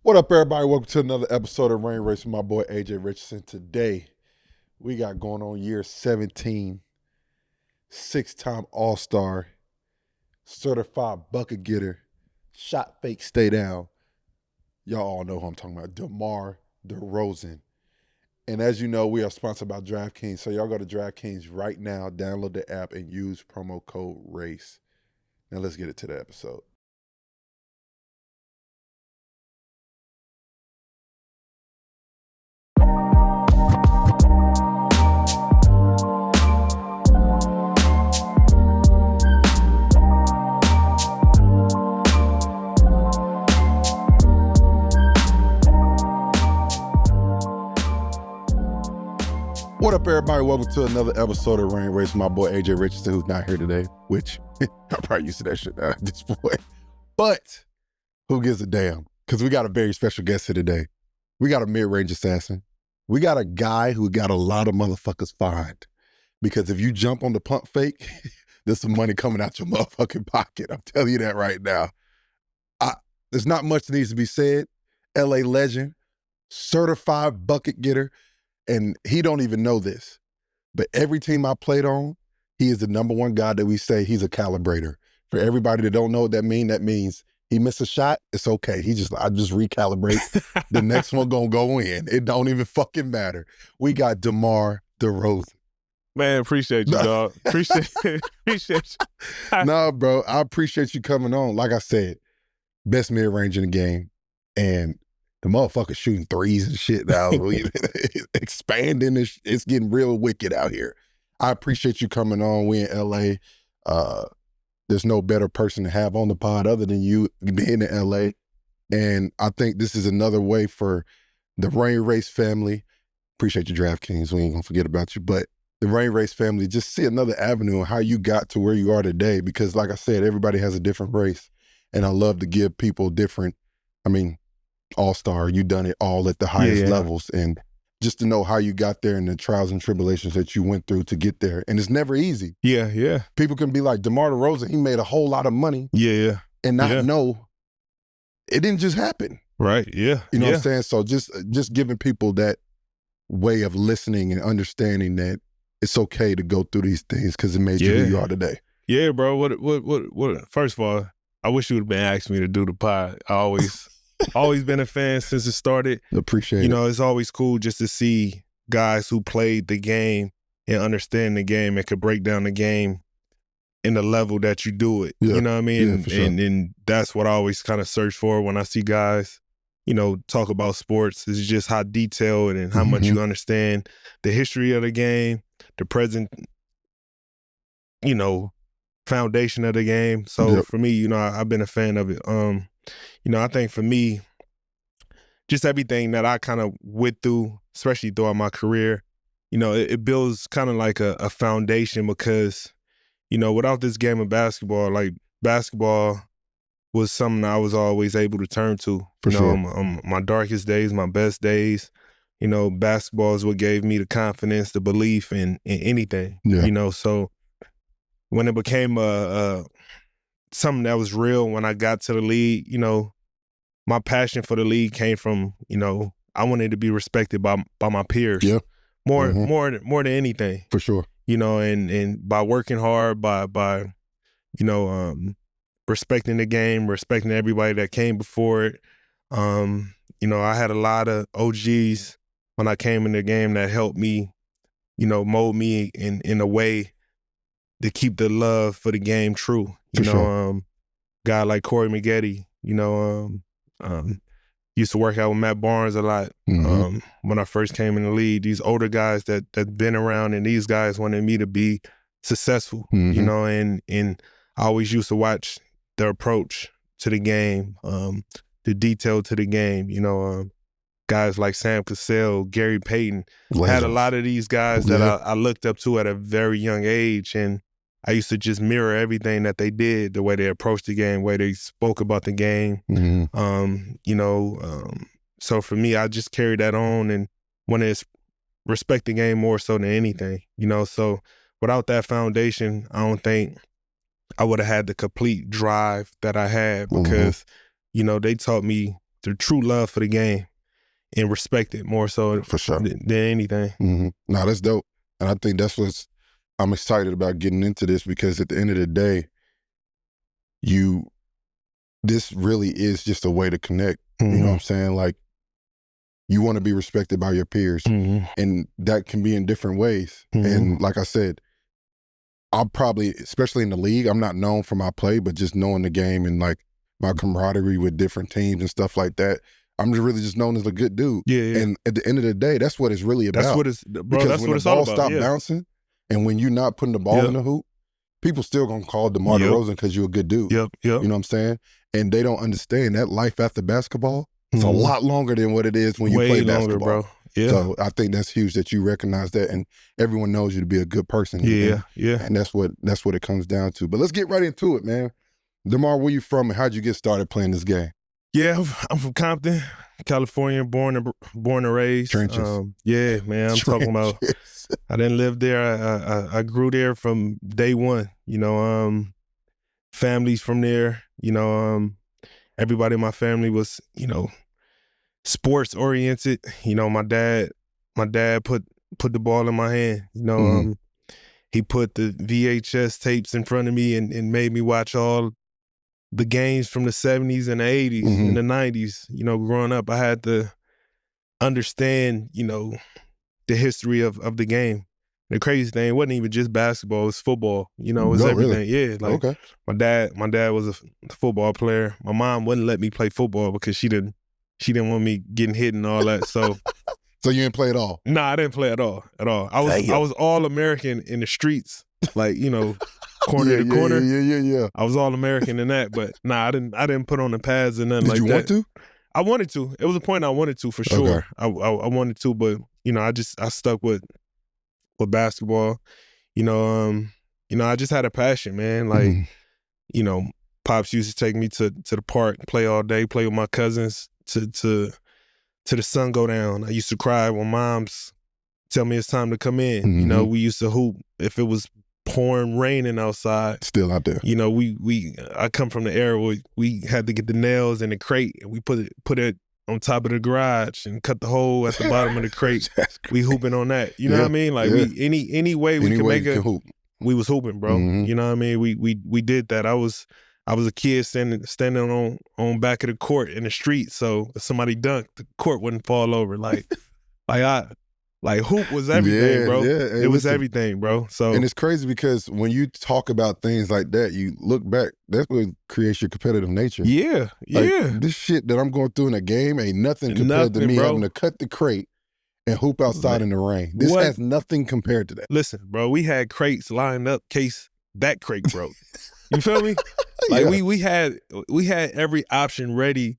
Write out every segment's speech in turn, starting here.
What up, everybody? Welcome to another episode of Rain Race with my boy AJ Richardson. Today, we got going on year 17, six-time All-Star, certified bucket getter, shot fake, stay down. Y'all all know who I'm talking about, DeMar DeRozan. And as you know, we are sponsored by DraftKings, so y'all go to DraftKings right now, download the app, and use promo code RACE. Now let's get it to the episode. What up, everybody? Welcome to another episode of Rain Race with my boy AJ Richardson, who's not here today, which I'm probably used to that shit now at this point. But who gives a damn? Because we got a very special guest here today. We got a mid-range assassin. We got a guy who got a lot of motherfuckers fined. Because if you jump on the pump fake, there's some money coming out your motherfucking pocket. I'm telling you that right now. There's not much that needs to be said. LA legend, certified bucket getter. And he don't even know this, but every team I played on, he is the number one guy that we say he's a calibrator. For everybody that don't know what that means he missed a shot, it's okay. I just recalibrate. The next one gonna go in. It don't even fucking matter. We got DeMar DeRozan. Man, appreciate you, dog. Appreciate you. No, bro, I appreciate you coming on. Like I said, best mid-range in the game. And the motherfucker shooting threes and shit now. Expanding, it's getting real wicked out here. I appreciate you coming on. We in LA. There's no better person to have on the pod other than you being in LA. And I think this is another way for the Rain Race family. Appreciate your DraftKings. We ain't gonna forget about you. But the Rain Race family, just see another avenue on how you got to where you are today. Because like I said, everybody has a different race. And I love to give people different, all-star, you done it all at the highest levels, and just to know how you got there and the trials and tribulations that you went through to get there. And it's never easy. Yeah. People can be like, DeMar DeRozan, he made a whole lot of money. Yeah. And not know it didn't just happen. Right, yeah. You know what I'm saying? So just giving people that way of listening and understanding that it's okay to go through these things because it made you who you are today. Yeah, bro. What first of all, I wish you would have been asking me to do the pod. Always been a fan since it started. Appreciate it. You know, it's always cool just to see guys who played the game and understand the game and could break down the game in the level that you do it. Yeah. You know what I mean? Yeah, for sure. And that's what I always kind of search for when I see guys, talk about sports. It's just how detailed and how much you understand the history of the game, the present, foundation of the game. So for me, I've been a fan of it. I think for me, just everything that I kind of went through, especially throughout my career, it builds kind of like a foundation because, without this game of basketball, like basketball was something I was always able to turn to. For sure. My darkest days, my best days, basketball is what gave me the confidence, the belief in anything, so when it became something that was real when I got to the league, my passion for the league came from, I wanted to be respected by my peers. Yeah. More than anything. For sure. And by working hard, by respecting the game, respecting everybody that came before it. I had a lot of OGs when I came in the game that helped me, mold me in a way to keep the love for the game true. Guy like Corey Maggette, used to work out with Matt Barnes a lot when I first came in the league. These older guys that been around, and these guys wanted me to be successful, and I always used to watch their approach to the game, the detail to the game, guys like Sam Cassell, Gary Payton, had a lot of these guys that I looked up to at a very young age, and I used to just mirror everything that they did, the way they approached the game, the way they spoke about the game. So for me, I just carried that on and wanted to respect the game more so than anything, So without that foundation, I don't think I would have had the complete drive that I had because, they taught me true love for the game and respect it more so For sure. than anything. No, that's dope. And I think that's what's I'm excited about getting into this, because at the end of the day, this really is just a way to connect. You know what I'm saying? Like, you want to be respected by your peers, and that can be in different ways. And like I said, I'll probably, especially in the league, I'm not known for my play, but just knowing the game and like my camaraderie with different teams and stuff like that, I'm really just known as a good dude. Yeah. And at the end of the day, that's what it's really about. That's what it's, bro. Because That's when what it's the all ball about. stop Yeah. bouncing, and when you're not putting the ball in the hoop, people still gonna call DeMar DeRozan because you're a good dude. Yep. You know what I'm saying? And they don't understand that life after basketball. It's a lot longer than what it is when you play basketball. Longer, bro. Yeah. So I think that's huge that you recognize that, and everyone knows you to be a good person. Yeah. And that's what it comes down to. But let's get right into it, man. DeMar, where you from, and how'd you get started playing this game? Yeah, I'm from Compton, California, born and raised. Trenches. Yeah, man. I'm talking about. I didn't live there. I grew there from day one. You know, families from there. You know, everybody in my family was, you know, sports oriented. You know, my dad put the ball in my hand. You know, he put the VHS tapes in front of me and made me watch all the games from the 70s and the 80s and the 90s. You know, growing up, I had to understand, you know, the history of the game. The crazy thing, it wasn't even just basketball, it was football. You know, it was everything. Really? Yeah, like my dad was a football player. My mom wouldn't let me play football because she didn't want me getting hit and all that. So So you didn't play at all? Nah, I didn't play at all. I was all-American in the streets, like, you know, corner to corner. Yeah. I was all-American in that, but nah, I didn't put on the pads and nothing like that. Did you want to? I wanted to. It was a point I wanted to for sure. I wanted to, but you know, I stuck with basketball. You know, I just had a passion, man. Like, you know, pops used to take me to the park, play all day, play with my cousins to the sun go down. I used to cry when moms tell me it's time to come in. You know, we used to hoop if it was pouring, raining outside. Still out there. You know, I come from the era where we had to get the nails in the crate and we put it on top of the garage and cut the hole at the bottom of the crate. We hooping on that. You know what I mean? Like any way we could make it, we was hooping, bro. You know what I mean? We did that. I was a kid standing on back of the court in the street, so if somebody dunked, the court wouldn't fall over. Like hoop was everything, bro. Yeah. It was everything, bro. So, and it's crazy because when you talk about things like that, you look back, that's what creates your competitive nature. Yeah. This shit that I'm going through in a game ain't nothing compared to me having to cut the crate and hoop outside in the rain. This has nothing compared to that. Listen, bro, we had crates lined up case that crate broke. You feel me? Like we had every option ready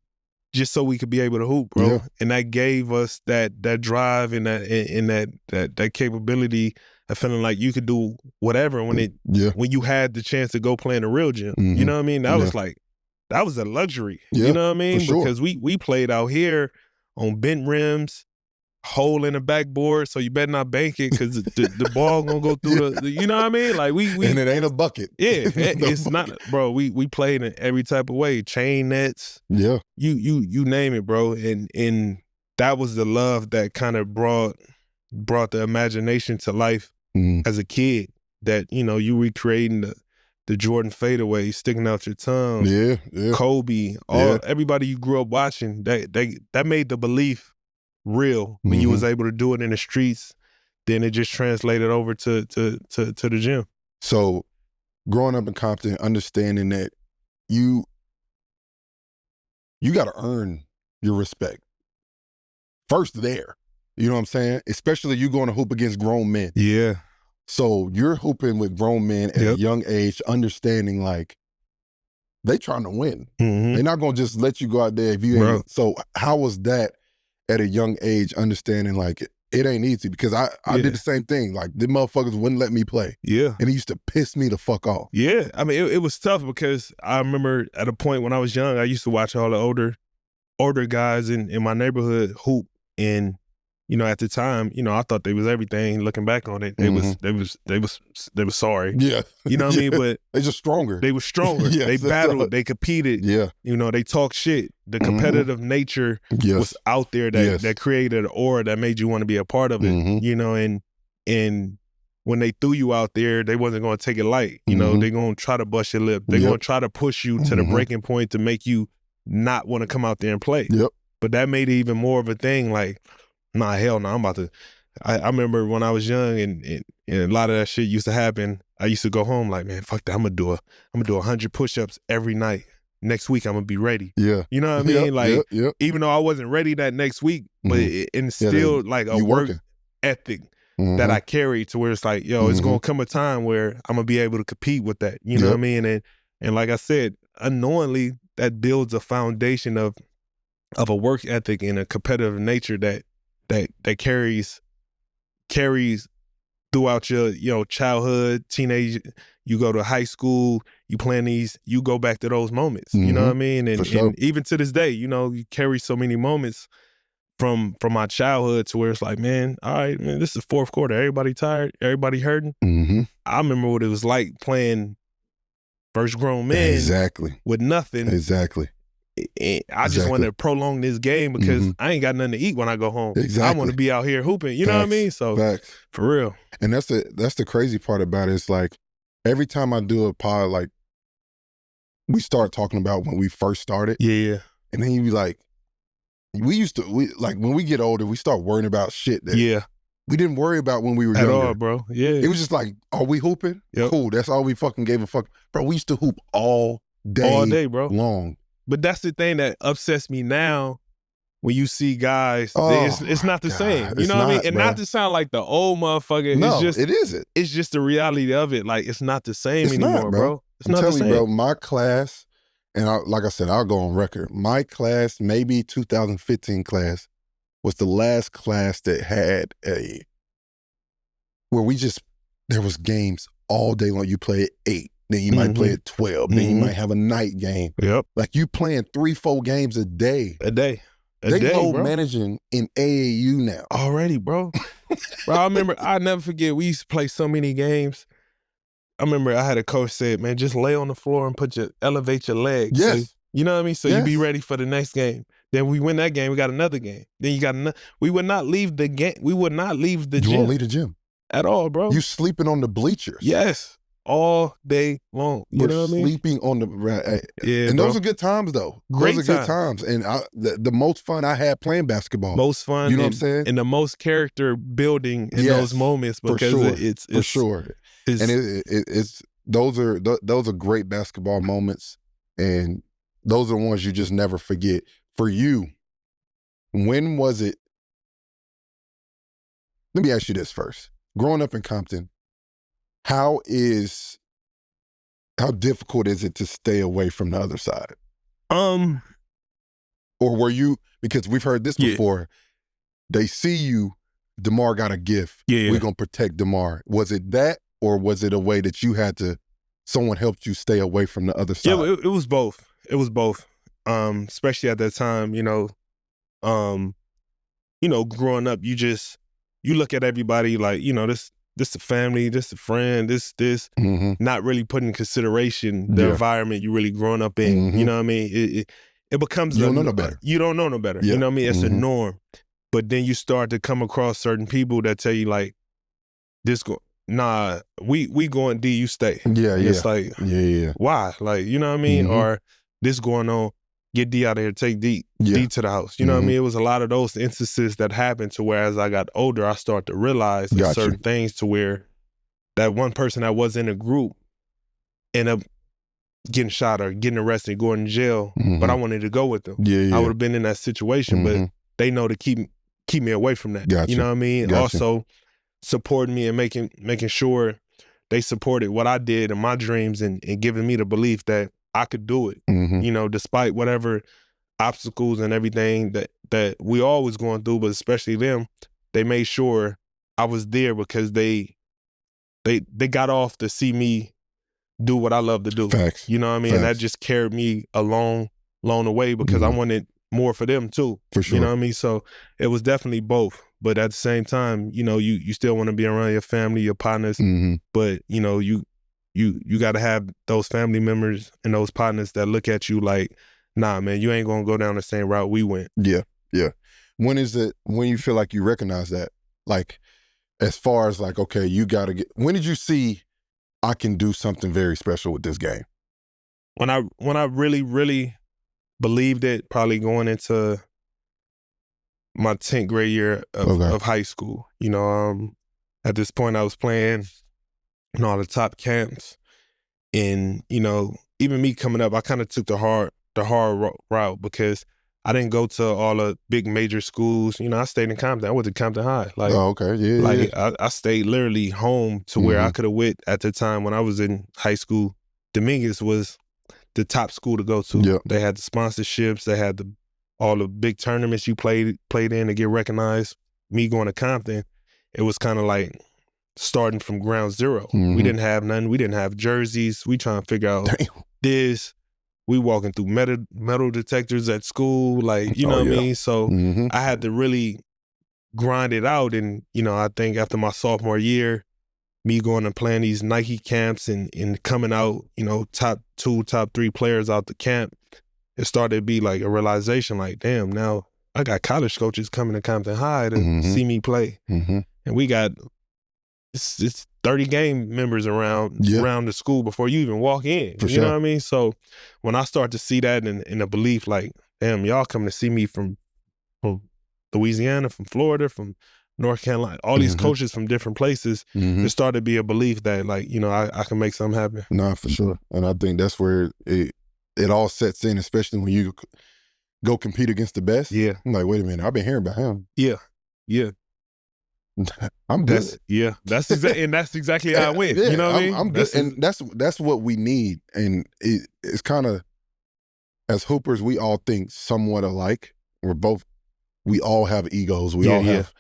just so we could be able to hoop, bro. Yeah. And that gave us that drive and that capability of feeling like you could do whatever when you had the chance to go play in a real gym. You know what I mean? That was a luxury. You know what I mean? Because we played out here on bent rims, hole in the backboard, so you better not bank it because the ball gonna go through the you know what I mean? Like we and it ain't a bucket. Yeah, it's not, bro. We played in every type of way, chain nets. Yeah, you name it, bro. And that was the love that kind of brought the imagination to life as a kid. That, you know, you recreating the Jordan fadeaway, sticking out your tongue. Yeah. Kobe, everybody you grew up watching. That made the belief real when you was able to do it in the streets. Then it just translated over to the gym. So growing up in Compton, understanding that you got to earn your respect first there. You know what I'm saying? Especially you going to hoop against grown men. Yeah. So you're hooping with grown men at a young age, understanding like they trying to win. They're not going to just let you go out there if you ain't. So how was that at a young age, understanding like it ain't easy? Because I did the same thing. Like, the motherfuckers wouldn't let me play. Yeah. And it used to piss me the fuck off. Yeah. I mean, it was tough because I remember at a point when I was young, I used to watch all the older guys in my neighborhood hoop. And at the time, I thought they was everything. Looking back on it, they was sorry. Yeah. You know what I mean? But they just stronger. They were stronger. Yes, they battled. They competed. Yeah. They talked shit. The competitive nature was out there that created an aura that made you want to be a part of it. And when they threw you out there, they wasn't going to take it light. They're going to try to bust your lip. They're going to try to push you to the breaking point to make you not want to come out there and play. Yep. But that made it even more of a thing. Like, nah, hell no, I'm about to. I remember when I was young and a lot of that shit used to happen. I used to go home like, man, fuck that. I'm gonna do 100 push-ups every night. Next week I'm gonna be ready. Yeah. You know what I mean? Even though I wasn't ready that next week, but it instilled like a work ethic that I carried to where it's like, yo, it's gonna come a time where I'm gonna be able to compete with that. You know what I mean? And like I said, unknowingly, that builds a foundation of a work ethic and a competitive nature that carries throughout your childhood, teenage. You go to high school, you plan these, you go back to those moments. You know what I mean? And even to this day, you carry so many moments from my childhood to where it's like, man, all right, man, this is fourth quarter. Everybody tired, everybody hurting. I remember what it was like playing first grown men with nothing. Exactly. I just want to prolong this game because I ain't got nothing to eat when I go home. I want to be out here hooping. You know what I mean? So for real. And that's the crazy part about it. It's like every time I do a pod, like we start talking about when we first started. Yeah. And then you be like, when we get older, we start worrying about shit that we didn't worry about when we were younger. At all, bro. Yeah. It was just like, are we hooping? Yep. Cool. That's all we fucking gave a fuck. Bro, we used to hoop all day, bro. Long. But that's the thing that upsets me now when you see guys. It's not the same. You know what I mean? And not to sound like the old motherfucker. No, it isn't. It's just the reality of it. Like, it's not the same anymore, bro. It's not the same. I'm telling you, bro, my class, and like I said, I'll go on record. My class, maybe 2015 class, was the last class that had where there was games all day long. You play at 8. Then you might play at 12. Then you might have a night game. Yep. Like you playing 3-4 games a day. They low bro. managing in AAU now. Already, bro. Bro, I remember, I'll never forget, we used to play so many games. I remember I had a coach say, man, just lay on the floor and elevate your legs. Yes. So, you know what I mean? So you be ready for the next game. Then we win that game, we got another game. Then you got another. We would not leave the game. We would not leave the gym. You won't leave the gym. At all, bro. You sleeping on the bleachers. Yes. All day long. You know what I mean? Sleeping on the yeah, and bro. those are good times though. Great those are good times. And the most fun I had playing basketball. Most fun. You know what I'm saying? And the most character building in those moments because it's for sure. And it's those are great basketball moments, and those are the ones you just never forget. For you, when was it? Let me ask you this first. Growing up in Compton, how difficult is it to stay away from the other side? Or were you, because we've heard this before, they see you, DeMar got a gift. Yeah. We're going to protect DeMar. Was it that, or was it a way that you had to, someone helped you stay away from the other side? Yeah, it was both. It was both. Especially at that time, growing up, you look at everybody like, this the family, this the friend, this, not really putting in consideration the environment you really growing up in. You know what I mean? It becomes you don't know no better. You don't know no better. Yeah. You know what I mean? It's a norm. But then you start to come across certain people that tell you like, we going D, you stay. Yeah, and it's like, why? Like, you know what I mean? Or this going on, get D out of here, take D to the house. You know what I mean? It was a lot of those instances that happened to where as I got older, I started to realize certain things to where that one person that was in a group ended up getting shot or getting arrested, going to jail, but I wanted to go with them. I would have been in that situation, but they know to keep me away from that. You know what I mean? Also supporting me and making sure they supported what I did and my dreams and giving me the belief that I could do it, despite whatever obstacles and everything that we always going through, but especially them, they made sure I was there because they got off to see me do what I love to do. Facts. You know what I mean? And that just carried me along the way because I wanted more for them too. For sure. You know what I mean? So it was definitely both. but at the same time, you know, you still want to be around your family, your partners, but you know, you got to have those family members and those partners that look at you like, nah, man, you ain't gonna go down the same route we went. Yeah. When you feel like you recognize that? Like, as far as like, okay, you got to get, when did you see I can do something very special with this game? When I really, really believed it, probably going into my 10th grade year of high school. You know, at this point I was playing in all the top camps, and you know, even me coming up, I kind of took the hard route because I didn't go to all the big major schools. You know, I stayed in Compton. I went to Compton High. Like, oh, okay, yeah. I stayed literally home to where I could have went at the time when I was in high school. Dominguez was the top school to go to. Yep. They had the sponsorships. They had all the big tournaments you played in to get recognized. Me going to Compton, it was kind of like starting from ground zero. We didn't have nothing. We didn't have jerseys. We trying to figure out this. We walking through metal detectors at school, like, you know what I mean? So I had to really grind it out. And, you know, I think after my sophomore year, me going and playing these Nike camps and coming out, you know, top 2, top 3 players out the camp, it started to be like a realization like, damn, now I got college coaches coming to Compton High to see me play. And we got it's 30 game members around the school before you even walk in. You know what I mean? So when I start to see that in a belief like, damn, y'all coming to see me from Louisiana, from Florida, from North Carolina, all these coaches from different places, there started to be a belief that, like, you know, I can make something happen. Nah, for sure. And I think that's where it all sets in, especially when you go compete against the best. Yeah. I'm like, wait a minute, I've been hearing about him. Yeah. I'm good. That's exactly how I went. You know what I mean? I'm good. And that's what we need. And it's kind of, as hoopers, we all think somewhat alike. We all have egos. We all have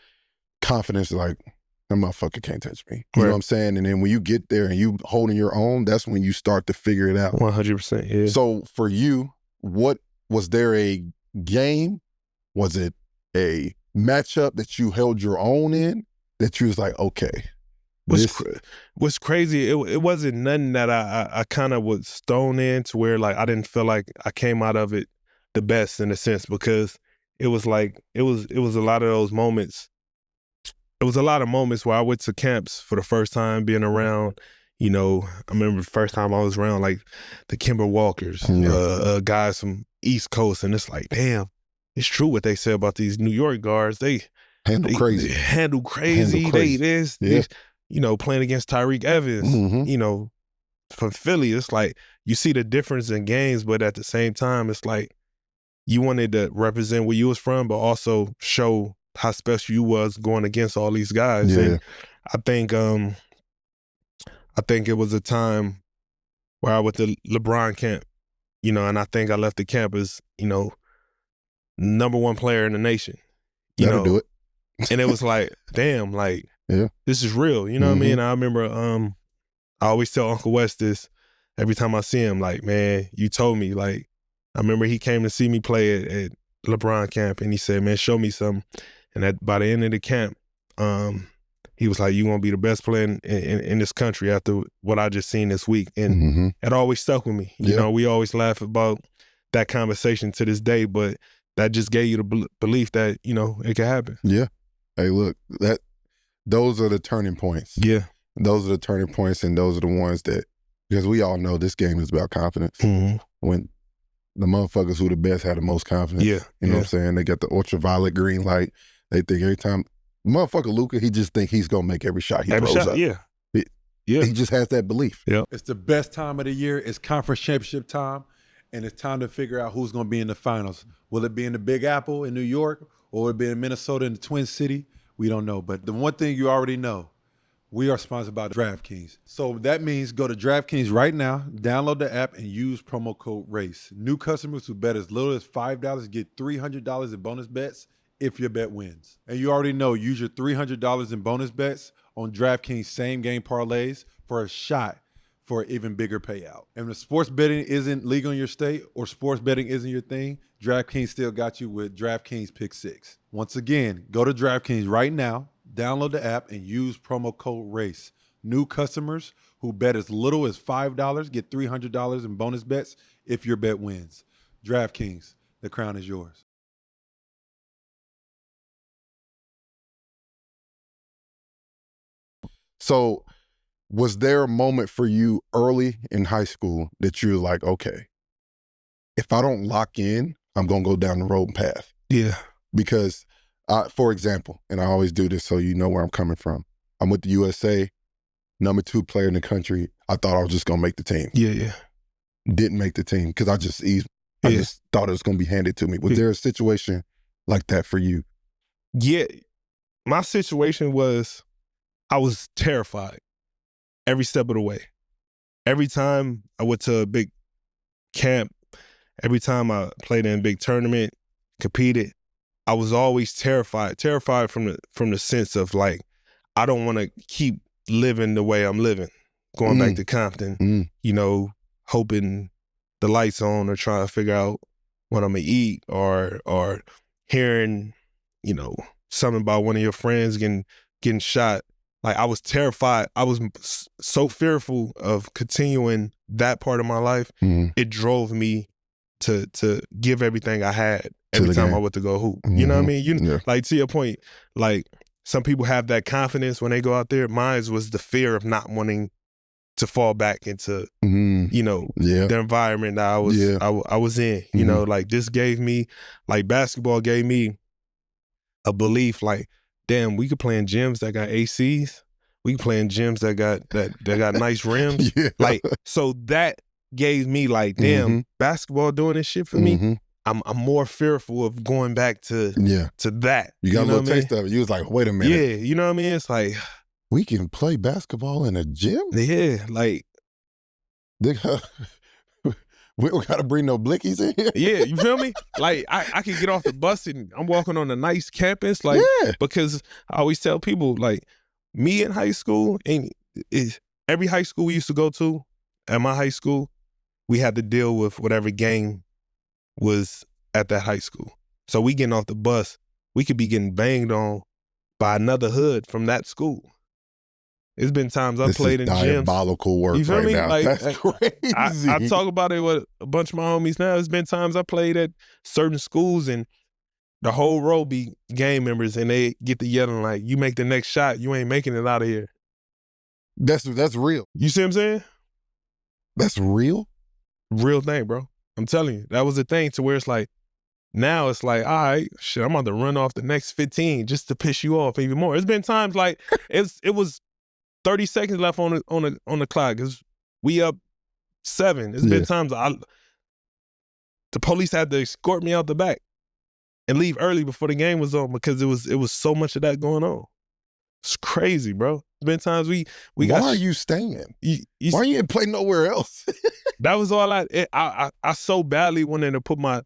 confidence, like, that motherfucker can't touch me. You know what I'm saying? And then when you get there and you holding your own, that's when you start to figure it out. 100%, yeah. So for you, was there a game? Was it a matchup that you held your own in that you was like, okay? What's crazy, it wasn't nothing that I kind of was thrown in to where, like, I didn't feel like I came out of it the best in a sense, because it was like, it was a lot of those moments. It was a lot of moments where I went to camps for the first time, being around, you know, I remember the first time I was around, like, the Kimber Walkers, guys from East Coast, and it's like, damn, it's true what they say about these New York guards. They handle crazy. They you know, playing against Tyreke Evans, you know, from Philly. It's like, you see the difference in games, but at the same time, it's like, you wanted to represent where you was from, but also show how special you was going against all these guys. Yeah. And I think it was a time where I went to LeBron camp, you know, and I think I left the camp as, you know, #1 player in the nation. That'll do it. And it was like, damn, like, this is real. You know what I mean? I remember I always tell Uncle Wes this every time I see him, like, man, you told me, like, I remember he came to see me play at LeBron camp, and he said, man, show me something. And by the end of the camp, he was like, you gonna be the best player in this country after what I just seen this week. And it always stuck with me. You know, we always laugh about that conversation to this day, but that just gave you the belief that, you know, it could happen. Yeah. Hey, look, those are the turning points. Yeah. Those are the turning points, and those are the ones that, because we all know this game is about confidence. When the motherfuckers who the best have the most confidence. Yeah. You know what I'm saying? They got the ultraviolet green light. They think every time, motherfucker Luka, he just think he's gonna make every shot he throws up. Yeah. He just has that belief. Yeah. It's the best time of the year. It's conference championship time, and it's time to figure out who's gonna be in the finals. Will it be in the Big Apple in New York, or will it be in Minnesota in the Twin City? We don't know. But the one thing you already know, we are sponsored by DraftKings. So that means go to DraftKings right now, download the app, and use promo code RACE. New customers who bet as little as $5 get $300 in bonus bets if your bet wins. And you already know, use your $300 in bonus bets on DraftKings same game parlays for a shot for an even bigger payout. And if sports betting isn't legal in your state or sports betting isn't your thing, DraftKings still got you with DraftKings Pick 6. Once again, go to DraftKings right now, download the app, and use promo code RACE. New customers who bet as little as $5 get $300 in bonus bets if your bet wins. DraftKings, the crown is yours. So was there a moment for you early in high school that you were like, okay, if I don't lock in, I'm going to go down the road path? Yeah. Because, for example, and I always do this so you know where I'm coming from. I'm with the USA, number 2 player in the country. I thought I was just going to make the team. Yeah. Didn't make the team because I just thought it was going to be handed to me. Was there a situation like that for you? Yeah. My situation was I was terrified every step of the way. Every time I went to a big camp, every time I played in a big tournament, competed, I was always terrified from the sense of like, I don't want to keep living the way I'm living, going back to Compton, you know, hoping the lights on or trying to figure out what I'm gonna eat or hearing, you know, something about one of your friends getting shot. Like, I was terrified. I was so fearful of continuing that part of my life. It drove me to give everything I had every time I went to go hoop. You know what I mean? Like, to your point, like, some people have that confidence when they go out there. Mine was the fear of not wanting to fall back into, you know, the environment that I was in. You know, like, this gave me, like, basketball gave me a belief, like, damn, we could play in gyms that got ACs. We could play in gyms that got nice rims. Like, so that gave me like, damn, basketball doing this shit for me. I'm more fearful of going back to that. You got a little taste of it. You was like, wait a minute. Yeah, you know what I mean? It's like, we can play basketball in a gym? Yeah, like, we don't gotta bring no blickies in here. Yeah, you feel me? Like, I can get off the bus and I'm walking on a nice campus, like, because I always tell people, like, me in high school, every high school we used to go to, at my high school, we had to deal with whatever gang was at that high school. So we getting off the bus, we could be getting banged on by another hood from that school. It's been times I played in gyms. Diabolical work right me? now. Like, that's crazy. I talk about it with a bunch of my homies now. It's been times I played at certain schools and the whole row be gang members and they get to yelling like, you make the next shot, you ain't making it out of here. That's real. You see what I'm saying? That's real? Real thing, bro. I'm telling you. That was the thing to where it's like, now it's like, all right, shit, I'm about to run off the next 15 just to piss you off even more. It's been times like, it was 30 seconds left on the clock. We up 7. It's been times the police had to escort me out the back and leave early before the game was on because it was so much of that going on. It's crazy, bro. It's been times we got. Why are you staying? Why you ain't play nowhere else? That was all I so badly wanted to put my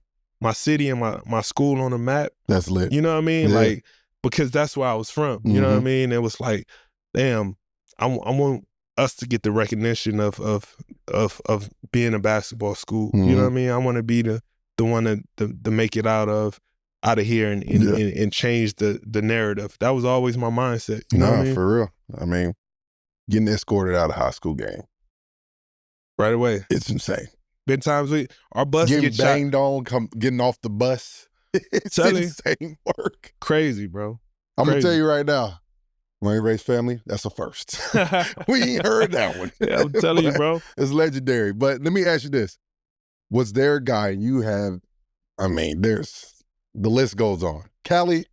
city and my school on the map. That's lit. You know what I mean? Yeah. Like, because that's where I was from. You know what I mean? It was like, damn, I want us to get the recognition of being a basketball school. You know what I mean? I want to be the one to make it out of here and change the narrative. That was always my mindset. You know what I mean? For real. I mean, getting escorted out of high school game right away. It's insane. Been times our bus getting get banged shot. on, getting off the bus. It's insane work. Crazy, bro. I'm gonna tell you right now, Wayne Ray's family, that's a first. We ain't heard that one. Yeah, I'm telling you, bro. It's legendary. But let me ask you this. Was there a guy you have, I mean, the list goes on. Cali,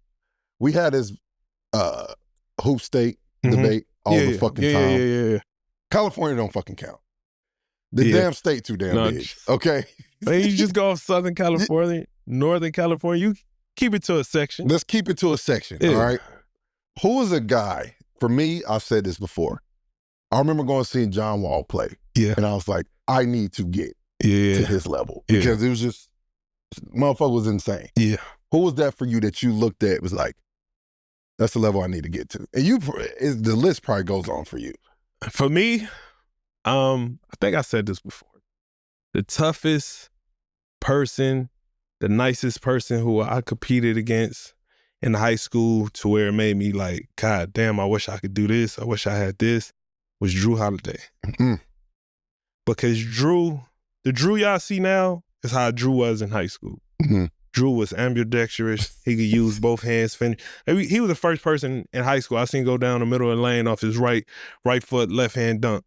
we had his hoop state debate all the fucking time. Yeah. California don't fucking count. The damn state too damn big. Okay? Man, you just go Southern California, Northern California, you keep it to a section. Let's keep it to a section, all right? Who was a guy, for me, I've said this before. I remember going to see John Wall play. Yeah. And I was like, I need to get to his level. Because it was just, motherfucker was insane. Yeah. Who was that for you that you looked at was like, that's the level I need to get to? And the list probably goes on for you. For me, I think I said this before. The toughest person, the nicest person who I competed against in high school to where it made me like, God damn, I wish I could do this. I wish I had this, was Drew Holiday. Because the Drew y'all see now is how Drew was in high school. Drew was ambidextrous. He could use both hands. He was the first person in high school I seen go down the middle of the lane off his right foot, left hand dunk.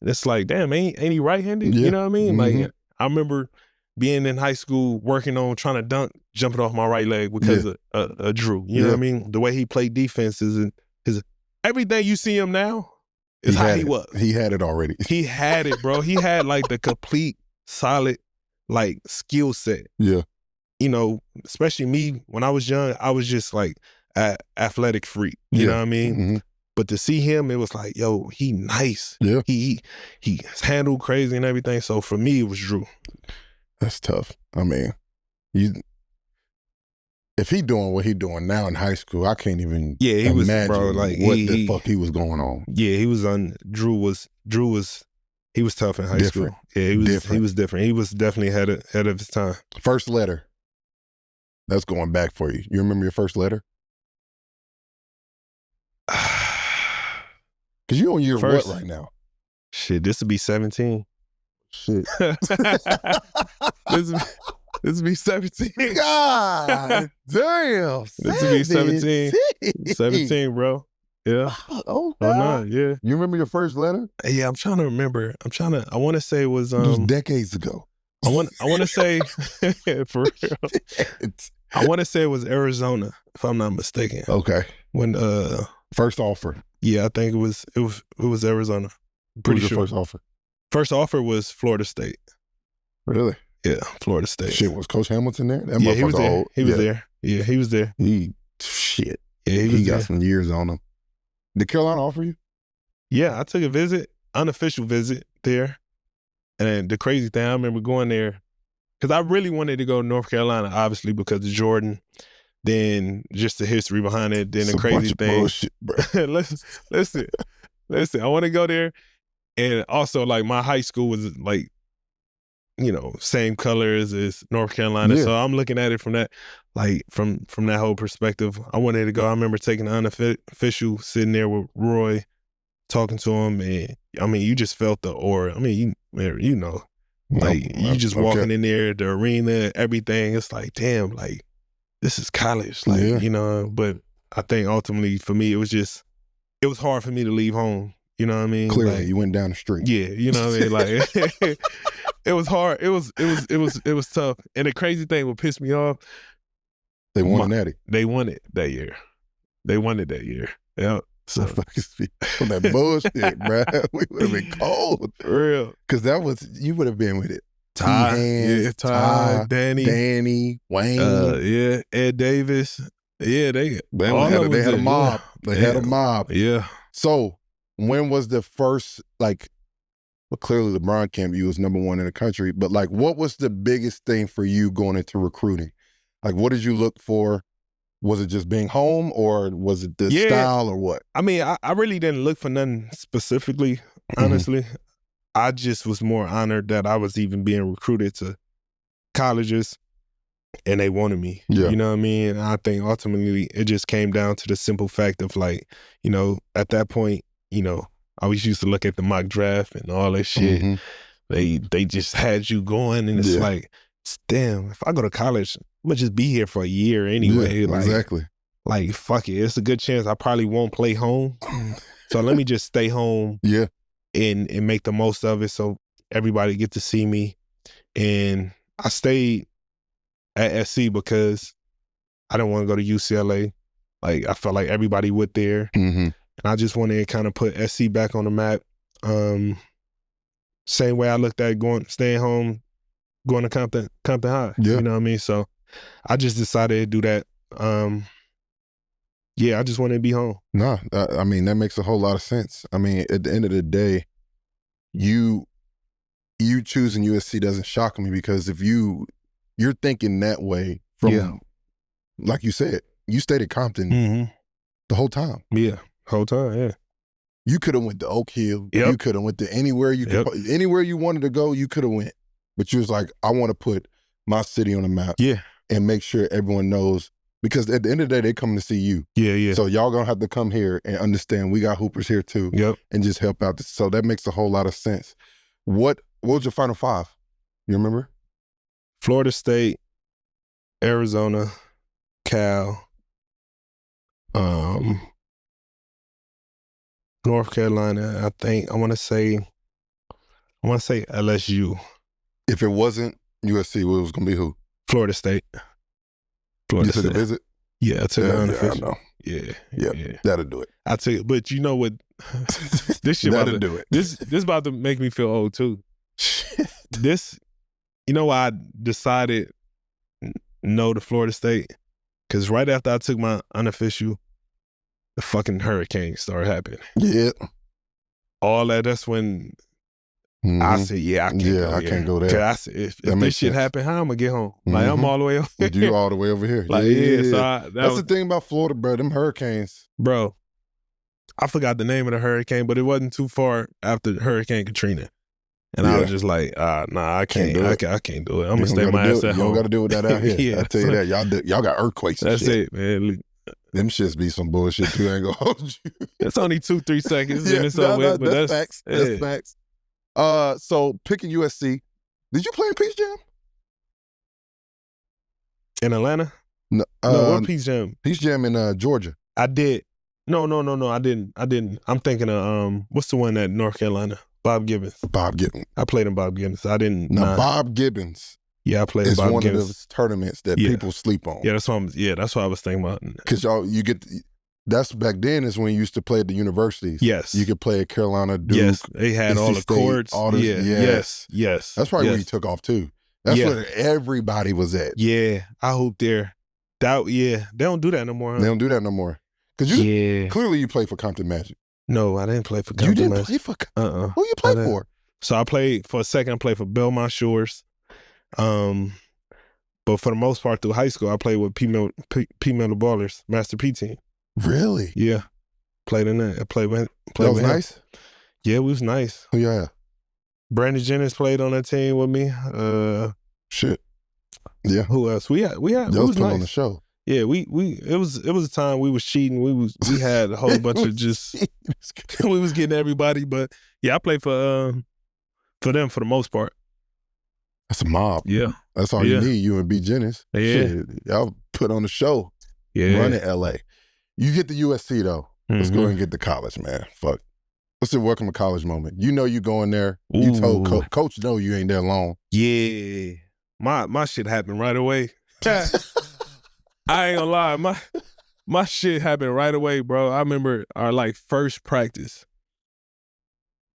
And it's like, damn, ain't he right-handed? Yeah. You know what I mean? Like, I remember being in high school working on trying to dunk, jumping off my right leg because of Drew. You know what I mean? The way he played defense is everything you see him now is how he was. He had it already. He had it, bro. He had like the complete, solid, like skill set. Yeah. You know, especially me when I was young, I was just like an athletic freak. You know what I mean? But to see him, it was like, yo, he nice. Yeah. He handled crazy and everything. So for me, it was Drew. That's tough. I mean, if he doing what he doing now in high school, I can't even imagine what the fuck he was going on. Yeah, he was Drew was he was tough in high school. Yeah, he was different. He was definitely ahead of his time. First letter. That's going back for you. You remember your first letter? Because you on year what right now? Shit, this would be 17. Shit. This would be 17. God damn. This would be 17. 17, bro. Yeah. Oh, no, yeah. You remember your first letter? Yeah, I'm trying to remember. I want to say it was it was decades ago. I want to say for real. I want to say it was Arizona, if I'm not mistaken. Okay. When first offer. Yeah, I think it was Arizona. Pretty sure. First offer. First offer was Florida State. Really? Yeah, Florida State. Shit, was Coach Hamilton there? That he was there. Old. He was there. Yeah, he was there. Shit. Yeah, he got some years on him. Did Carolina offer you? Yeah, I took a visit, unofficial visit there. And the crazy thing, I remember going there because I really wanted to go to North Carolina, obviously because of Jordan. Then just the history behind it. Then it's the crazy thing. Bullshit, bro. listen. I want to go there, and also like my high school was like, you know, same colors as North Carolina. Yeah. So I'm looking at it from that, like from that whole perspective. I wanted to go. I remember taking the unofficial, sitting there with Roy, talking to him, and I mean, you just felt the aura. I mean, you know, like you just walking in there, the arena, everything. It's like, damn, like this is college, like you know. But I think ultimately for me, it was hard for me to leave home. You know what I mean? Clearly, like, you went down the street. Yeah, you know what I mean? Like it was hard. It was tough. And the crazy thing what pissed me off, they won an Natty. They won it that year. Yeah. So from that bullshit, bro. We would have been cold. For real. Because you would have been with it. Ty, Danny, Wayne. Ed Davis. Yeah, they had a mob. They had a mob. Yeah. So when was the first, like, well, clearly LeBron camp, you was #1 in the country, but like, what was the biggest thing for you going into recruiting? Like, what did you look for? Was it just being home, or was it the style, or what? I mean, I really didn't look for nothing specifically, honestly. I just was more honored that I was even being recruited to colleges and they wanted me. Yeah. You know what I mean? And I think ultimately it just came down to the simple fact of like, you know, at that point, you know, I always used to look at the mock draft and all that shit. They just had you going, and it's like, damn, if I go to college, I'm gonna just be here for a year anyway. Yeah, exactly. Like, fuck it. It's a good chance I probably won't play home. So let me just stay home. Yeah. And make the most of it so everybody get to see me. And I stayed at SC because I didn't want to go to UCLA. Like, I felt like everybody would there. And I just wanted to kind of put SC back on the map. Same way I looked at staying home, going to Compton High. Yeah. You know what I mean? So I just decided to do that. I just wanted to be home. No, I mean, that makes a whole lot of sense. I mean, at the end of the day, you choosing USC doesn't shock me, because if you're thinking that way from, like you said, you stayed at Compton the whole time. Yeah, whole time, yeah. You could have went to Oak Hill. Yep. You could have went to anywhere you could, anywhere you wanted to go. You could have went, but you was like, I want to put my city on the map. Yeah. And make sure everyone knows, because at the end of the day, they come to see you. Yeah, yeah. So y'all gonna have to come here and understand we got hoopers here too. Yep. And just help out. So that makes a whole lot of sense. What was your final five? You remember? Florida State, Arizona, Cal, North Carolina. I think I want to say LSU. If it wasn't USC, what was gonna be who? Florida State. You took a visit? Yeah, I took an unofficial. Yeah, I know. Yeah. That'll do it. I took it, but you know what? This shit That'll do it. This about to make me feel old too. This, you know why I decided no to Florida State? Because right after I took my unofficial, the fucking hurricane started happening. Yeah. All that's when I said, I can't go there. I said, if this shit happen, how I'm gonna get home? Like, I'm all the way over here. You all the way over here. Like, so that's the thing about Florida, bro. Them hurricanes. Bro, I forgot the name of the hurricane, but it wasn't too far after Hurricane Katrina. And I was just like, nah, I can't do it. I can't do it. I'm gonna stay my ass at home. You don't gotta deal with that out here. I tell you that. Y'all got earthquakes and That's shit. it, man. Them shits be some bullshit too. I ain't gonna hold you. It's only 2-3 seconds and it's over. But that's facts. That's facts. So picking USC, did you play in Peach Jam? In Atlanta? No, what Peach Jam? Peach Jam in Georgia. I did. No, I didn't. I'm thinking of what's the one at North Carolina? Bob Gibbons. Bob Gibbons. I played in Bob Gibbons. I didn't. Now Bob Gibbons. Yeah, I played in Bob Gibbons. It's one of those tournaments that people sleep on. Yeah, that's what I was thinking about. Because you get. That's back then is when you used to play at the universities. Yes. You could play at Carolina, Duke. Yes, they had all the courts. All this, Yes. That's probably where you took off too. That's where everybody was at. Yeah, I hope there. They don't do that no more. Huh? They don't do that no more. Because clearly you played for Compton Magic. No, I didn't play for Compton Magic. You didn't play for Who you played for? So I played for a second. I played for Belmont Shores. But for the most part through high school, I played with P. Middle Ballers, Master P team. Really? Yeah. Played in that. Played that was nice? Yeah, it was nice. Who you had? Brandon Jennings played on that team with me. Shit. Yeah. Who else? We had those put on the show. Yeah, it was a time we was cheating. We had a whole bunch of just we was getting everybody, but yeah, I played for them for the most part. That's a mob. Yeah. That's all you need, you and B. Jennings. Yeah. Shit, y'all put on the show. Yeah. Run in LA. You get the USC though. Let's go and get to college, man. Fuck. What's the welcome to college moment? You know you going there. Ooh. You told coach no, you ain't there long. Yeah. My shit happened right away. I ain't gonna lie. My shit happened right away, bro. I remember our first practice.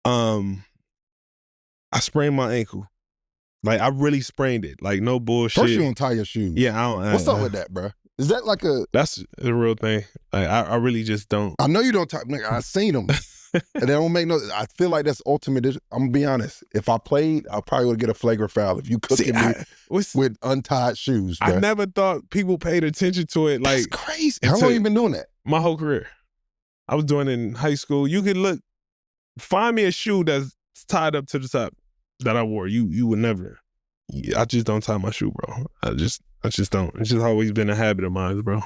I sprained my ankle. I really sprained it. No bullshit. First you don't tie your shoes. Yeah, what's up with that, bro? Is that like a... That's a real thing. I really just don't. I know you don't tie... I seen them. And they don't make no... I feel like that's ultimate. I'm going to be honest. If I played, I probably would get a flagrant foul if you cooking me with untied shoes, bro. I never thought people paid attention to it. That's crazy. How long you been doing that? My whole career. I was doing it in high school. You can find me a shoe that's tied up to the top that I wore. You would never... I just don't tie my shoe, bro. I just don't. It's just always been a habit of mine, bro.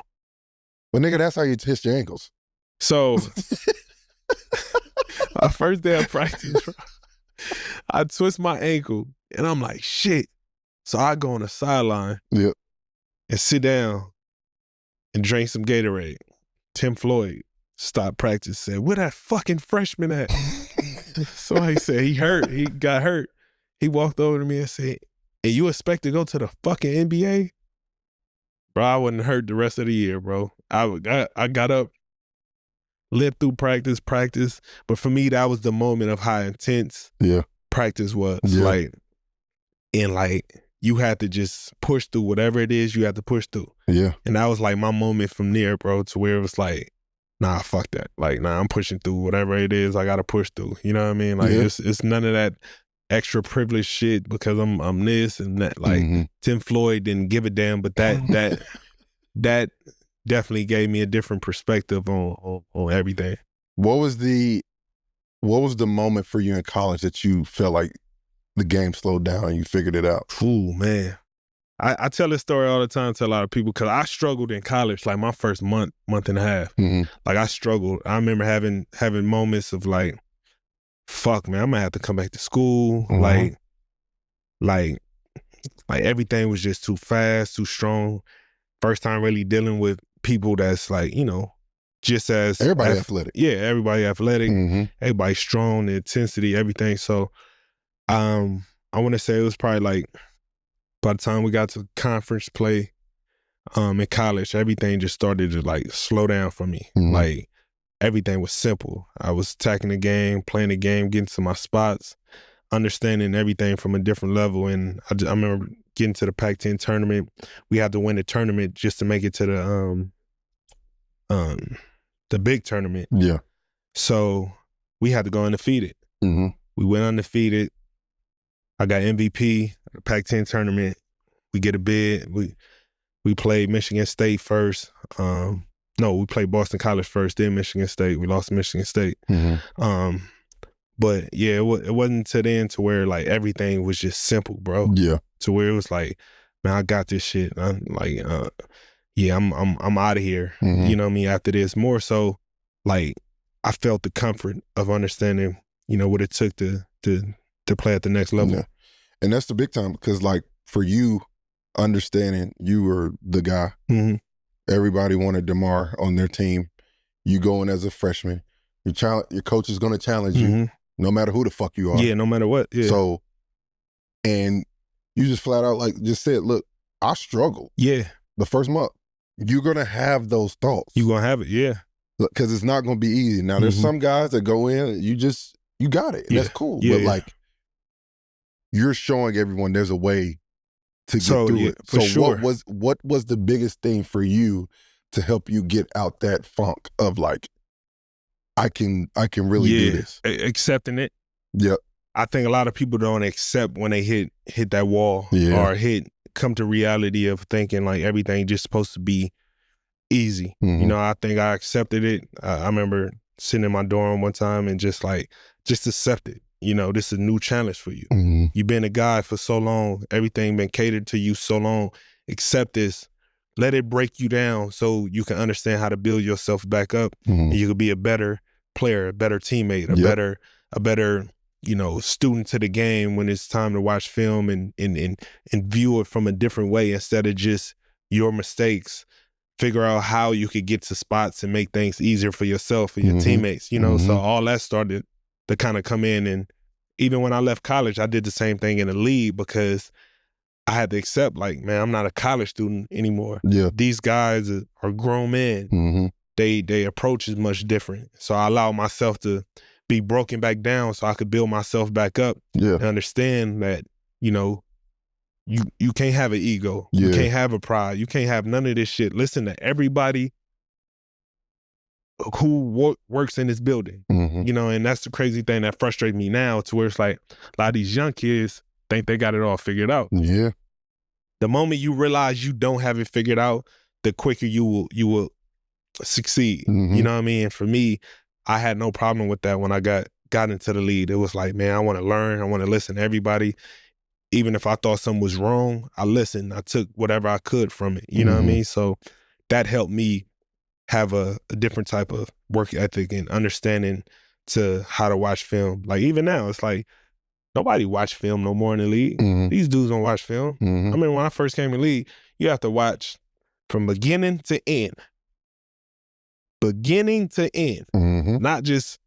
Well, nigga, that's how you twist your ankles. So, our first day of practice, bro, I twist my ankle, and I'm like, shit. So I go on the sideline and sit down and drink some Gatorade. Tim Floyd stopped practice, said, where that fucking freshman at? So he said he hurt. He got hurt. He walked over to me and said, and you expect to go to the fucking NBA? Bro, I wouldn't hurt the rest of the year, bro. I got up, lived through practice, but for me, that was the moment of how intense practice was. You had to just push through whatever it is you had to push through. Yeah. And that was my moment from there, bro, to where it was nah, fuck that. Nah, I'm pushing through whatever it is I got to push through. You know what I mean? It's none of that extra privileged shit because I'm this and that. Tim Floyd didn't give a damn, but that definitely gave me a different perspective on everything. What was the What was the moment for you in college that you felt like the game slowed down and you figured it out? Ooh, man. I tell this story all the time to a lot of people because I struggled in college, like my first month and a half. Like I struggled. I remember having moments of like, fuck, man, I'm gonna have to come back to school. Like everything was just too fast, too strong. First time really dealing with people that's like, you know, just as everybody athletic. Yeah, everybody athletic. Everybody strong, the intensity, everything. So I want to say it was probably like by the time we got to conference play in college, everything just started to like slow down for me. Like everything was simple. I was attacking the game, playing the game, getting to my spots, understanding everything from a different level. And I remember getting to the Pac-10 tournament. We had to win the tournament just to make it to the big tournament. Yeah. So we had to go undefeated. We went undefeated. I got MVP at the Pac-10 tournament. We get a bid. We played Michigan State first. No, we played Boston College first, then Michigan State. We lost to Michigan State. But yeah, it wasn't to the end to where like everything was just simple, bro. Yeah. To where it was like, man, I got this shit. I'm like, yeah, I'm out of here. You know what I mean? After this, more so, like I felt the comfort of understanding, you know, what it took to play at the next level. Yeah. And that's the big time because like for you, understanding you were the guy. Everybody wanted DeMar on their team. You go in as a freshman. Your coach is going to challenge you no matter who the fuck you are. Yeah, no matter what. Yeah. So, and you just flat out like just said, look, I struggled. Yeah. The first month. You're going to have those thoughts. You're going to have it, yeah. Because it's not going to be easy. Now, there's some guys that go in, you got it. And that's cool. But like, you're showing everyone there's a way to get through it. For so sure. what was the biggest thing for you to help you get out that funk of like, I can really do this? Accepting it. Yep. I think a lot of people don't accept when they hit that wall or come to reality of thinking like everything just supposed to be easy. You know, I think I accepted it. I remember sitting in my dorm one time and just accept it. You know, this is a new challenge for you. You've been a guy for so long. Everything been catered to you so long. Accept this. Let it break you down so you can understand how to build yourself back up and you can be a better player, a better teammate, a better, you know, student to the game when it's time to watch film and view it from a different way instead of just your mistakes. Figure out how you could get to spots and make things easier for yourself and your teammates, you know? So all that started to kind of come in. And even when I left college, I did the same thing in the league because I had to accept like, man, I'm not a college student anymore. Yeah. These guys are grown men. They approach is much different. So I allowed myself to be broken back down so I could build myself back up and understand that, you know, you can't have an ego. You can't have a pride. You can't have none of this shit. Listen to everybody who works in this building, you know, and that's the crazy thing that frustrates me now to where it's like a lot of these young kids think they got it all figured out. Yeah. The moment you realize you don't have it figured out, the quicker you will succeed. You know what I mean? And for me, I had no problem with that when I got into the league. It was like, man, I want to learn. I want to listen to everybody. Even if I thought something was wrong, I listened. I took whatever I could from it. You know what I mean? So that helped me have a different type of work ethic and understanding to how to watch film. Like even now, it's like nobody watch film no more in the league. These dudes don't watch film. I mean, when I first came in the league, you have to watch from beginning to end. Beginning to end. Not just,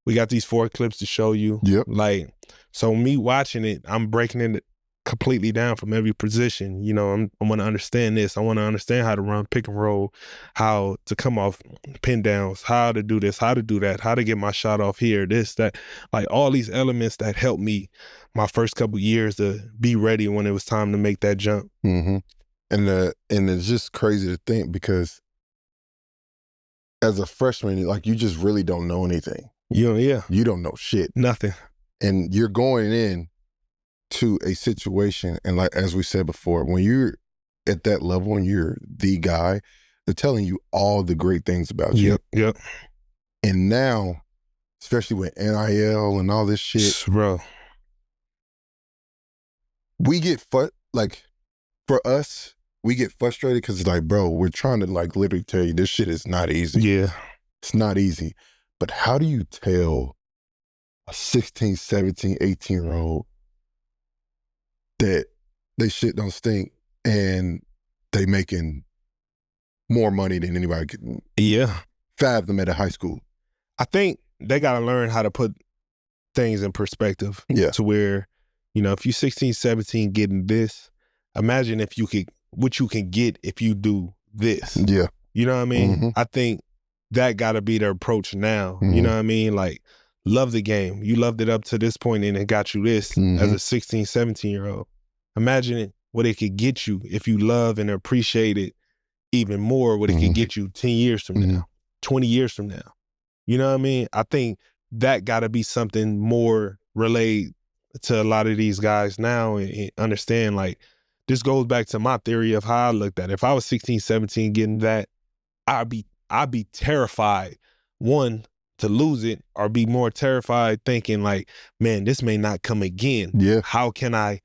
we got these 4 clips to show you. Like, so me watching it, I'm breaking it completely down from every position. You know, I want to understand this. I want to understand how to run pick and roll, how to come off pin downs, how to do this, how to do that, how to get my shot off here, this, that. Like all these elements that helped me my first couple years to be ready when it was time to make that jump. And it's just crazy to think because as a freshman, like you just really don't know anything. You don't know shit. Nothing. And you're going in to a situation, and like as we said before, when you're at that level and you're the guy, they're telling you all the great things about you. And now especially with NIL and all this shit. Bro. We get for us, we get frustrated because it's like, bro, we're trying to like literally tell you this shit is not easy. Yeah. It's not easy. But how do you tell a 16, 17, 18-year-old that they shit don't stink and they making more money than anybody could fathom at a high school? I think they got to learn how to put things in perspective. Yeah. To where, you know, if you're 16, 17 getting this, imagine what you can get if you do this. Yeah. You know what I mean? Mm-hmm. I think that got to be their approach now. Mm-hmm. You know what I mean? Like, love the game. You loved it up to this point and it got you this as a 16, 17-year-old. Imagine what it could get you if you love and appreciate it even more, what it could get you 10 years from now, 20 years from now. You know what I mean? I think that got to be something more relayed to a lot of these guys now and understand, like, this goes back to my theory of how I looked at it. If I was 16, 17 getting that, I'd be terrified, one, to lose it, or be more terrified thinking like, man, this may not come again. Yeah. How can I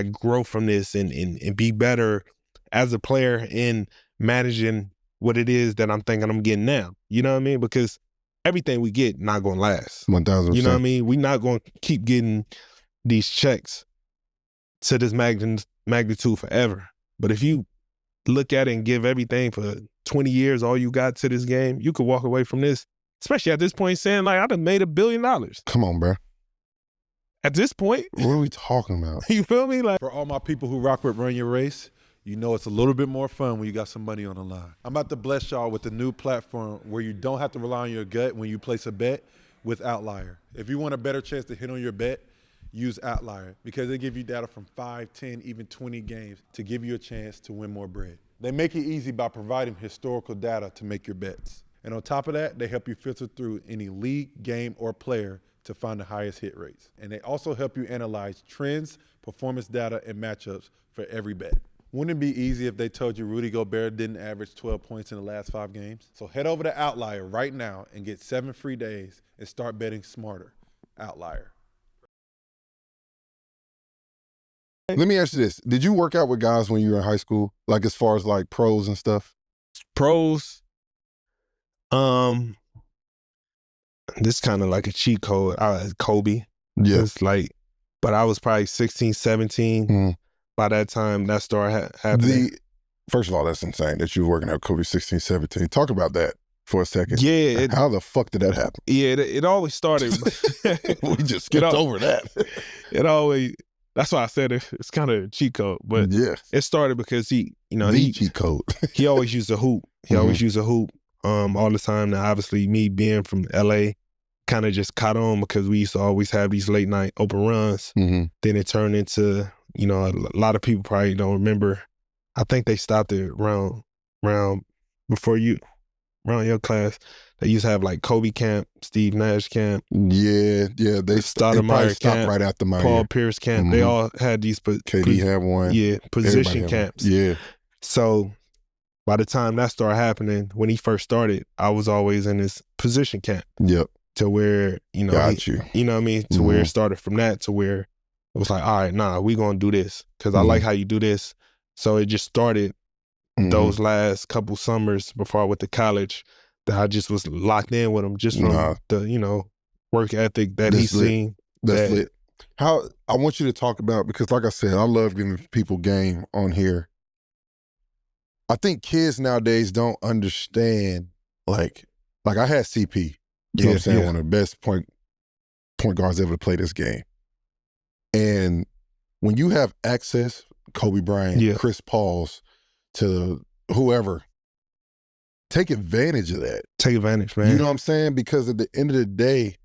grow from this and be better as a player in managing what it is that I'm thinking I'm getting now? You know what I mean? Because everything we get not going to last. 1,000%. You know what I mean? We're not going to keep getting these checks to this magnitude forever. But if you look at it and give everything for 20 years, all you got to this game, you could walk away from this, especially at this point, saying, like, I done made $1 billion. Come on, bro. At this point. What are we talking about? You feel me? Like, for all my people who rock with Run Your Race, you know it's a little bit more fun when you got some money on the line. I'm about to bless y'all with a new platform where you don't have to rely on your gut when you place a bet with Outlier. If you want a better chance to hit on your bet, use Outlier because they give you data from 5, 10, even 20 games to give you a chance to win more bread. They make it easy by providing historical data to make your bets. And on top of that, they help you filter through any league, game, or player to find the highest hit rates. And they also help you analyze trends, performance data, and matchups for every bet. Wouldn't it be easy if they told you Rudy Gobert didn't average 12 points in the last 5 games? So head over to Outlier right now and get 7 free days and start betting smarter. Outlier. Let me ask you this. Did you work out with guys when you were in high school? Like as far as like pros and stuff? Pros, this kind of like a cheat code. Kobe. Yeah. It's like, but I was probably 16, 17. Mm. By that time, that started happening. First of all, that's insane that you were working out Kobe 16, 17. Talk about that for a second. Yeah. How the fuck did that happen? Yeah, it always started. We just skipped over that. It always, that's why I said it's kind of a cheat code. But yeah, it started because he cheat code. He always used a hoop. He always used a hoop all the time. Now, obviously, me being from LA kind of just caught on because we used to always have these late night open runs. Then it turned into, you know, a lot of people probably don't remember. I think they stopped it around your class. They used to have like Kobe camp, Steve Nash camp. Yeah. They Stoudemire stopped right after my Paul Pierce camp. They all had these. KD had one. Yeah, position camps. Yeah. So by the time that started happening, when he first started, I was always in his position camp. Yep. To where, you know, you know what I mean? To where it started from that to where it was like, all right, nah, we gonna do this because I like how you do this. So it just started those last couple summers before I went to college that I just was locked in with him just from the, you know, work ethic that he's seen. That's lit. How I want you to talk about, because like I said, I love giving people game on here. I think kids nowadays don't understand, like I had CP, you know what I'm saying, one of the best point guards ever to play this game. And when you have access, Kobe Bryant, Chris Pauls, to whoever, take advantage of that. Take advantage, man. You know what I'm saying? Because at the end of the day,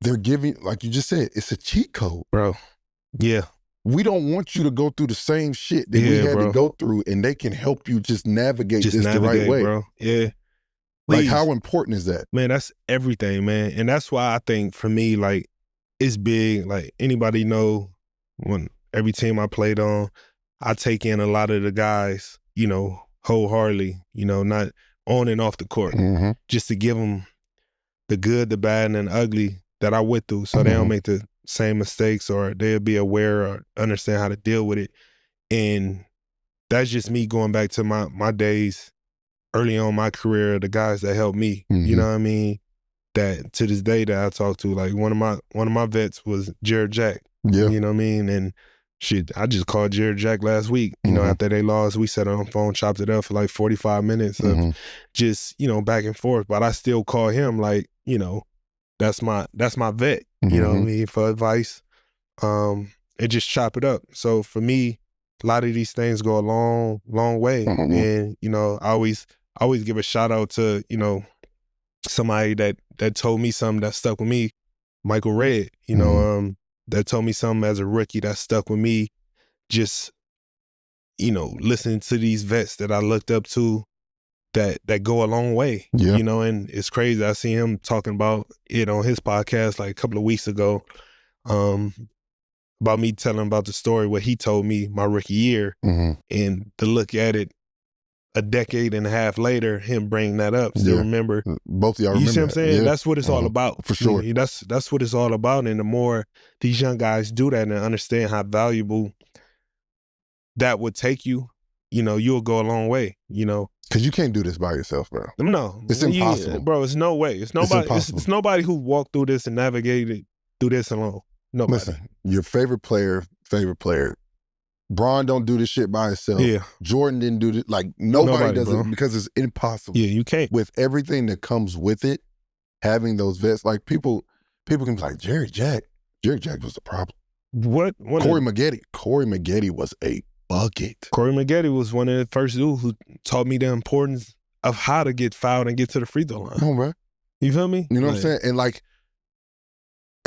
they're giving, like you just said, it's a cheat code. Bro, yeah. We don't want you to go through the same shit that we had to go through, and they can help you just navigate the right way. Bro. Yeah. Like, how important is that? Man, that's everything, man. And that's why I think for me, like, it's big. Like, anybody know when every team I played on, I take in a lot of the guys, you know, wholeheartedly, you know, not on and off the court, just to give them the good, the bad, and the ugly that I went through, so they don't make the same mistakes, or they'll be aware or understand how to deal with it. And that's just me going back to my days early on in my career, the guys that helped me. You know what I mean? That to this day that I talk to, like one of my vets was Jared Jack. Yeah. You know what I mean? And shit, I just called Jared Jack last week. You know, after they lost, we sat on the phone, chopped it up for like 45 minutes of just, you know, back and forth. But I still call him like, you know, that's my vet, you know what I mean, for advice. And just chop it up. So for me, a lot of these things go a long, long way. And, you know, I always give a shout out to, you know, somebody that told me something that stuck with me, Michael Redd, you know, that told me something as a rookie that stuck with me. Just, you know, listening to these vets that I looked up to that go a long way, you know, and it's crazy. I see him talking about it on his podcast like a couple of weeks ago, about me telling about the story, what he told me my rookie year, and to look at it a decade and a half later, him bringing that up. Still remember. Both of y'all remember. You see what I'm saying? Yeah. That's what it's all about. For sure. That's what it's all about. And the more these young guys do that and understand how valuable that would take you, you know, you'll go a long way, you know. Because you can't do this by yourself, bro. No. It's impossible. Bro, it's no way. It's nobody. It's nobody who walked through this and navigated through this alone. Nobody. Listen, your favorite player. Bron don't do this shit by himself. Yeah. Jordan didn't do this. Like, nobody does it because it's impossible. Yeah, you can't. With everything that comes with it, having those vets, like people can be like, Jerry Jack was the problem. What? Corey Maggette was a bucket. Corey Maggette was one of the first dudes who taught me the importance of how to get fouled and get to the free throw line. Come on, bro. You feel me? You know what I'm saying? And like,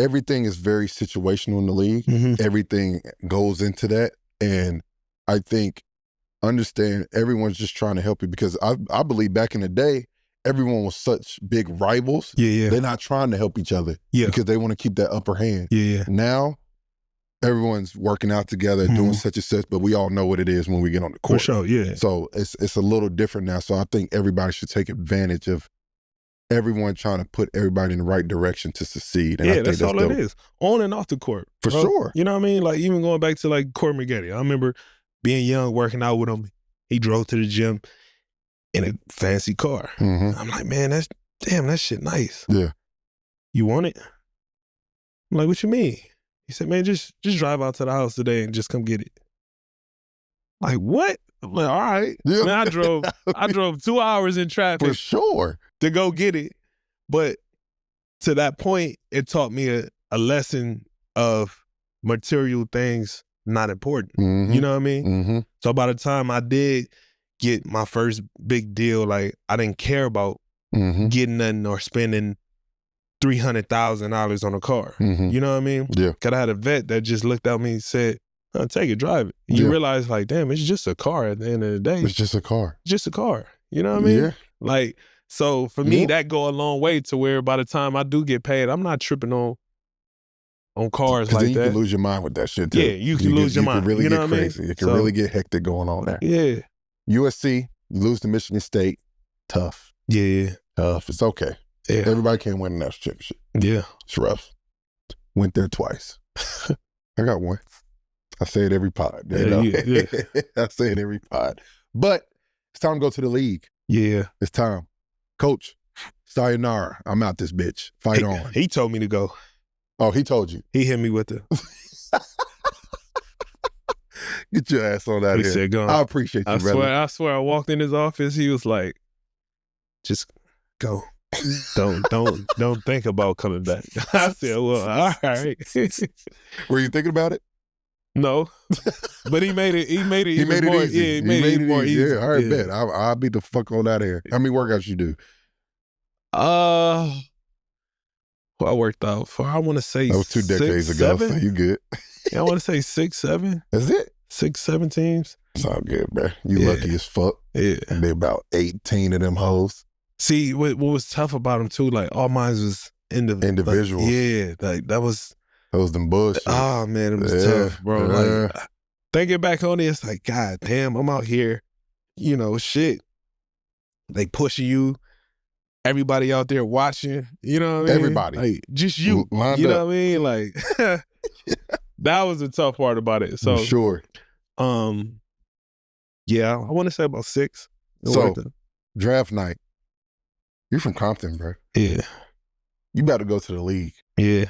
everything is very situational in the league. Everything goes into that. And I think, understand, everyone's just trying to help you, because I believe back in the day, everyone was such big rivals. Yeah. They're not trying to help each other because they want to keep that upper hand. Yeah. Now, everyone's working out together, doing such and such, but we all know what it is when we get on the court. For sure, yeah. So it's a little different now. So I think everybody should take advantage of everyone trying to put everybody in the right direction to succeed. And I think that's all dope. it is. On and off the court. For sure. You know what I mean? Like, even going back to like Corey Maggette. I remember being young, working out with him. He drove to the gym in a fancy car. I'm like, man, that shit nice. Yeah. You want it? I'm like, what you mean? He said, man, just drive out to the house today and just come get it. Like, what? I'm like, all right. Yeah. Man, I drove 2 hours in traffic. For sure. To go get it. But to that point, it taught me a lesson of material things not important. You know what I mean? So by the time I did get my first big deal, like, I didn't care about getting nothing or spending $300,000 on a car. You know what I mean? Yeah. Because I had a vet that just looked at me and said, take it, drive it. You realize, like, damn, it's just a car at the end of the day. It's just a car. Just a car. You know what I mean? Yeah. Like, so for me, that go a long way to where by the time I do get paid, I'm not tripping on cars like then you that. can lose your mind with that shit too. Yeah, you can lose your mind. You can really you know get what crazy. I mean? It can really get hectic going on there. Yeah. USC, you lose to Michigan State, tough. Yeah. Tough. It's okay. Yeah. Everybody can't win a national championship. Yeah. It's rough. Went there twice. I got one. I say it every pod. You know? I say it every pod. But it's time to go to the league. Yeah. It's time. Coach, sayonara. I'm out this bitch. Fight on. He told me to go. Oh, he told you. He hit me with the... Get your ass on out he here. Said, go on. I appreciate you, brother. I swear, I walked in his office. He was like, just go. Don't think about coming back. I said, well, all right. Were you thinking about it? No, but he made it. He made it He made it more easy. Yeah, he made it more easy. Yeah, all right, bet. I'll be the fuck on out of here. How many workouts you do? Well, I worked out for, I want to say, that was 2 decades ago, 7? so you good. Yeah, I want to say 6, 7. That's it? 6, 7 teams. It's all good, bro. You lucky as fuck. Yeah. And be about 18 of them hoes. See, what was tough about them too, like, all mine was individuals. Like, yeah, like, that was them bullshit. Oh, man, it was tough, bro. Like, thinking back on it, it's like, God damn, I'm out here, you know, shit. They pushing you everybody out there watching, you know what I mean? Everybody. Like, just you. Lined you know up. what I mean? Like, that was the tough part about it. So, I'm sure. Yeah, I want to say about 6. So, draft night. You're from Compton, bro. Yeah. You about to go to the league. Yeah.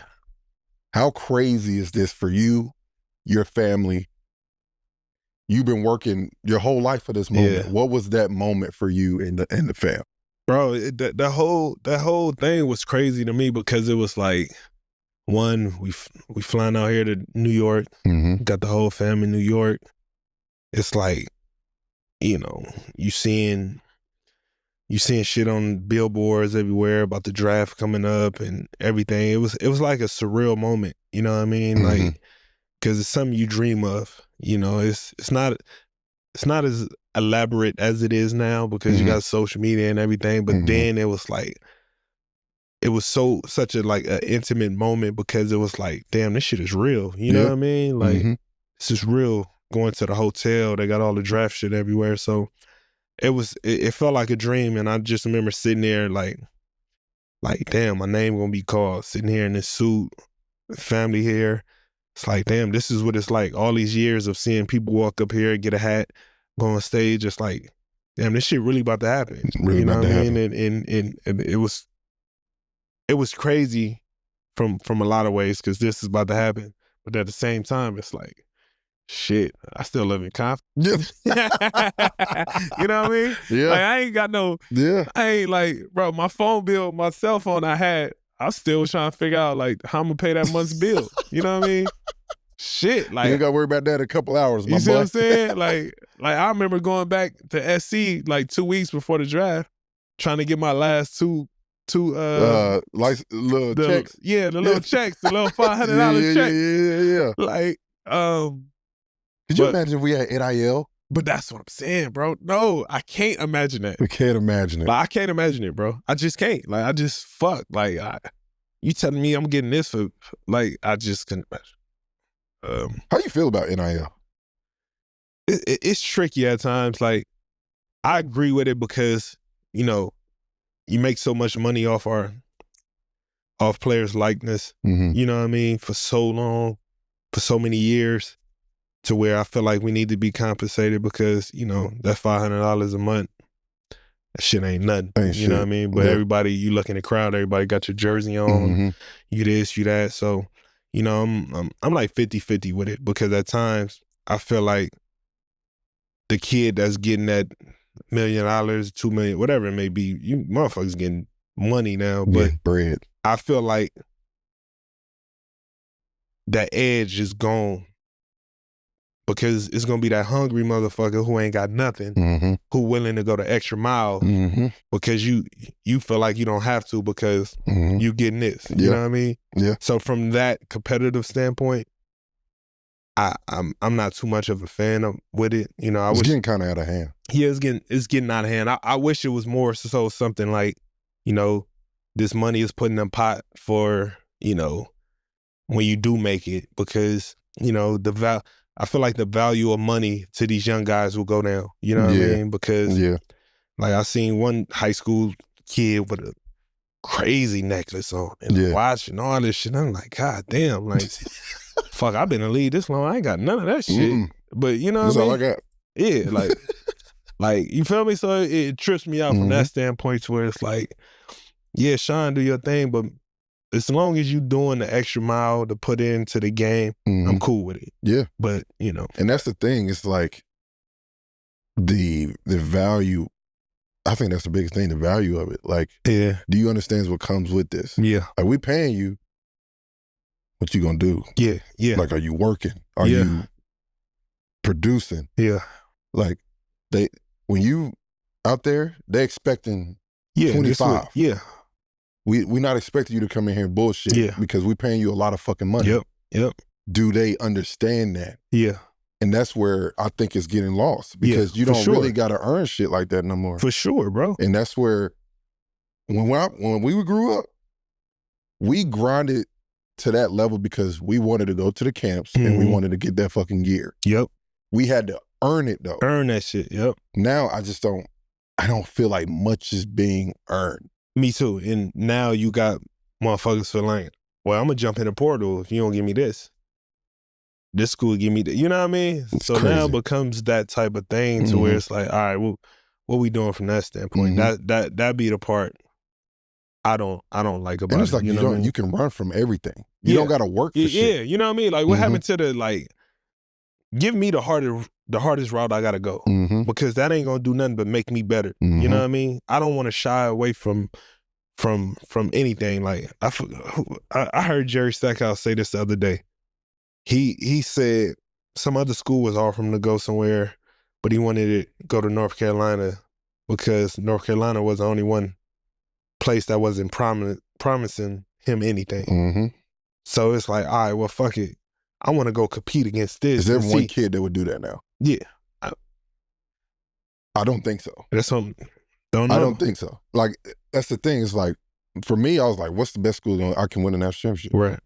How crazy is this for you, your family? You've been working your whole life for this moment. Yeah. What was that moment for you and the fam? Bro, that whole thing was crazy to me because it was like, one, we flying out here to New York, got the whole fam in New York. It's like, you know, you seeing shit on billboards everywhere about the draft coming up and everything. It was like a surreal moment, you know what I mean? Like, because it's something you dream of. You know, it's not as elaborate as it is now because you got social media and everything. But then it was like, it was such a like an intimate moment because it was like, damn, this shit is real. You know what I mean? Like, this is real. Going to the hotel, they got all the draft shit everywhere. So it felt like a dream. And I just remember sitting there like, damn, my name gonna be called. Sitting here in this suit, family here. It's like, damn, this is what it's like. All these years of seeing people walk up here, get a hat, go on stage. It's like, damn, this shit really about to happen. Really you know about what to I mean? And it was crazy from a lot of ways because this is about to happen. But at the same time, it's like, shit, I still live in Compton. Yeah. You know what I mean? Yeah. Like, I ain't got no, I ain't like, bro, my phone bill, my cell phone I still was trying to figure out like how I'm gonna pay that month's bill. You know what I mean? Shit, like, you ain't got to worry about that in a couple hours, my boy. You see what I'm saying? Like I remember going back to SC like 2 weeks before the draft, trying to get my last two like little checks. Yeah, the little checks, the little $500 checks. Yeah. Like, could you imagine if we had NIL? But that's what I'm saying, bro. No, I can't imagine that. We can't imagine it. Like, I can't imagine it, bro. I just can't. Like, I just fuck. Like, you telling me I'm getting this for, like, I just couldn't imagine. How you feel about NIL? It's tricky at times. Like, I agree with it because, you know, you make so much money off players' likeness. You know what I mean? For so long, for so many years. To where I feel like we need to be compensated because, you know, that $500 a month, that shit ain't nothing. You know what I mean? But everybody, you look in the crowd, everybody got your jersey on, you this, you that. So, you know, I'm like 50-50 with it because at times I feel like the kid that's getting that $1 million, $2 million, whatever it may be, you motherfuckers getting money now. But bread. I feel like that edge is gone. Because it's going to be that hungry motherfucker who ain't got nothing, who willing to go the extra mile because you feel like you don't have to because you getting this. You know what I mean? Yeah. So from that competitive standpoint, I'm not too much of a fan with it. You know, It's getting kind of out of hand. Yeah, it's getting out of hand. I wish it was more so something like, you know, this money is put in a pot for, you know, when you do make it because, you know, I feel like the value of money to these young guys will go down. You know what I mean? Because like I seen one high school kid with a crazy necklace on and a watch and all this shit. I'm like, God damn, like, fuck, I've been in the league this long. I ain't got none of that shit. But you know what I mean? That's all I got. Yeah, like, like, you feel me? So it trips me out from that standpoint to where it's like, yeah, Sean, do your thing, but as long as you doing the extra mile to put into the game, I'm cool with it. Yeah. But, you know. And that's the thing. It's like the value, I think that's the biggest thing, the value of it. Like, do you understand what comes with this? Yeah. Like, we paying you, what you gonna do? Yeah. Like, are you working? Are you producing? Yeah. Like, when you out there, they expecting 25. Yeah. We're not expecting you to come in here and bullshit because we're paying you a lot of fucking money. Yep. Do they understand that? Yeah. And that's where I think it's getting lost because you don't really got to earn shit like that no more. For sure, bro. And that's where, when we grew up, we grinded to that level because we wanted to go to the camps and we wanted to get that fucking gear. Yep. We had to earn it though. Earn that shit, yep. Now I don't feel like much is being earned. Me too. And now you got motherfuckers feel like, well, I'm going to jump in the portal if you don't give me this. This school give me that. You know what I mean? It's so crazy. now it becomes that type of thing to where it's like, all right, well, what we doing from that standpoint? That be the part I don't like about it. And it's like you know what I mean? you can run from everything. You don't got to work for shit. Yeah, you know what I mean? Like what happened to the like, give me the hardest route I gotta go. Because that ain't gonna do nothing but make me better. You know what I mean? I don't want to shy away from anything. Like I heard Jerry Stackhouse say this the other day. He said some other school was offering him to go somewhere, but he wanted to go to North Carolina because North Carolina was the only one place that wasn't promising him anything. So it's like, all right, well, fuck it. I want to go compete against this. Is there one kid that would do that now? Yeah. I don't think so. That's something. Don't know. I don't think so. Like, that's the thing. It's like, for me, I was like, what's the best school I can win a national championship?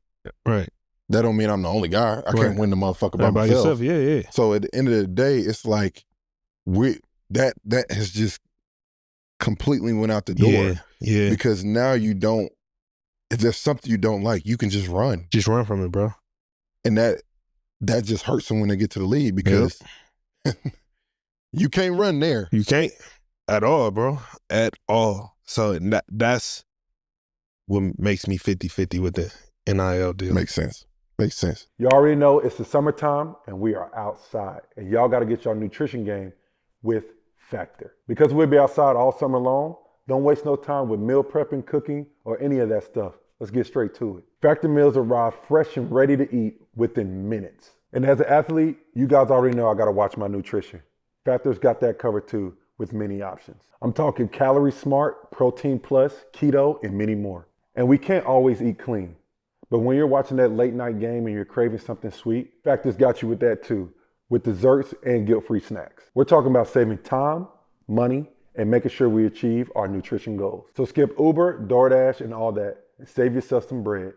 Right. That don't mean I'm the only guy. I can't win the motherfucker by yourself. myself. Yeah. So at the end of the day, it's like that has just completely went out the door. Yeah. Because now you don't, if there's something you don't like, you can just run. Just run from it, bro. And that just hurts them when they get to the league because you can't run there. You can't at all, bro. At all. So that's what makes me 50-50 with the NIL deal. Makes sense. You already know it's the summertime and we are outside. And y'all got to get your nutrition game with Factor. Because we'll be outside all summer long, don't waste no time with meal prepping, cooking, or any of that stuff. Let's get straight to it. Factor meals arrive fresh and ready to eat within minutes. And as an athlete, you guys already know I got to watch my nutrition. Factor's got that covered too with many options. I'm talking Calorie Smart, Protein Plus, Keto, and many more. And we can't always eat clean. But when you're watching that late night game and you're craving something sweet, Factor's got you with that too, with desserts and guilt-free snacks. We're talking about saving time, money, and making sure we achieve our nutrition goals. So skip Uber, DoorDash, and all that, and save yourself some bread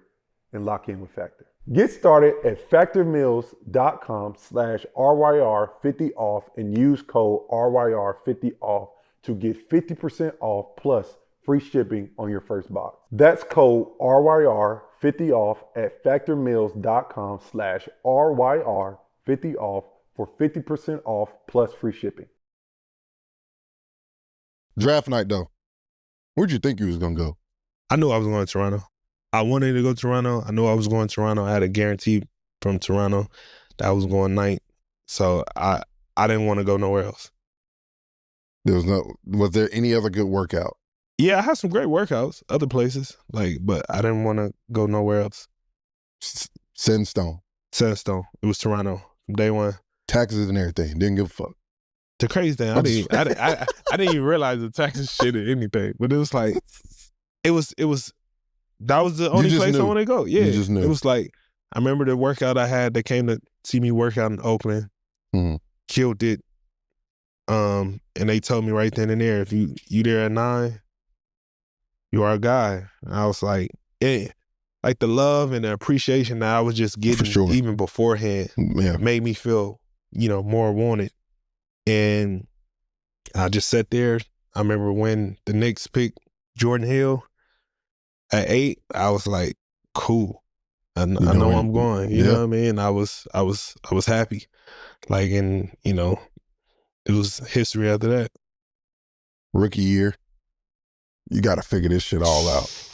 and lock in with Factor. Get started at factormeals.com/RYR50off and use code RYR50off to get 50% off plus free shipping on your first box. That's code RYR50off at factormeals.com/RYR50off for 50% off plus free shipping. Draft night, though. Where'd you think you was going to go? I knew I was going to Toronto. I wanted to go to Toronto. I knew I was going to Toronto. I had a guarantee from Toronto that I was going ninth. So I didn't want to go nowhere else. Was there any other good workout? Yeah, I had some great workouts, other places, but I didn't want to go nowhere else. Set in stone. It was Toronto from day one. Taxes and everything. Didn't give a fuck. The crazy thing, I didn't even realize the taxes shit or anything. But it was like, that was the only place I want to go. Yeah, you just knew. It was like, I remember the workout I had. They came to see me work out in Oakland, killed it. And they told me right then and there, if you there at 9, you are a guy. And I was like, yeah. Like the love and the appreciation that I was just getting even beforehand made me feel, more wanted. And I just sat there. I remember when the Knicks picked Jordan Hill at 8, I was like, cool. I know I'm going. You know what I mean? I was happy. And it was history after that. Rookie year, you got to figure this shit all out.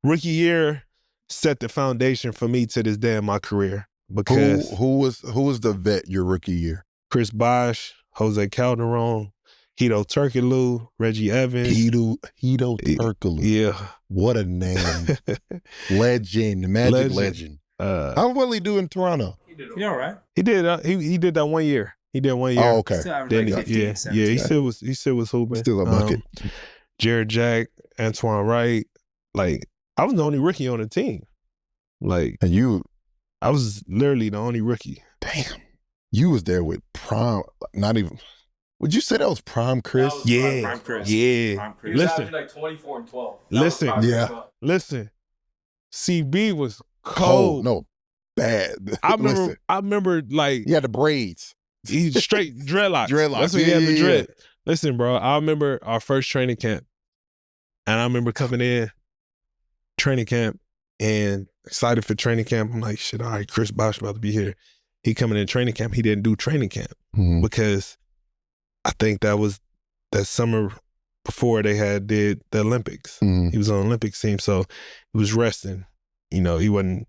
Rookie year set the foundation for me to this day in my career. Because who was the vet your rookie year? Chris Bosh, Jose Calderon, Hedo Turkoglu, Reggie Evans. Hedo Turkoglu. Yeah. What a name. Legend. Magic legend. How well he do in Toronto? He did all right. He did. He did that 1 year. He did 1 year. Oh, okay. Then, He still was hooping. Still a bucket. Jared Jack, Antoine Wright. I was the only rookie on the team. And you, I was literally the only rookie. Damn. You was there with prime, not even, would you say that was prime Chris? Prime Chris. Yeah. Prime Chris. He was averaging 24 and 12. Listen. CB was cold. No, bad. I remember he had the braids. He's straight dreadlocks. Dreadlocks. That's when he had the dread. Listen, bro, I remember our first training camp. And I remember coming in training camp and excited for training camp. I'm like, shit, all right, Chris Bosh about to be here. He coming in training camp. He didn't do training camp because I think that was that summer before they did the Olympics. He was on the Olympics team, so he was resting. You know, he wasn't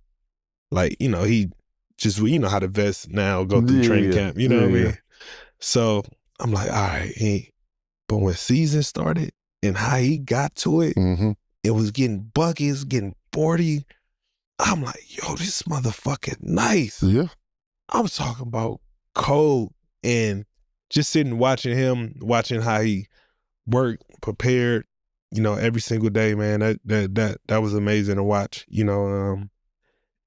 like, you know, he just, you know how the vets now go through training camp. You know what I mean? So I'm like, all right. But when season started and how he got to it, it was getting buckets, getting 40. I'm like, yo, this motherfucker nice. Yeah. I'm talking about cold, and just sitting watching him, watching how he worked, prepared, you know, every single day, man. That was amazing to watch, you know.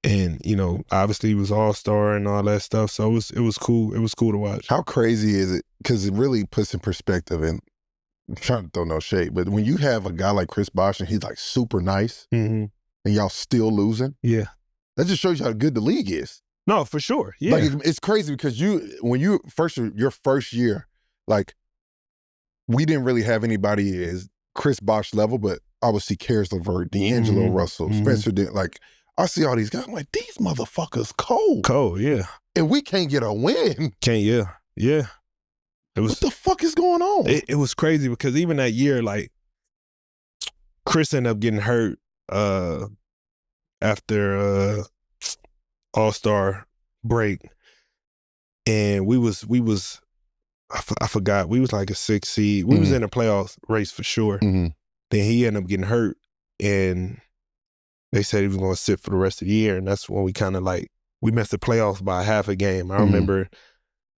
And you know, obviously he was all-star and all that stuff, so it was cool. It was cool to watch. How crazy is it? Because it really puts in perspective, and I'm trying to throw no shade, but when you have a guy like Chris Bosh and he's like super nice, and y'all still losing, that just shows you how good the league is. No, for sure. Yeah. Like it's crazy because when your first year, like we didn't really have anybody as Chris Bosh level, but obviously Karis LeVert, D'Angelo Russell, Spencer did like I see all these guys. I'm like, these motherfuckers cold. Cold, yeah. And we can't get a win. Yeah. It was, what the fuck is going on? It was crazy because even that year, like Chris ended up getting hurt after All-Star break, and we was I forgot, we was like a 6 seed. We was in a playoff race for sure. Then he ended up getting hurt, and they said he was going to sit for the rest of the year, and that's when we kind of like we missed the playoffs by half a game. I remember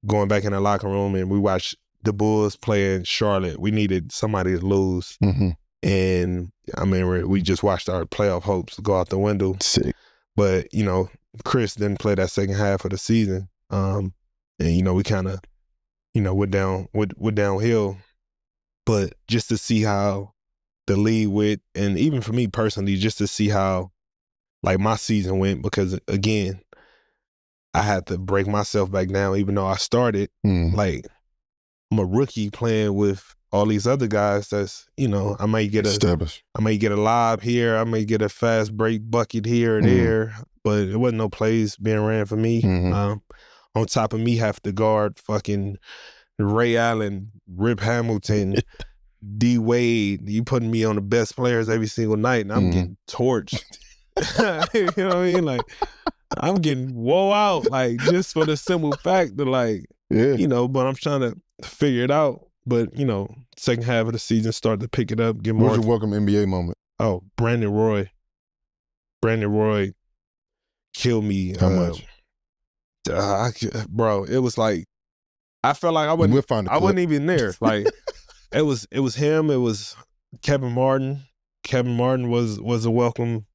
going back in the locker room and we watched the Bulls playing Charlotte. We needed somebody to lose, and I remember we just watched our playoff hopes go out the window. Sick. But you know, Chris didn't play that second half of the season, and you know we kind of, you know, went downhill. But just to see how the league went, and even for me personally, just to see how like my season went, because again, I had to break myself back down, even though I started like I'm a rookie playing with all these other guys. That's, you know, I may get a lob here, I may get a fast break bucket here or there, but it wasn't no plays being ran for me. On top of me, have to guard fucking Ray Allen, Rip Hamilton, D Wade. You putting me on the best players every single night, and I'm getting torched. You know what I mean? Like, I'm getting woe out, like, just for the simple fact that, like, you know, but I'm trying to figure it out. But, you know, second half of the season, start to pick it up, get more. What was your welcome NBA moment? Oh, Brandon Roy. Brandon Roy killed me. How much? Bro, it was like, I felt like I wasn't even there. Like, it was him. It was Kevin Martin. Kevin Martin was a welcome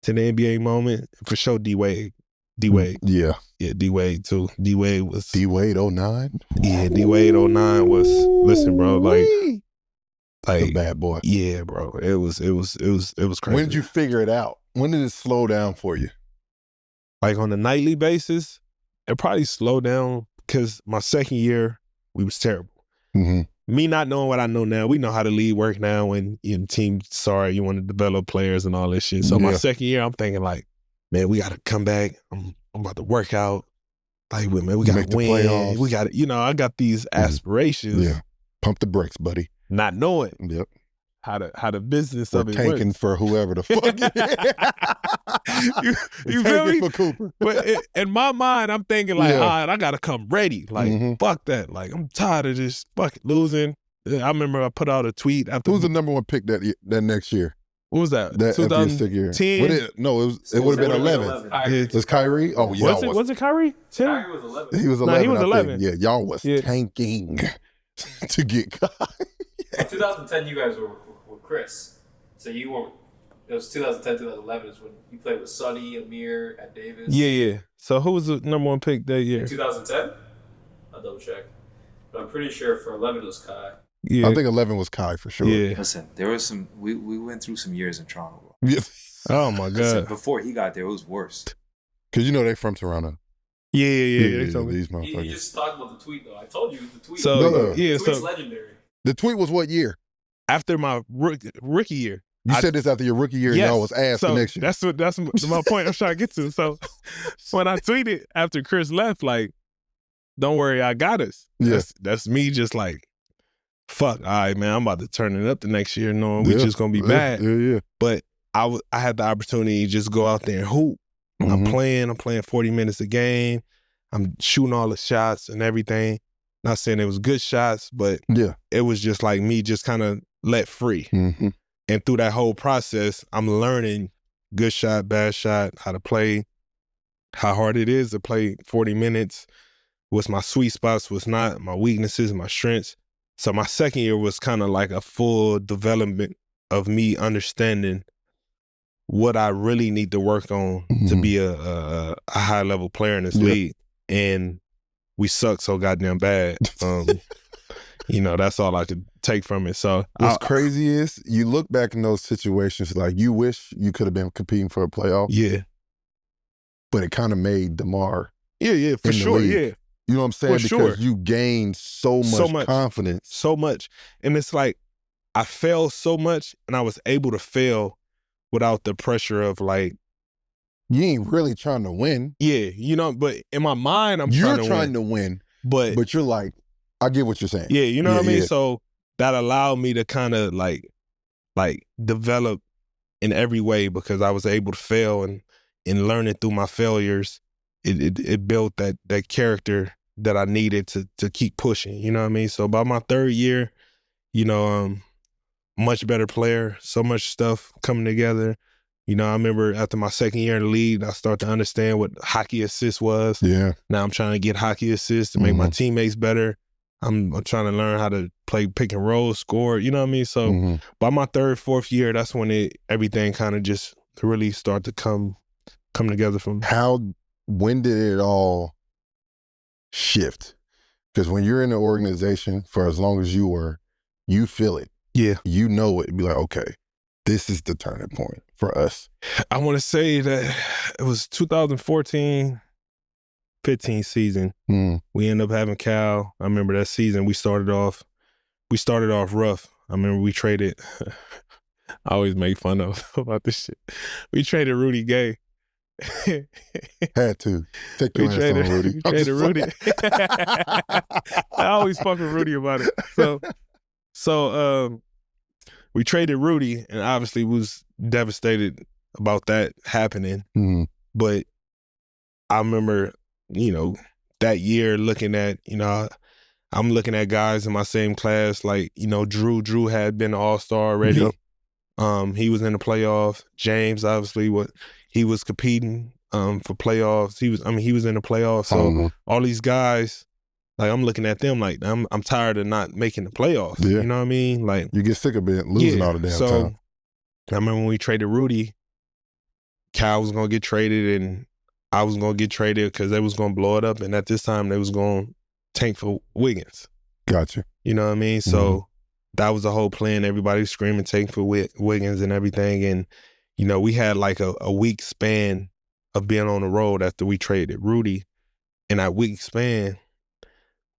to the NBA moment. For sure, D Wade. Yeah, D Wade too. D Wade was D-Wade 09? Yeah, D Wade 09 was, listen, bro, like the bad boy. Yeah, bro. It was crazy. When did you figure it out? When did it slow down for you? Like on a nightly basis, it probably slowed down because my second year, we was terrible. Me not knowing what I know now, we know how the league work now when your team, you want to develop players and all this shit. So my second year, I'm thinking like, man, we got to come back. I'm about to work out. Like, man, we got to win. Playoffs. We got to, you know, I got these aspirations. Yeah. Pump the brakes, buddy. Not knowing how the business of it works. Tanking for whoever the fuck you feel me? For Cooper. But in my mind, I'm thinking like, all right, I got to come ready. Like, fuck that. Like, I'm tired of just fucking losing. I remember I put out a tweet after. Who was the number one pick that next year? What was that? That 2010? No, it would have been 11. It was Kyrie? Oh, y'all was it Kyrie? 10? Kyrie was 11. He was 11. He was 11. Yeah, y'all was tanking to get Kyrie. In 2010, you guys were with Chris. So you weren't. It was 2010, 2011 is when you played with Sonny, Amir, at Davis. Yeah. So who was the number one pick that year? In 2010? I'll double check. But I'm pretty sure for 11 it was Kai. Yeah. I think 11 was Kai for sure. Yeah. Listen, there was some. We went through some years in Toronto, bro. Yes. Oh my God. Listen, before he got there, it was worse. Because you know they from Toronto. Yeah. These motherfuckers. You just talked about the tweet though. I told you the tweet. So No. The tweet's legendary. The tweet was what year? after my rookie year. You said this after your rookie year, and y'all was asked so the next year. That's my point I'm trying to get to. So when I tweeted after Chris left, like, don't worry, I got us. Yeah. That's me just like, fuck, all right, man, I'm about to turn it up the next year knowing we just going to be bad. Yeah. But I had the opportunity to just go out there and hoop. I'm playing 40 minutes a game. I'm shooting all the shots and everything. Not saying it was good shots, but it was just like me just kind of let free. And through that whole process, I'm learning good shot, bad shot, how to play, how hard it is to play 40 minutes, what's my sweet spots, what's not, my weaknesses, my strengths. So my second year was kind of like a full development of me understanding what I really need to work on to be a high-level player in this league. And we suck so goddamn bad. You know, that's all I could take from it. So what's crazy is you look back in those situations like you wish you could have been competing for a playoff. Yeah. But it kind of made DeMar. Yeah, for sure. Yeah. You know what I'm saying? For because sure. you gained so much confidence. So much. And it's like I failed so much and I was able to fail without the pressure of like, you ain't really trying to win. Yeah, you know, but in my mind, you're trying to win. But you're like, I get what you're saying. Yeah, you know what I mean? So that allowed me to kind of like develop in every way because I was able to fail and learning through my failures, it built that character that I needed to keep pushing, you know what I mean? So by my third year, you know, much better player, so much stuff coming together. You know, I remember after my second year in the league, I started to understand what hockey assist was. Yeah. Now I'm trying to get hockey assists to make my teammates better. I'm trying to learn how to play pick and roll, score, you know what I mean? So by my third, fourth year, that's when everything kind of just really started to come together for me. When did it all shift? Because when you're in an organization for as long as you were, you feel it. Yeah. You know it. Be like, okay, this is the turning point for us. I want to say that it was 2014-15 season. We ended up having Cal. I remember that season we started off rough. I remember we traded I always make fun of about this shit. We traded Rudy Gay. Had to. Take your ass on, Rudy. We traded Rudy. I always fuck with Rudy about it. So we traded Rudy, and obviously was devastated about that happening. But I remember, you know, that year looking at, you know, I'm looking at guys in my same class, like, you know, Drew had been an all-star already. Yep. He was in the playoffs. James, obviously, he was competing for playoffs. He was in the playoffs. So all these guys, like, I'm looking at them like I'm tired of not making the playoffs. Yeah. You know what I mean? Like, you get sick of it, losing all the damn time. I remember when we traded Rudy, Cal was gonna get traded and I was gonna get traded because they was gonna blow it up, and at this time they was gonna tank for Wiggins. Gotcha. You know what I mean? So that was the whole plan. Everybody was screaming tank for Wiggins and everything, and you know, we had like a week span of being on the road after we traded Rudy. In that week span,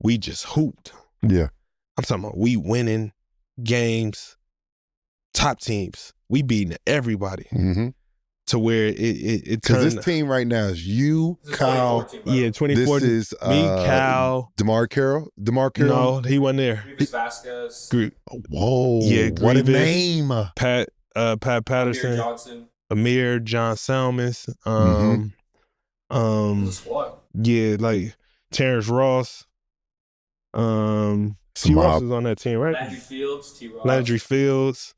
we just hooped. Yeah. I'm talking about we winning games, top teams. We beating everybody to where it turned. Because this team right now is you, Kyle. 2014. This is me, Kyle. DeMar Carroll? No, he wasn't there. Grievous Vasquez. Whoa. Yeah, what a name. Pat Patterson. Amir Johnson. Amir, John Salmons. Yeah, like Terrence Ross. T. Ross was on that team, right? Landry Fields, T. Ross. Landry Fields.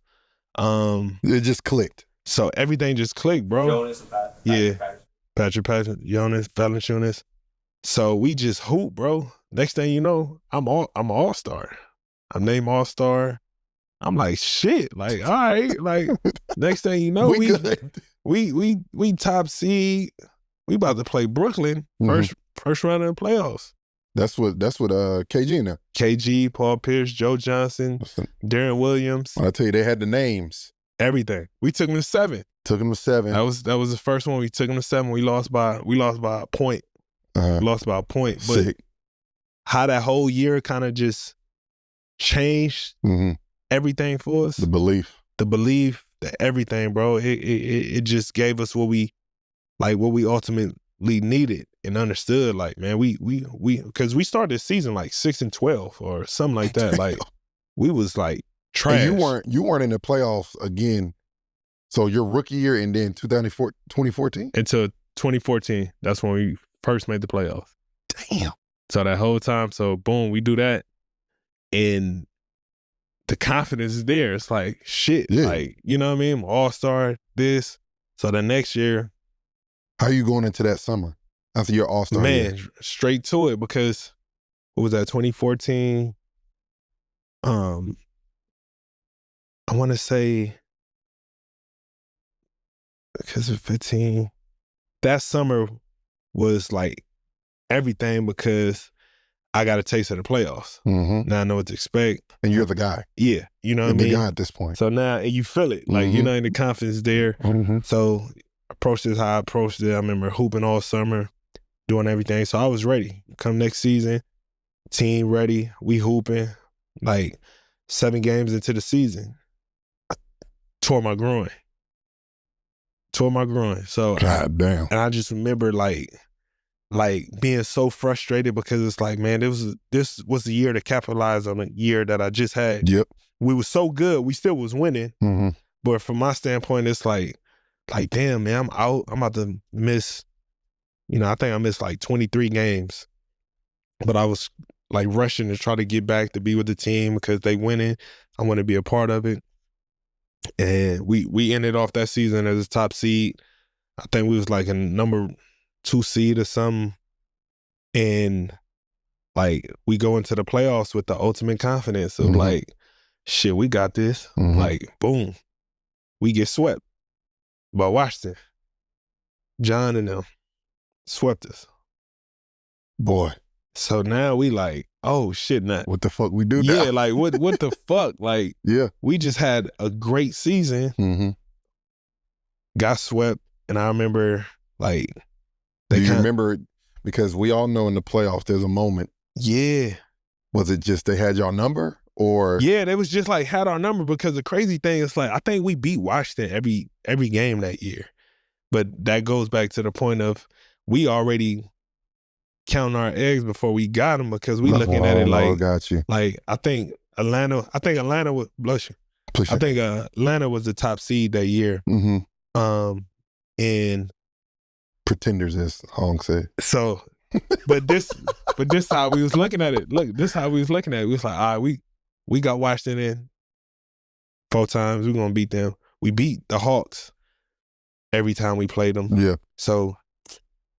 It just clicked. So everything just clicked, bro. Jonas and Patrick Patterson, Jonas, Valanciunas. So we just hoop, bro. Next thing you know, I'm an all-star. I'm named all-star. I'm like, shit. Like, all right. Like, next thing you know, we top seed. We about to play Brooklyn first round of the playoffs. That's what KG in there. KG, Paul Pierce, Joe Johnson, Darren Williams. I tell you, they had the names. Everything. We took them to 7. Took them to 7. That was the first one. We took them to 7. We lost by a point. Lost by a point. But Sick. how that whole year kind of just changed everything for us. The belief, the everything, bro. It just gave us what we ultimately needed and understood. Like, man, we because we started the season like 6-12 or something like that. Like, we was like trash. And you weren't in the playoffs again. So your rookie year and then 2014? Until 2014. That's when we first made the playoffs. Damn. So that whole time, so boom, we do that. And the confidence is there. It's like, shit. Yeah. Like, you know what I mean? All-star, this. So the next year. How you going into that summer after your all-star Man, year? straight to it because, what was that, 2014? I want to say, because of 15, that summer was like everything because I got a taste of the playoffs. Mm-hmm. Now I know what to expect. And you're the guy. Yeah, you know what I You're mean? the guy at this point. So now, and you feel it. Like, you know, and the confidence is there. Mm-hmm. So approached this how I approached it. I remember hooping all summer, doing everything. So I was ready. Come next season, team ready. We hooping. Like 7 games into the season, I tore my groin. So God damn. and I just remember like being so frustrated because it's like, man, this was the year to capitalize on a year that I just had. Yep. We was so good. We still was winning. Mm-hmm. But from my standpoint, it's like, damn, man, I'm out. I'm about to miss, I think I missed like 23 games. But I was like rushing to try to get back to be with the team because they winning. I want to be a part of it. And we ended off that season as a top seed. I think we was like a number 2 seed or something. And like we go into the playoffs with the ultimate confidence of like, shit, we got this. Like, boom. We get swept by Washington. John and them swept us. Boy. So now we like, oh shit, now. What the fuck we do now? Yeah, like what the fuck? Like, yeah. We just had a great season. Mm-hmm. Got swept. And I remember like Do you remember, because we all know in the playoffs there's a moment. Yeah. Was it just they had y'all number? Or yeah, they was just like had our number because the crazy thing is like I think we beat Washington every game that year. But that goes back to the point of we already counting our eggs before we got them because we looking at it like, got you. Like I think Atlanta was I think Atlanta was the top seed that year. Mm-hmm. And pretenders, as Hong said. So, but this how we was looking at it. Look, this how we was looking at it. We was like, all right, we got Washington 4 times. We're gonna beat them. We beat the Hawks every time we played them. Yeah. So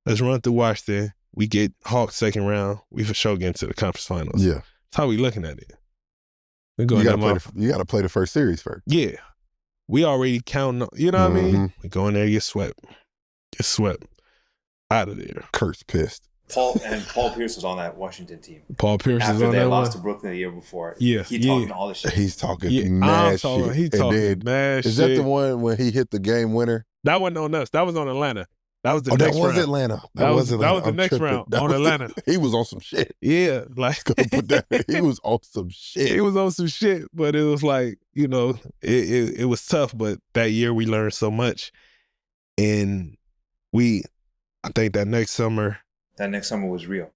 let's run through Washington. We get Hawks second round. We for sure get into the conference finals. Yeah. That's how we looking at it. We you gotta play the first series first. Yeah. We already counting, you know what I mean? We go in there, get swept. Out of there. Kurt's pissed. Paul Pierce was on that Washington team. Paul Pierce After is on they that lost one? to Brooklyn the year before. Yeah. He talking all this shit. He's talking mad shit. He's talking mad shit. Is that the one when he hit the game winner? That wasn't on us. That was on Atlanta. That was the next next round. Atlanta. That was Atlanta. That was the next round on Atlanta. He was on some shit. Yeah. Like he was on some shit. He was on some shit, but it was like, it was tough, but that year we learned so much. And I think that next summer was Rio.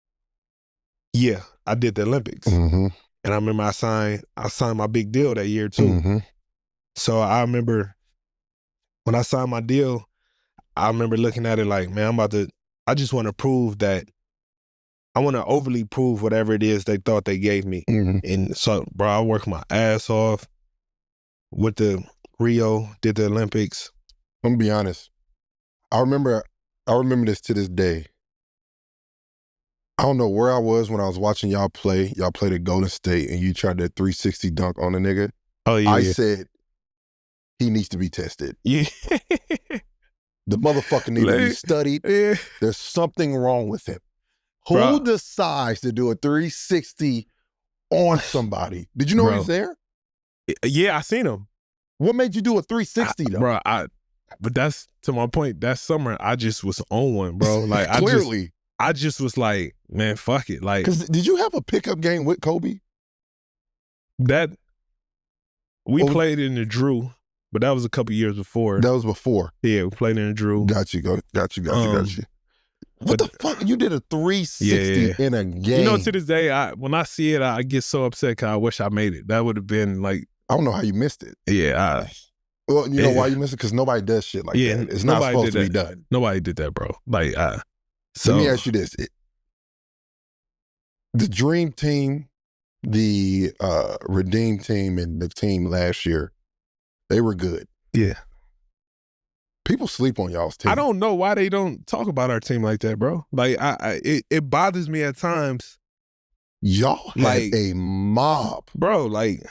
Yeah, I did the Olympics. Mm-hmm. And I remember I signed my big deal that year too. Mm-hmm. So I remember when I signed my deal, I remember looking at it like, man, I just want to prove that, I want to overly prove whatever it is they thought they gave me. Mm-hmm. And so, bro, I worked my ass off with the Rio, did the Olympics. I'm gonna be honest. I remember this to this day. I don't know where I was when I was watching y'all play. Y'all played at Golden State and you tried that 360 dunk on a nigga. Oh, yeah. I said, he needs to be tested. Yeah. The motherfucker needs to be studied. Yeah. There's something wrong with him. Bro. Who decides to do a 360 on somebody? Did you know he's there? Yeah, I seen him. What made you do a 360 though? Bro, but that's to my point. That summer, I just was on one, bro. Like Clearly. I just was like, man, fuck it. Like, because did you have a pickup game with Kobe? That We played in the Drew, but that was a couple years before. That was before. Yeah, we played in the Drew. Got you. What the fuck? You did a 360 in a game. You know, to this day, when I see it, I get so upset because I wish I made it. That would have been like... I don't know how you missed it. Yeah. Well, you know why you missed it? Because nobody does shit like that. It's not supposed to be done. Nobody did that, bro. Like, so let me ask you this. The Dream Team, the Redeem Team, and the team last year, they were good. Yeah. People sleep on y'all's team. I don't know why they don't talk about our team like that, bro. Like, it bothers me at times. Y'all had a mob. Bro, like...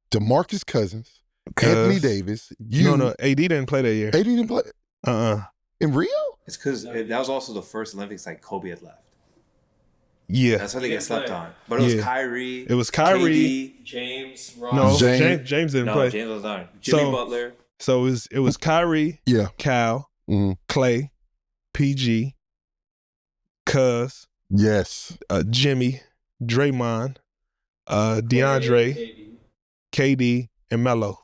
DeMarcus Cousins, Anthony Davis. No, AD didn't play that year. AD didn't play? In Rio? It's because that was also the first Olympics like Kobe had left. Yeah. That's why they get slept on. But it was Kyrie. It was Kyrie. KD, James, Ross. No, James didn't play. No, James was on. Jimmy Butler. So it was Kyrie, Cal, Clay, PG, Cuz, Jimmy, Draymond, DeAndre, KD, and Melo,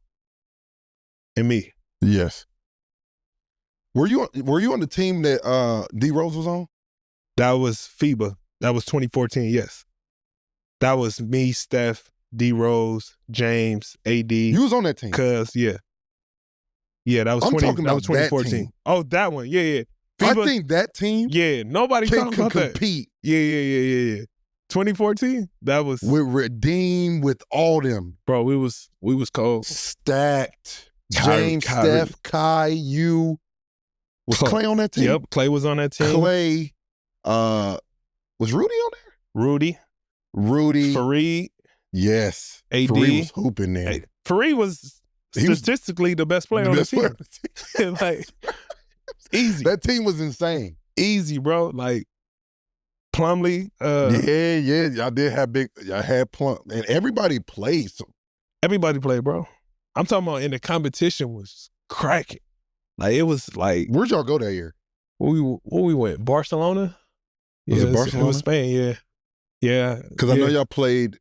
and me. Yes. Were you on the team that D Rose was on? That was FIBA. That was 2014. Yes. That was me, Steph, D Rose, James, AD. You was on that team. Yeah, that was 2014. Team. Oh, that one. Yeah. FIBA, I think that team. Yeah, nobody talking about compete. That. Yeah. 2014. That was with Redeem, with all them. Bro, we was cold. Stacked. James, Steph, Kai, you. Was Clay on that team? Yep, Clay was on that team. Clay, was Rudy on there? Rudy. Fareed. Yes. AD. Fareed was hooping there. Hey, Fareed was statistically the best player on the team. Like, easy. That team was insane. Easy, bro. Like, Plumlee. Yeah. Y'all had Plum. And everybody played. So. Everybody played, bro. I'm talking about in the competition was cracking. Like, it was like... Where'd y'all go that year? Where we went? Barcelona? Was it Barcelona? It was Spain, yeah. Yeah. Because I know y'all played,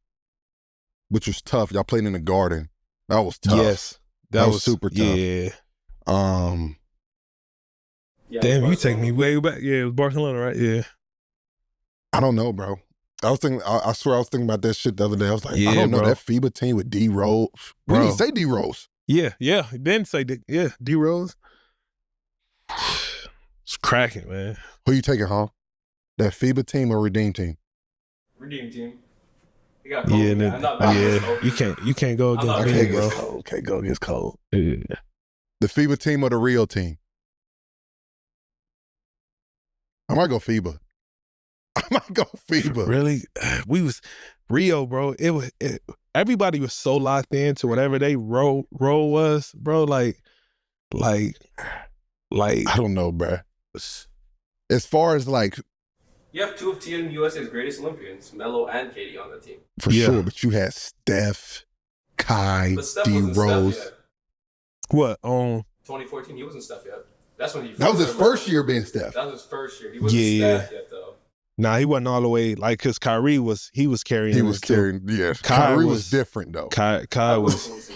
which was tough. Y'all played in the Garden. That was tough. Yes. That was super tough. Yeah. Damn, you take me way back. Yeah, it was Barcelona, right? Yeah. I don't know, bro. I was thinking. I swear, I was thinking about that shit the other day. I was like, I don't know, bro. That FIBA team with D Rose. We didn't say D Rose. Yeah. Didn't say D Rose. It's cracking, man. Who you taking, huh? That FIBA team or Redeem team? Redeem team. You got Kobe, you can't go against me, bro. Can't go against Cole. Yeah. The FIBA team or the Rio team? I might go FIBA. Really? We was Rio, bro. Everybody was so locked into whatever they role was, bro. Like I don't know, bro. As far as like, you have two of Team USA's greatest Olympians, Melo and KD, on the team. For sure, but you had Steph, Kai, D Rose. What on 2014? He wasn't Steph yet. That's when that was his first year being Steph. That was his first year. He wasn't Steph yet, though. Nah, he wasn't all the way because Kyrie was carrying. He was carrying. Yeah, Kyrie was different though. Kai was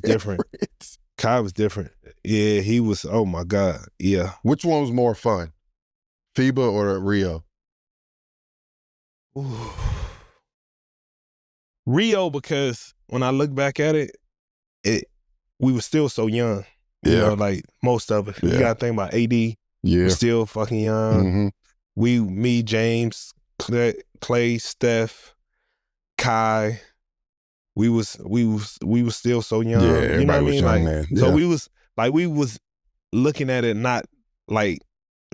different. Kai was different. Yeah, he was. Oh my God. Yeah. Which one was more fun, FIBA or Rio? Ooh. Rio, because when I look back at it, we were still so young. You know, like most of it. You gotta think about AD. Yeah, we're still fucking young. Mm-hmm. Me, James, Clay, Steph, Kai. We was still so young. Yeah, you know what I mean? Young, like, so we was looking at it not like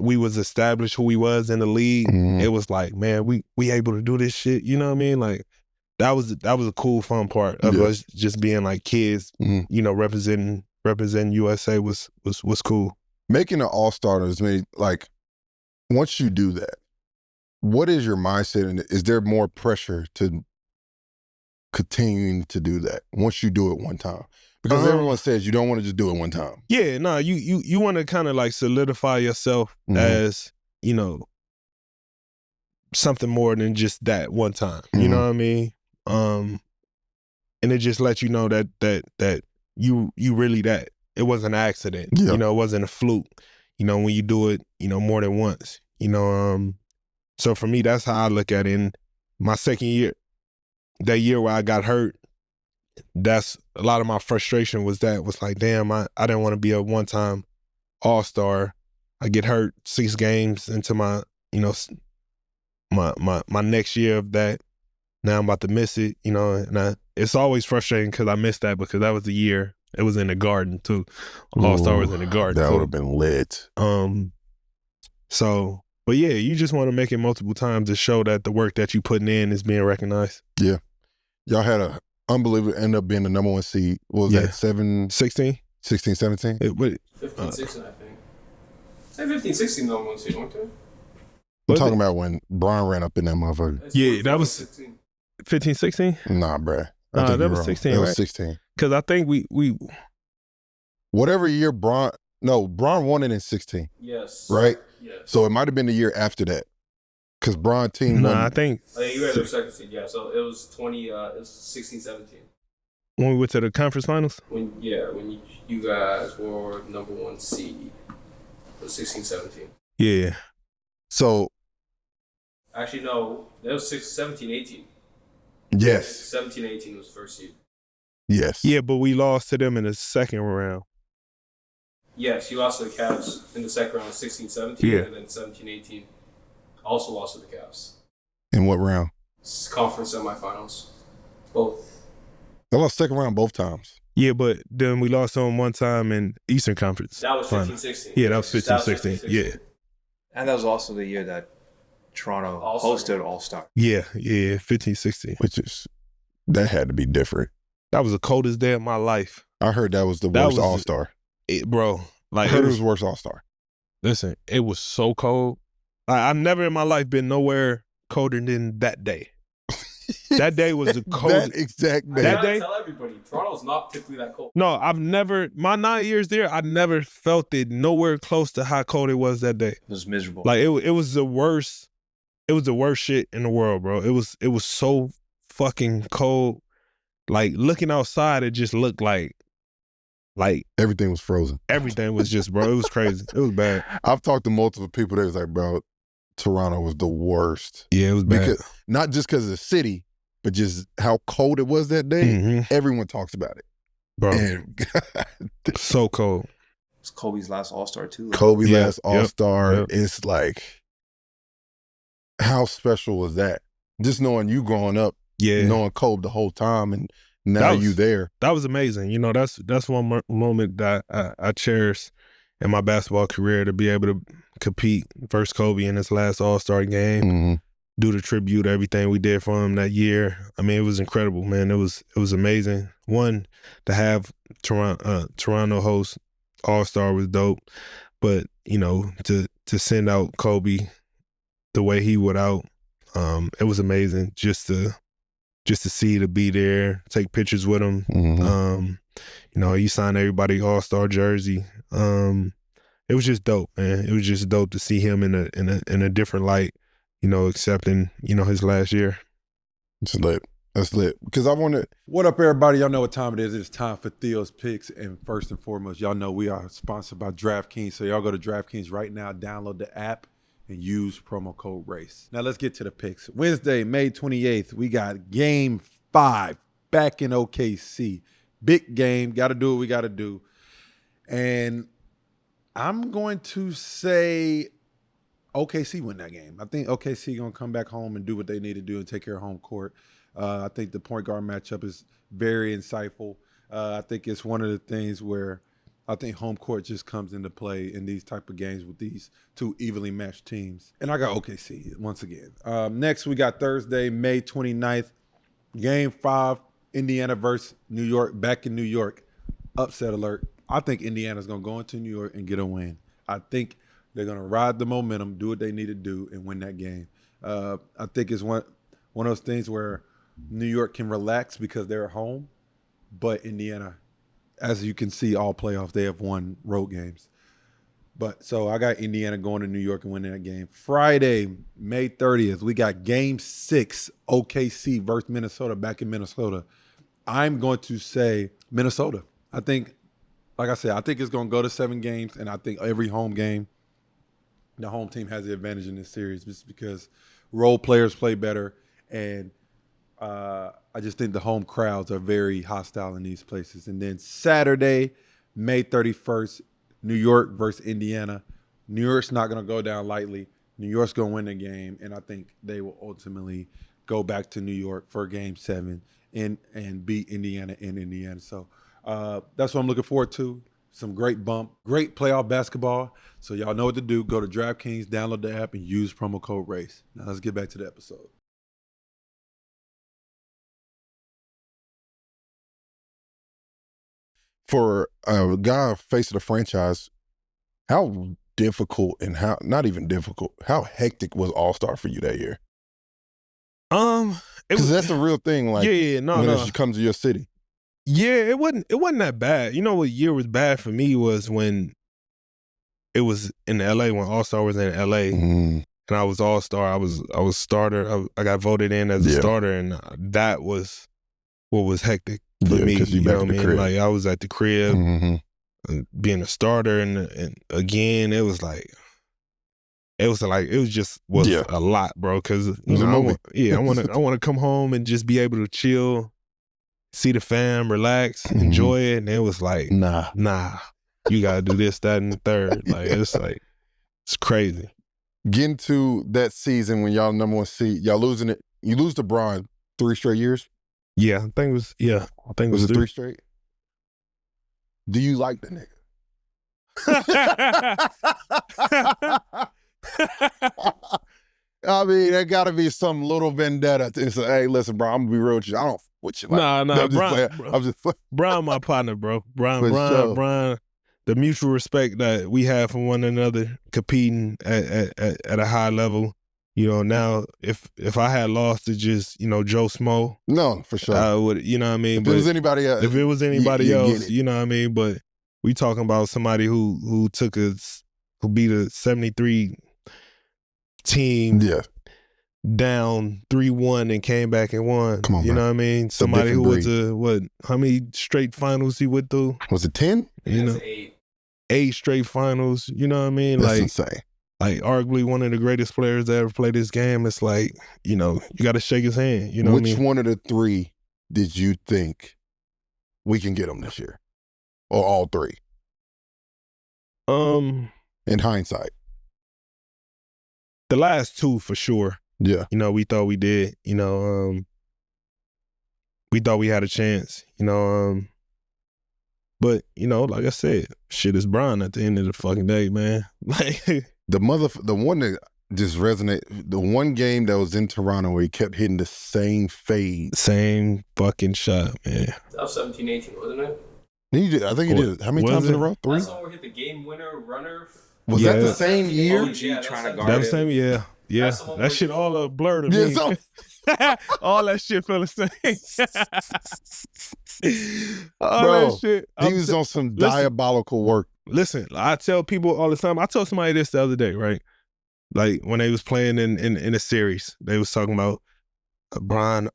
we was established who we was in the league. Mm-hmm. It was like, man, we able to do this shit. You know what I mean? Like that was a cool, fun part of us just being like kids. Mm-hmm. You know, representing USA was cool. Making an all-starters, like once you do that, what is your mindset? And is there more pressure to continuing to do that once you do it one time? Because everyone says you don't want to just do it one time. Yeah, no, you want to kind of like solidify yourself as, you know, something more than just that one time. You know what I mean? and it just lets you know that you really that. It wasn't an accident. Yeah. You know, it wasn't a fluke. You know, when you do it, you know, more than once. You know, so for me, that's how I look at it. In my second year, that year where I got hurt, that's a lot of my frustration was like, damn, I didn't want to be a one-time all-star. I get hurt 6 games into my, you know, my next year of that. Now I'm about to miss it, you know, and it's always frustrating because I missed that because that was the year. It was in the Garden too. All-Star was in the Garden. That too. would have been lit. So, but yeah, you just want to make it multiple times to show that the work that you putting in is being recognized. Yeah. Y'all had a unbelievable, end up being the number 1 seed. What was that, 16, 17? 15, 16, I think. Say 15, 16 number 1 seed, weren't they? I'm talking about when Bron ran up in that motherfucker. Yeah, that was 15, 16? Nah, bruh. That was 16, That right? was 16. Because I think we whatever year Bron won it in 16. Yes. Right? Yes. So it might have been the year after that. Because Bron team no, won. I think you guys were second seed, yeah. So it was 20, it was 16, 17. when we went to the conference finals. When you guys were number 1 seed, it was 16, 17. Yeah. So. Actually, no, that was 17, 18. Yes. 17, 18 was the first seed. Yes. Yeah, but we lost to them in the second round. Yes, you lost to the Cavs in the second round, 16, 17, Yeah. and then 17, 18 also lost to the Cavs. In what round? Conference semifinals, both. They lost second round both times. Yeah, but then we lost to them one time in Eastern Conference. That was 15, 16. Yeah, that was 15, 16. Yeah. And that was also the year that Toronto hosted All-Star. Yeah, 15, 16. Which is, that had to be different. That was the coldest day of my life. I heard that was the worst All-Star. Bro, like I heard it was worst All-Star. Listen, it was so cold. I've never in my life been nowhere colder than that day. That day was the coldest. That exact day. That day? Tell everybody, Toronto's not typically that cold. No, I've never, my 9 years there, I never felt it nowhere close to how cold it was that day. It was miserable. Like it was the worst. It was the worst shit in the world, bro. It was so fucking cold. Like looking outside, it just looked like everything was frozen. everything was just, bro. It was crazy. It was bad. I've talked to multiple people that was like, bro, Toronto was the worst. Yeah, it was bad. Because, not just because of the city, but just how cold it was that day. Mhm. Everyone talks about it. Bro, And so cold. It's Kobe's last All-Star too. Kobe Yeah, last All-Star. yep. It's like, how special was that? Just knowing you growing up, Yeah. knowing Kobe the whole time, and now That was- you there. That was amazing. You know, that's one moment that I cherish in my basketball career, to be able to compete versus Kobe in his last All-Star game, Mm-hmm. do the tribute, everything we did for him that year. I mean, it was incredible, man. It was amazing. One, to have Toronto host All-Star was dope, but you know, to send out Kobe the way he went out, it was amazing. Just to see, to be there, take pictures with him. Mm-hmm. You know, he signed everybody All-Star jersey. It was just dope, man. It was just dope to see him in a different light, you know, accepting, you know, his last year. It's lit. That's lit. Because I want to. What up, everybody? Y'all know what time it is. It's time for Theo's Picks. And first and foremost, y'all know we are sponsored by DraftKings. So y'all go to DraftKings right now, download the app, and use promo code RACE. Now let's get to the picks. Wednesday, May 28th, we got Game 5 back in OKC. Big game. Got to do what we got to do. And I'm going to say OKC win that game. I think OKC going to come back home and do what they need to do and take care of home court. I think the point guard matchup is very insightful. I think it's one of the things where I think home court just comes into play in these type of games with these two evenly matched teams. And I got OKC once again. Next, we got Thursday, May 29th, Game 5, Indiana versus New York, back in New York. Upset alert. I think Indiana's going to go into New York and get a win. I think they're going to ride the momentum, do what they need to do, and win that game. I think it's one of those things where New York can relax because they're at home, but Indiana, as you can see, all playoffs, they have won road games. But so I got Indiana going to New York and winning that game. Friday, May 30th, we got Game 6, OKC versus Minnesota, back in Minnesota. I'm going to say Minnesota. I think, like I said, I think it's going to go to 7 games, and I think every home game, the home team has the advantage in this series just because role players play better, and I just think the home crowds are very hostile in these places. And then Saturday, May 31st, New York versus Indiana. New York's not going to go down lightly. New York's going to win the game, and I think they will ultimately go back to New York for Game 7 and beat Indiana in Indiana. So that's what I'm looking forward to. Some great playoff basketball. So y'all know what to do. Go to DraftKings, download the app, and use promo code RACE. Now let's get back to the episode. For a guy facing a franchise, how difficult and not even difficult, how hectic was All-Star for you that year? Because that's a real thing. Like, when it comes to your city. Yeah, it wasn't that bad. You know what year was bad for me was when it was in LA, when All-Star was in LA, and I was All-Star. I was starter. I got voted in as a starter, and that was what was hectic for me. You know what I mean? Like, I was at the crib, being a starter, and again, it was just a lot, bro. Because I want to come home and just be able to chill, see the fam, relax, enjoy it. And it was like, nah, you gotta do this, that, and the third. Like, it's crazy. Getting to that season when y'all number 1 seed, y'all losing it. You lose to LeBron 3 straight years. Yeah, I think it was 3 straight. Do you like the nigga? I mean, there got to be some little vendetta. To say, hey, listen, bro, I'm gonna be real with you. I don't what you like. Nah, Brian, my partner, bro. Brian, the mutual respect that we have for one another, competing at a high level. You know, now if I had lost to just, Joe Smo, no, for sure, I would, you know what I mean. If it was anybody else, you know what I mean. But we talking about somebody who beat a 73 team, down 3-1 and came back and won. Come on, you bro. know what I mean. Somebody who went to how many straight finals he went through? Was it 10? You know, 8 straight finals. You know what I mean? That's insane. Like, arguably one of the greatest players that ever played this game. It's like, you got to shake his hand. You know what I mean? Which one of the 3 did you think we can get him this year? Or all 3? In hindsight. The last 2 for sure. Yeah. We thought we did. We thought we had a chance. But, like I said, shit is Brian at the end of the fucking day, man. Like, the one that just resonated, the one game that was in Toronto where he kept hitting the same fade. Same fucking shot, man. That was 17-18, wasn't it? I think he did. How many times in a row? 3? That's the one where he hit the game winner runner. Was that the same year? Trying to guard that was same, yeah. That shit all a blur to me. All that shit fell the same. That shit. He was on some diabolical work. Listen, I tell people all the time. I told somebody this the other day, right? Like, when they was playing in a series, they was talking about Brian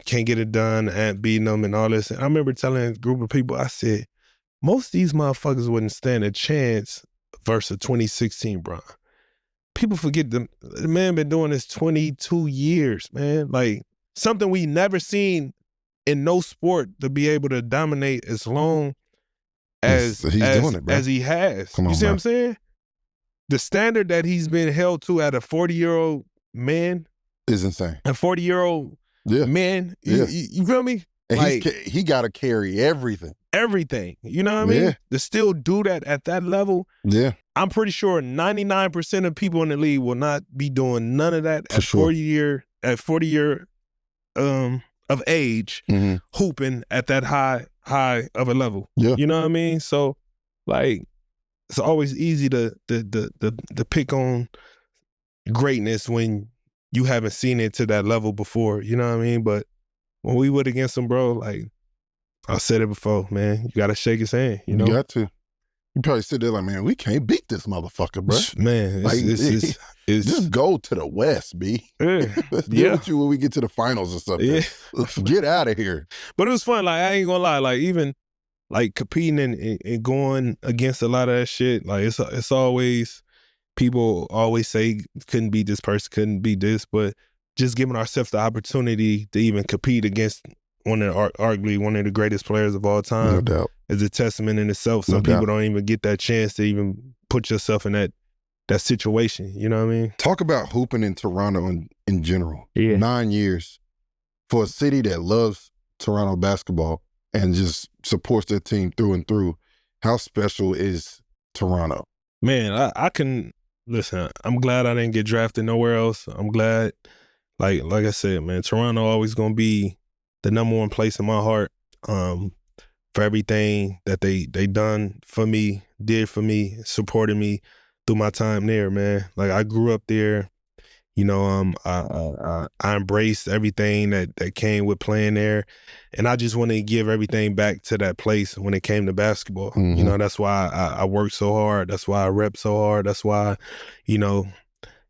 can't get it done and beating them and all this. And I remember telling a group of people, I said, most of these motherfuckers wouldn't stand a chance versus 2016 Brian. People forget the man been doing this 22 years, man. Like, something we never seen in no sport, to be able to dominate as long as doing it, bro. As he has. Come on, you see bro. what I'm saying? The standard that he's been held to at a 40-year-old man is insane. A 40-year-old man, you feel me? And like, he got to carry everything. Everything. You know what I mean? Yeah. To still do that at that level. Yeah. I'm pretty sure 99% of people in the league will not be doing none of that at 40 year of age, hooping at that high of a level. Yeah. You know what I mean? So, like, it's always easy to pick on greatness when you haven't seen it to that level before. You know what I mean? But when we went against him, bro, like, I said it before, man, you got to shake his hand. You know? You got to. You probably sit there like, man, we can't beat this motherfucker, bro. Man, Like, it's just go to the West, B. Let's deal with you when we get to the finals or something. Yeah. Let's get out of here. But it was fun. Like, I ain't gonna lie. Like, even like competing and going against a lot of that shit. Like, it's always, people always say couldn't beat this person, couldn't beat this, but just giving ourselves the opportunity to even compete against arguably one of the greatest players of all time, No doubt, is a testament in itself. Some No people doubt. don't even get that chance to even put yourself in that situation. You know what I mean? Talk about hooping in Toronto in general. Yeah. 9 years for a city that loves Toronto basketball and just supports their team through and through. How special is Toronto? Man, I can listen. I'm glad I didn't get drafted nowhere else. I'm glad, like I said, man, Toronto always gonna be the number one place in my heart. For everything that they done for me, did for me, supported me through my time there, man. Like, I grew up there. You know, I embraced everything that came with playing there, and I just wanted to give everything back to that place when it came to basketball. Mm-hmm. You know, that's why I worked so hard. That's why I rep so hard. That's why, you know,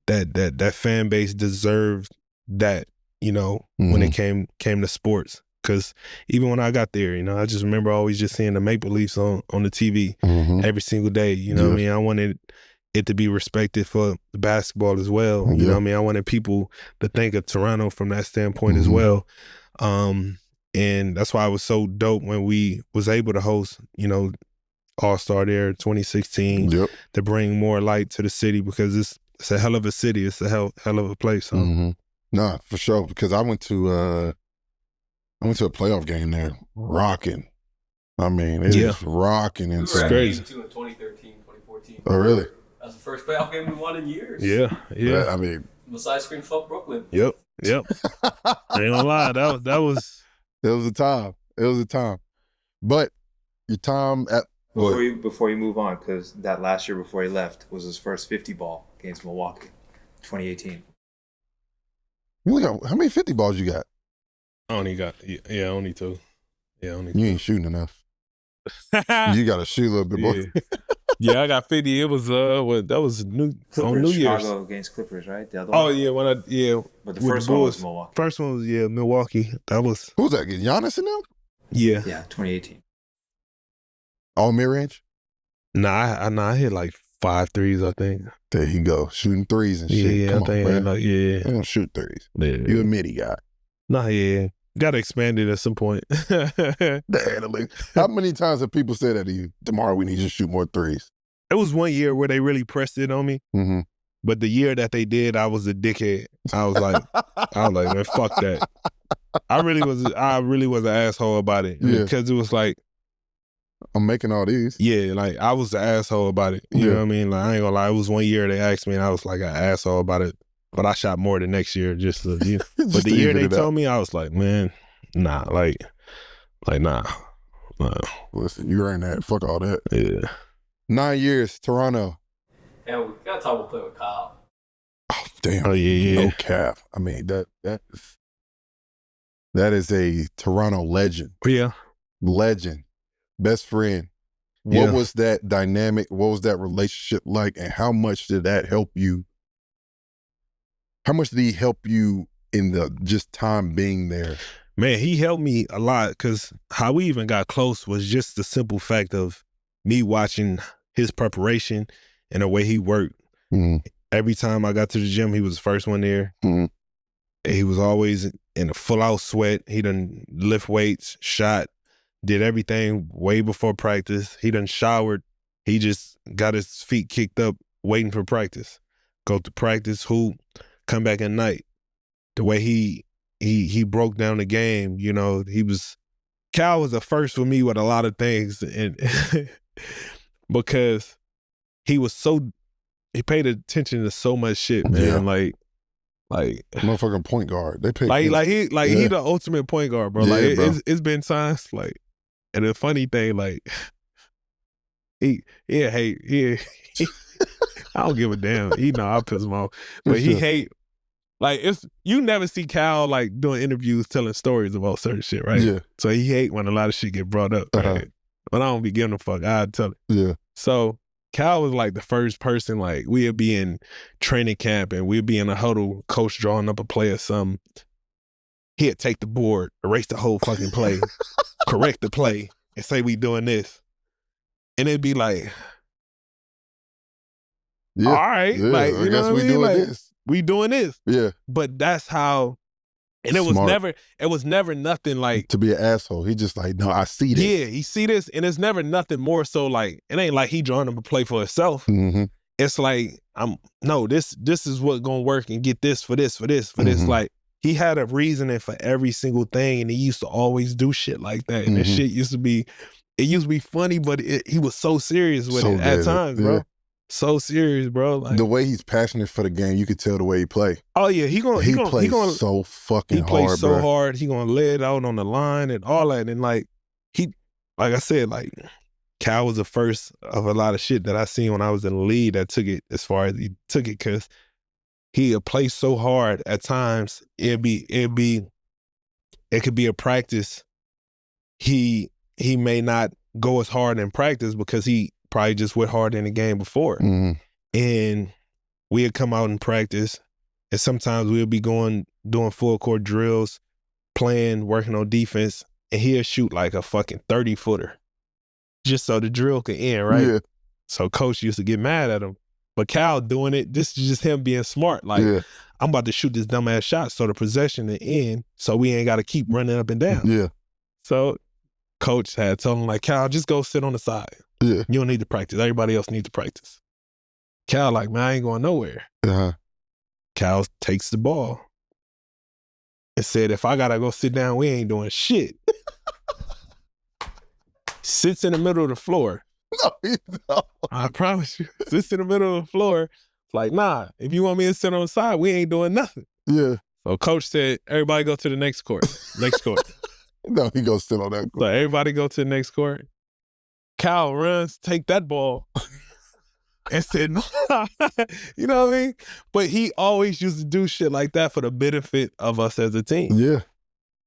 that fan base deserved that. You know, when it came to sports, because even when I got there, you know, I just remember always just seeing the Maple Leafs on the TV every single day. You know what I mean? I wanted it to be respected for the basketball as well. You know what I mean? I wanted people to think of Toronto from that standpoint as well. And that's why it was so dope when we was able to host, you know, All-Star there 2016 to bring more light to the city, because it's a hell of a city. It's a hell of a place. So. Nah, for sure. Because I went to a playoff game there, rocking. I mean, it was rocking. And it's crazy. In 2013, 2014. Oh, really? That's the first playoff game we won in years. Yeah. I mean, Masai screen fuck Brooklyn. Yep. I ain't gonna lie, that was. It was a time. It was a time. But your time at before you move on, because that last year before he left was his first 50 ball against Milwaukee, 2018. You only got, how many 50 balls you got? I only got only two. Yeah, only two. You ain't shooting enough. You got to shoot a little bit more. Yeah, I got 50. It was that was on New Year's. Chicago against Clippers, right? The other one? Oh yeah, But the first one was Milwaukee. First one was Milwaukee. That was. Who's that? Giannis in them? Yeah. Yeah, 2018. All mid-range? Nah, I hit like 5 threes, I think. There you go, shooting threes and shit. Yeah, Come I think on, man. I don't shoot threes. Yeah. You a midi guy. Nah, yeah. Got to expand it at some point. How many times have people said that to you? Tomorrow we need you to shoot more threes. It was one year where they really pressed it on me. Mm-hmm. But the year that they did, I was a dickhead. I was like, man, fuck that. I really was an asshole about it. Yeah. Because it was like, I'm making all these. yeah, like I was the asshole about it. You know what I mean? Like, I ain't gonna lie. It was one year they asked me and I was like an asshole about it. But I shot more the next year just to, you know. But the year they told me, I was like, man, nah, like nah. Listen, you earned that. Fuck all that. Yeah. 9 years, Toronto. And we got to talk about playing with Kyle. Oh, damn. Oh, yeah. No cap. I mean, that is a Toronto legend. Yeah. Legend. Best friend. What was that dynamic? What was that relationship like? And how much did that help you? How much did he help you in the just time being there? Man, he helped me a lot, because how we even got close was just the simple fact of me watching his preparation and the way he worked. Mm-hmm. Every time I got to the gym, he was the first one there. Mm-hmm. He was always in a full-out sweat. He done lift weights, shot, did everything way before practice. He done showered. He just got his feet kicked up waiting for practice. Go to practice, hoop, come back at night. The way he broke down the game, you know, Cal was the first for me with a lot of things, and because he paid attention to so much shit, man. Yeah. Like motherfucking point guard. They paid he the ultimate point guard, bro. Yeah, bro. It's been times like, and the funny thing, like he I don't give a damn. He know I piss him off, but he hate. Like, you never see Kyle like doing interviews telling stories about certain shit, right? Yeah. So he hate when a lot of shit get brought up, right? But I don't be giving a fuck. I'd tell it. Yeah. So Cal was like the first person, like we'd be in training camp and we'd be in a huddle, coach drawing up a play or something. He'd take the board, erase the whole fucking play, correct the play, and say we doing this. And it'd be like, Yeah. all right, Yeah, like, I you know guess what I we mean? doing Like, this. we doing this. Yeah. But that's how, and it was Smart. never nothing like, To be an asshole. He just like, no, I see this. yeah, he see this, and it's never nothing more so like, it ain't like he drawing him to play for himself. Mm-hmm. It's like, this is what gonna work and get this for this. Mhm. Like, he had a reasoning for every single thing, and he used to always do shit like that. And that Mhm. shit used to be funny, but he was so serious with So it at good, times, yeah. bro. So serious, bro. Like, The way he's passionate for the game, you could tell the way he play. oh yeah, he plays so fucking he plays hard, so bro. hard. He gonna lay it out on the line and all that. And like I said, like Cal was the first of a lot of shit that I seen when I was in the league that took it as far as he took it, because he plays so hard at times. It could be a practice. He may not go as hard in practice because he probably just went hard in the game before. Mm-hmm. And we'd come out and practice, and sometimes we'll be doing full court drills, playing, working on defense, and he'll shoot like a fucking 30-footer just so the drill could end, right? Yeah. So coach used to get mad at him. But Cal doing it, this is just him being smart. Like, Yeah. I'm about to shoot this dumbass shot so the possession to end so we ain't got to keep running up and down. Yeah. So coach had told him, like, Cal, just go sit on the side. Yeah. You don't need to practice. Everybody else needs to practice. Cal like, man, I ain't going nowhere. Uh-huh. Cal takes the ball and said, if I got to go sit down, we ain't doing shit. Sits in the middle of the floor. No, he don't. I promise you. Sits in the middle of the floor. Like, nah, if you want me to sit on the side, we ain't doing nothing. Yeah. So coach said, everybody go to the next court. Next court. No, he goes still on that. So everybody go to the next court. Cal runs, take that ball, and said, no. You know what I mean? But he always used to do shit like that for the benefit of us as a team. Yeah.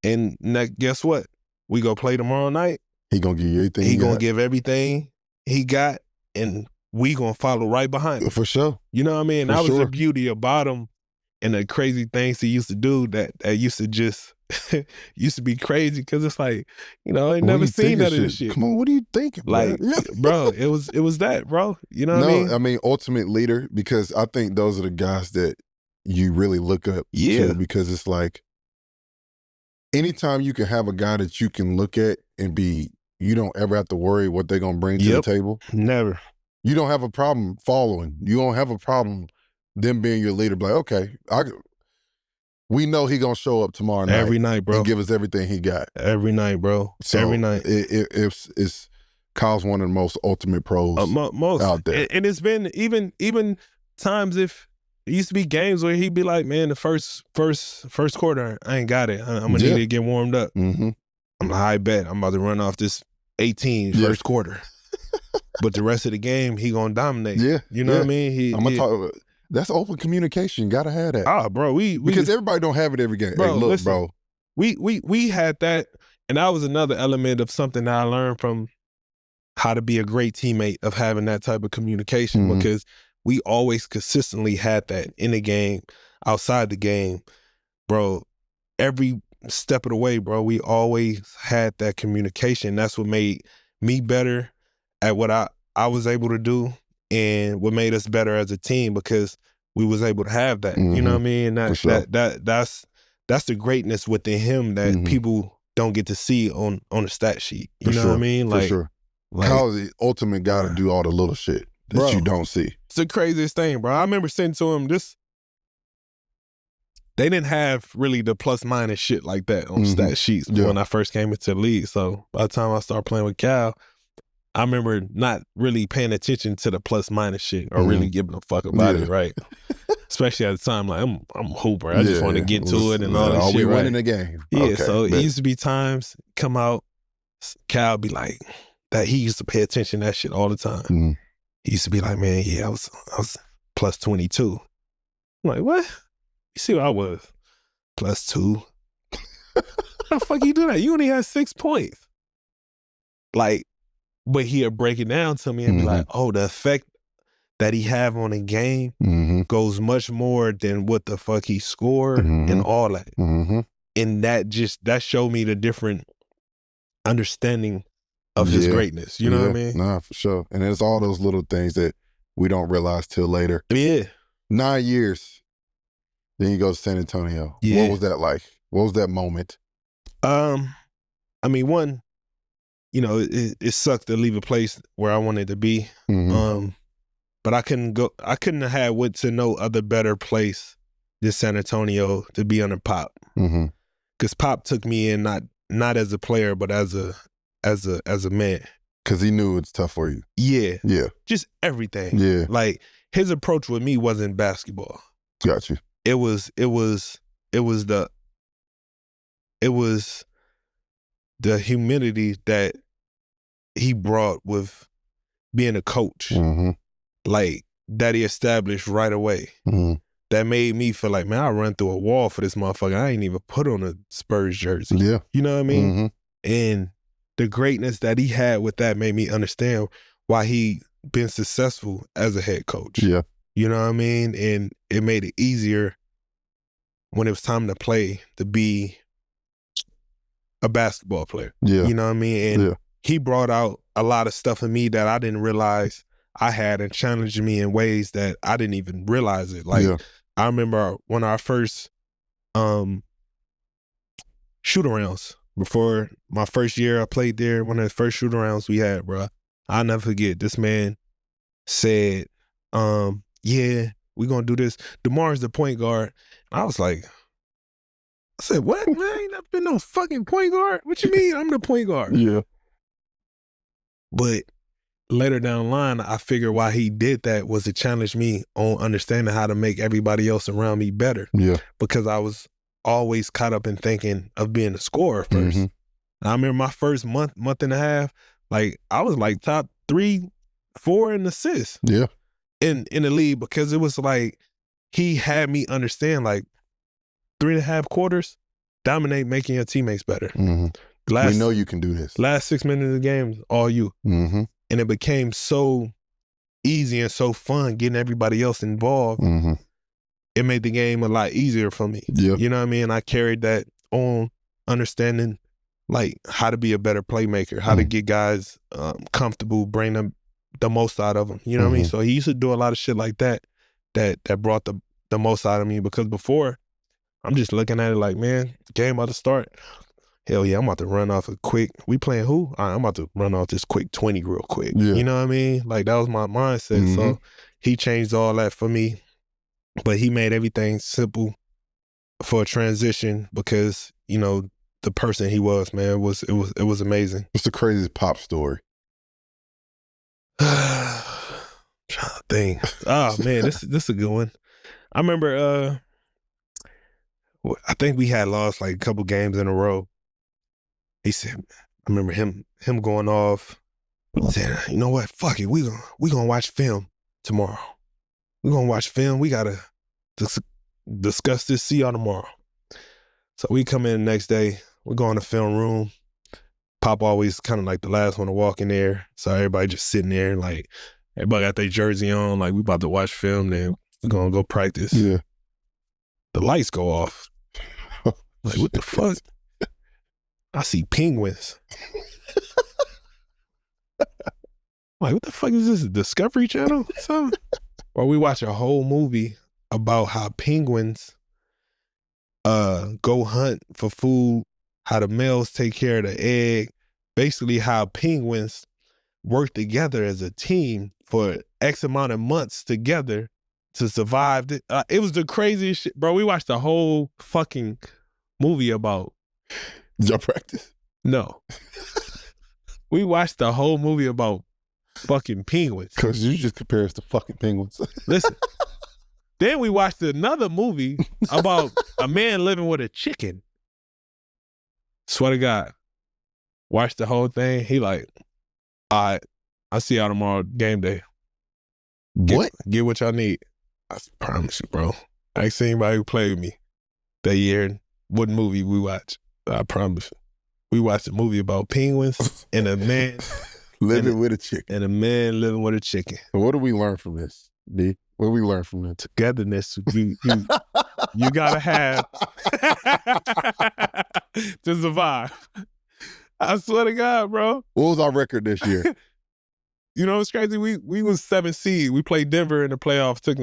And guess what? We go play tomorrow night. He gonna give you everything He gonna got. give everything he got, and we gonna follow right behind him. For sure. You know what I mean? For That was sure. the beauty about him and the crazy things he used to do that used to just used to be crazy, because it's like, you know, I ain't What never you seen thinking none of this shit. Come on, what are you thinking, Like, bro? Yeah. bro, it was that, bro. You know what I mean? Ultimate leader, because I think those are the guys that you really look up Yeah. to, because it's like anytime you can have a guy that you can look at and be, you don't ever have to worry what they're gonna bring to the Yep. table. Never. You don't have a problem following. You don't have a problem them being your leader. Be like, okay, we know he gonna show up tomorrow night Every night, bro. and give us everything he got. Every night, bro. So Every night. It's Kyle's one of the most ultimate pros Most out there. And it's been even times, if it used to be games where he'd be like, man, the first quarter, I ain't got it. I'm gonna need to get warmed up. Mm-hmm. I'm like, I bet I'm about to run off this 18 first quarter. But the rest of the game, he gonna dominate. Yeah. You know what I mean? I'm gonna talk. That's open communication. Gotta have that. Ah, bro, we Because everybody don't have it every game. Bro, Hey, look, listen, bro. we had that, and that was another element of something that I learned from how to be a great teammate, of having that type of communication, Mhm. because we always consistently had that in the game, outside the game, bro. Every step of the way, bro, we always had that communication. That's what made me better at what I was able to do, and what made us better as a team, because we was able to have that. You know what I mean? And For sure. that's the greatness within him that people don't get to see on the stat sheet. You know what I mean? For sure. Like, Kyle's the ultimate guy to do all the little shit that Bro. you don't see. it's the craziest thing, bro. I remember saying to him, they didn't have really the plus minus shit like that on stat sheets when I first came into the league. So by the time I started playing with Cal, I remember not really paying attention to the plus minus shit, or really giving a fuck about it, right? Especially at the time, like, I'm a hooper. I just want to get to it and all that Are shit, we right? winning the game? Yeah, Okay, so it bet. used to be times come out, Cal be like, that he used to pay attention to that shit all the time. Mhm. He used to be like, man, yeah, I was plus 22. I'm like, what? You see what I was? Plus 2. How the fuck you do that? You only had 6 points. Like, but he'll break it down to me and be like, oh, the effect that he have on a game goes much more than what the fuck he scored and all that. And that showed me the different understanding of his greatness. You know what I mean? Nah, for sure. And it's all those little things that we don't realize till later. Yeah. 9 years. Then you go to San Antonio. Yeah. What was that like? What was that moment? I mean, one, you know, it sucked to leave a place where I wanted to be. But I couldn't have had went to no other better place than San Antonio to be under Pop. Because Pop took me in not as a player, but as a man. Because he knew it's tough for you. Yeah. Yeah. Just everything. Yeah. Like his approach with me wasn't basketball. Got you. It was the humility that he brought with being a coach. Like that he established right away. That made me feel like, man, I run through a wall for this motherfucker. I ain't even put on a Spurs jersey. Yeah. You know what I mean? And the greatness that he had with that made me understand why he been successful as a head coach. Yeah. You know what I mean? And it made it easier when it was time to play to be a basketball player. Yeah. You know what I mean? And he brought out a lot of stuff in me that I didn't realize I had and challenged me in ways that I didn't even realize it. Like, I remember one of our first shoot-arounds before my first year I played there, one of the first shoot-arounds we had, bro. I'll never forget. This man said, yeah, we're going to do this. DeMar's the point guard. I was like, I said, what? Man, I ain't never been no fucking point guard. What you mean? I'm the point guard. Yeah. But later down the line, I figured why he did that was to challenge me on understanding how to make everybody else around me better. Yeah. Because I was always caught up in thinking of being a scorer first. I remember my first month and a half, like I was like top 3, 4 in assists. Yeah. In the league, because it was like he had me understand like 3.5 quarters, dominate making your teammates better. We know you can do this. Last 6 minutes of the game, all you. And it became so easy and so fun getting everybody else involved. It made the game a lot easier for me. Yeah. You know what I mean? I carried that on, understanding like how to be a better playmaker, how to get guys comfortable, bring them the most out of them. You know what I mean? So he used to do a lot of shit like that brought the most out of me, because before I'm just looking at it like, man, game about to start. Hell yeah, I'm about to run off a quick, we playing who? All right, I'm about to run off this quick 20 real quick. Yeah. You know what I mean? Like that was my mindset. So he changed all that for me, but he made everything simple for a transition because, you know, the person he was, man, it was amazing. What's the craziest Pop story? Trying to think. Oh man, this is a good one. I remember I think we had lost like a couple games in a row. He said, I remember him going off. He said, you know what? Fuck it. We gonna watch film tomorrow. We're gonna watch film. We gotta discuss this. See y'all tomorrow. So we come in the next day. We go in the film room. Pop always kind of like the last one to walk in there. So everybody just sitting there, like everybody got their jersey on, like we about to watch film, then we're gonna go practice. Yeah. The lights go off. Like, what the fuck? I see penguins. Like, what the fuck is this? A Discovery Channel or something? Or we watch a whole movie about how penguins go hunt for food, how the males take care of the egg, basically how penguins work together as a team for X amount of months together to survive. It was the craziest shit. Bro, we watched the whole fucking movie about... Did y'all practice? No. We watched the whole movie about fucking penguins. Because you just compare us to fucking penguins. Listen. Then we watched another movie about a man living with a chicken. Swear to God. Watched the whole thing. He like, all right, I'll see y'all tomorrow, game day. Get what y'all need. I promise you, bro. I ain't seen anybody who played with me that year. What movie we watched? I promise you. We watched a movie about penguins and a man Living with a chicken. And a man living with a chicken. So what do we learn from this, D? What do we learn from this? Togetherness. You gotta have to survive. I swear to God, bro. What was our record this year? You know, it's crazy. We was 7th seed. We played Denver in the playoffs. Took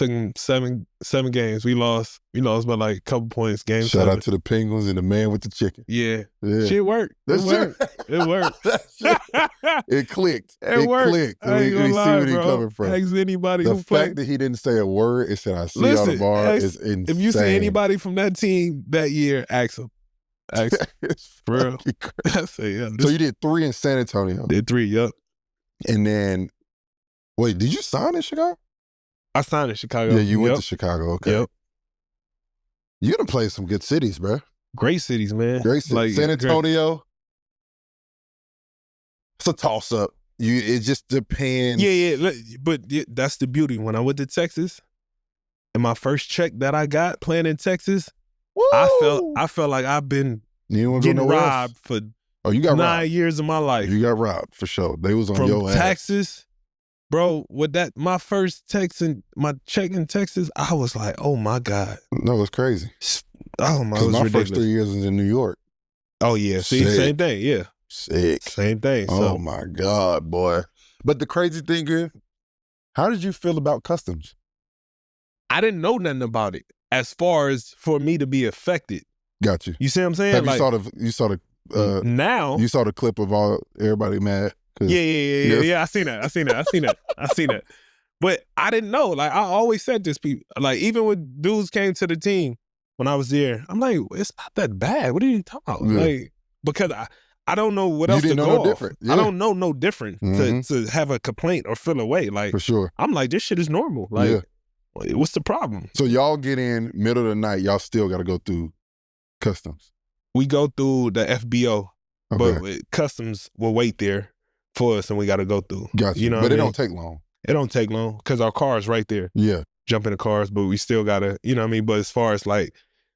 them seven games. We lost by like a couple points. Game Shout 7. out to the Penguins and the man with the chicken. Yeah. Yeah. Shit worked. That It worked. It clicked. It worked. Clicked. I ain't gonna we lie, see where he bro. coming from. Ask anybody The who fact played. that he didn't say a word, it said, I see Listen, on the bar ask- is insane. If you see anybody from that team that year, ask them. Ask them. It's For real. fucking crazy. I say, yeah. So you did 3 in San Antonio. did 3, yup. And then, wait, did you sign in Chicago? I signed in Chicago. Yeah, you went Yup. to Chicago. Okay. Yep. You done played some good cities, bro. Great cities, man. Great cities. Like, San great. Antonio, it's a toss-up. It just depends. Yeah. But that's the beauty. When I went to Texas, and my first check that I got playing in Texas, Woo! I felt like I've been You wanna go getting nowhere else? robbed for Oh, you got 9 robbed. years of my life. You got robbed, for sure. They was on From your ass. taxes, bro. With that, my first my check in Texas, I was like, oh my God. No, it's crazy. Oh my, it Because was my ridiculous. first 3 years was in New York. Oh yeah, see, Sick. same thing, yeah, Sick. same thing. Oh So my God, boy. But the crazy thing is, how did you feel about customs? I didn't know nothing about it as far as for me to be affected. Got you. You see what I'm saying? Have Like you saw the now, you saw the clip of everybody mad? 'Cause- yeah. I seen that. But I didn't know. Like I always said this, people. Like even when dudes came to the team when I was there, I'm like, it's not that bad. What are you talking about? Yeah. Like because I don't know what You else to didn't know go no off. different. Yeah. I don't know no different Mhm. to have a complaint or feel away. Like For sure. I'm like, this shit is normal. Like, Yeah. what's the problem? So y'all get in middle of the night, y'all still got to go through customs. We go through the FBO, Okay. but customs will wait there for us, and we got to go through. Got you. You know, But what it I mean? don't take long. It don't take long because our car is right there. Yeah. Jump in the cars, but we still gotta, you know what I mean? But as far as like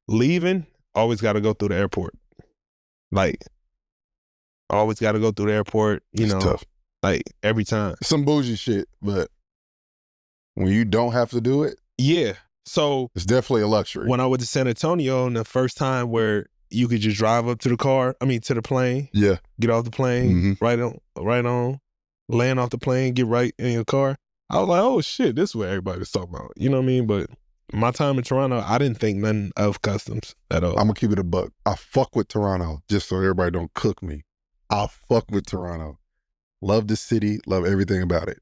leaving, always gotta go through the airport. Like, always gotta go through the airport, you It's know, tough. like every time. Some bougie shit, but when you don't have to do it, Yeah. So it's definitely a luxury. when I went to San Antonio, and the first time where you could just drive up to the plane, Yeah. get off the plane, right on, land off the plane, get right in your car. I was like, oh shit, this is what everybody was talking about. You know what I mean? But my time in Toronto, I didn't think nothing of customs at all. I'm going to keep it a buck. I fuck with Toronto, just so everybody don't cook me. I fuck with Toronto. Love the city, love everything about it.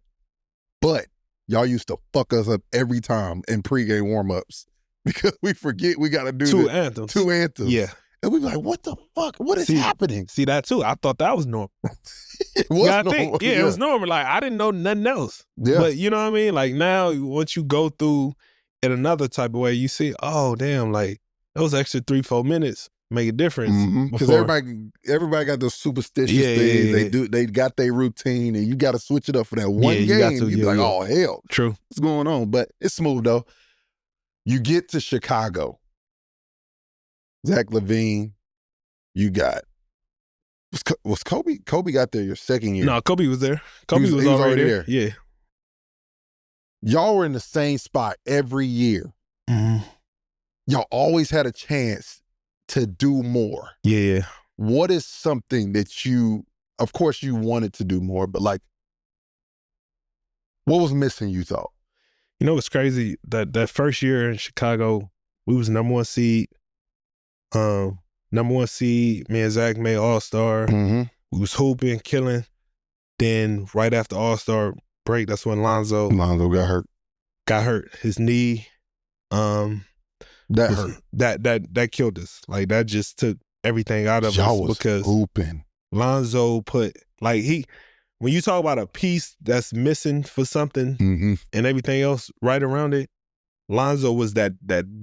But y'all used to fuck us up every time in pregame warm-ups because we forget we got to do Two anthems. 2 anthems. Yeah. And we be like, what the fuck? What is See- happening? See that too. I thought that was normal. It was Yeah, I normal. think, yeah, it was normal. Like I didn't know nothing else. Yeah. But you know what I mean? Like now, once you go through in another type of way, you see, oh damn, like those extra 3-4 minutes make a difference. Because before- everybody got those superstitious Yeah, things. yeah. They got their routine, and you got to switch it up for that one Yeah, you game. got to, you be yeah, like, yeah. oh hell, True. what's going on? But it's smooth though. You get to Chicago, Zach LaVine. You got was Kobe? Kobe got there your second year. No, Kobe was there. Kobe was- was, he was already already there. Yeah. Y'all were in the same spot every year. Y'all always had a chance to do more. Yeah. What is something that of course you wanted to do more, but like, what was missing, you thought? You know what's crazy? That first year in Chicago, we was number 1 seed. Number 1 seed, me and Zach made All-Star. Mm-hmm. We was hooping, killing. Then right after All-Star break, that's when Lonzo Lonzo got hurt. His knee. That was- hurt. That killed us. Like that just took everything out of Y'all us was because hooping. Lonzo put like when you talk about a piece that's missing for something Mm-hmm. and everything else right around it, Lonzo was that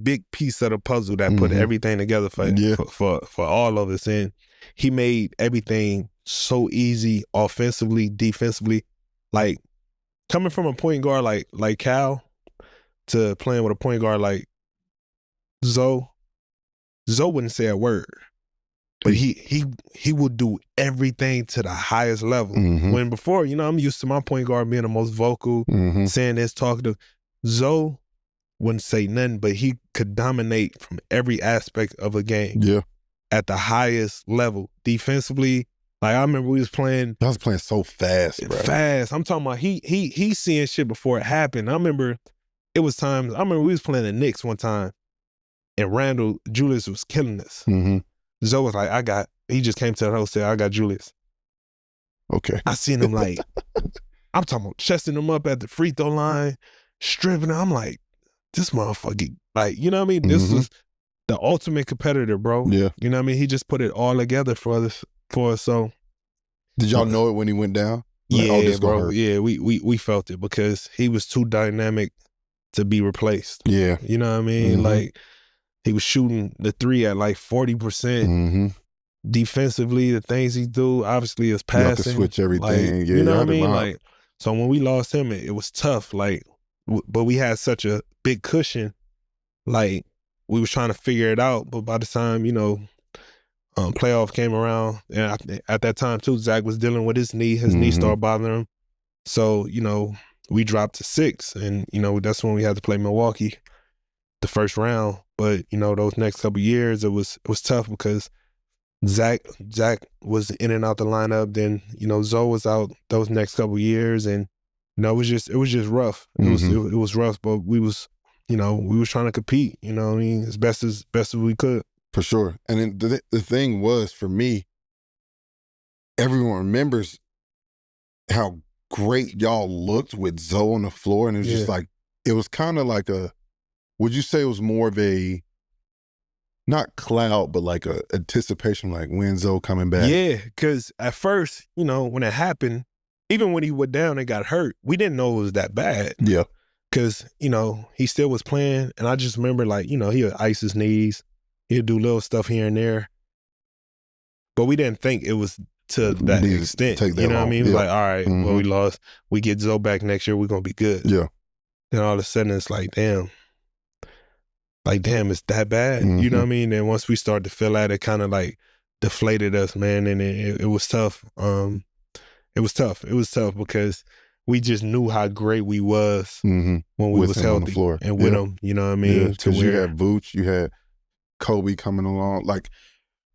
big piece of the puzzle that put Mhm. everything together Yeah. for all of us. And he made everything so easy offensively, defensively. Like coming from a point guard like Cal to playing with a point guard like Zoe wouldn't say a word. But he would do everything to the highest level. When before, you know, I'm used to my point guard being the most vocal, saying this, talkative. Zoe wouldn't say nothing, but he could dominate from every aspect of a game. Yeah. At the highest level. Defensively, like I remember we was playing. I was playing so fast, bro. Fast. I'm talking about he seeing shit before it happened. I remember it was times, I remember we was playing the Knicks one time and Randall Julius was killing us. Zoe was like, he just came to the host, said, I got Julius. Okay. I seen him like, I'm talking about chesting him up at the free throw line, stripping him. I'm like, this motherfucker, like, you know what I mean? This was the ultimate competitor, bro. Yeah. You know what I mean? He just put it all together for us. So did y'all know it when he went down? Like, yeah, bro. Yeah, we felt it because he was too dynamic to be replaced. Yeah. You know what I mean? Like he was shooting the three at like 40%. Defensively, the things he do, obviously, is passing. You have to switch everything. Like, yeah, you know what I mean? Like, so when we lost him, it was tough. Like, but we had such a big cushion. Like, we was trying to figure it out. But by the time, you know, playoff came around, and at that time too, Zach was dealing with his knee. His knee started bothering him. So, you know, we dropped to 6, and you know that's when we had to play Milwaukee, the first round. But you know, those next couple years, it was tough because Zach was in and out the lineup. Then you know Zoe was out those next couple years, and you know it was just rough. It was rough, but we was trying to compete. You know what I mean, as best as we could. For sure. And then the thing was, for me, everyone remembers how great y'all looked with Zoe on the floor, and it was just like, it was kind of like would you say it was more of a, not cloud, but like a anticipation, like when Zoe coming back? Yeah, because at first, you know, when it happened, even when he went down and got hurt, we didn't know it was that bad. Yeah. Because, you know, he still was playing, and I just remember, like, you know, he would ice his knees. He'd do little stuff here and there. But we didn't think it was to that extent. You know what I mean? It was like, all right, well, we lost. We get Zoe back next year, we're going to be good. Yeah. Then all of a sudden, it's like, damn, it's that bad. You know what I mean? And once we started to feel that, it kind of like deflated us, man. And it was tough. It was tough. It was tough because we just knew how great we was when we was healthy on the floor. And with him, you know what I mean? Because you had Vooch, you had Kobe coming along. Like,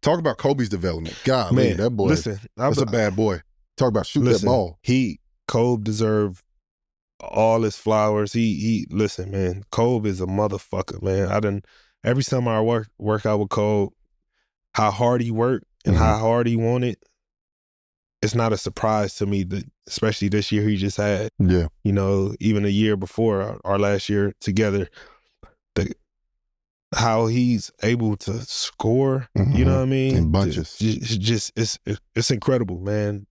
talk about Kobe's development. God, man, that boy, listen, that's a bad boy. Talk about shooting that ball. Kobe deserved all his flowers. Listen, man, Kobe is a motherfucker, man. Every time I work out with Kobe, how hard he worked and how hard he wanted, it's not a surprise to me that, especially this year he just had. Yeah. You know, even a year before our last year together, how he's able to score, you know what I mean? In bunches. It's incredible, man.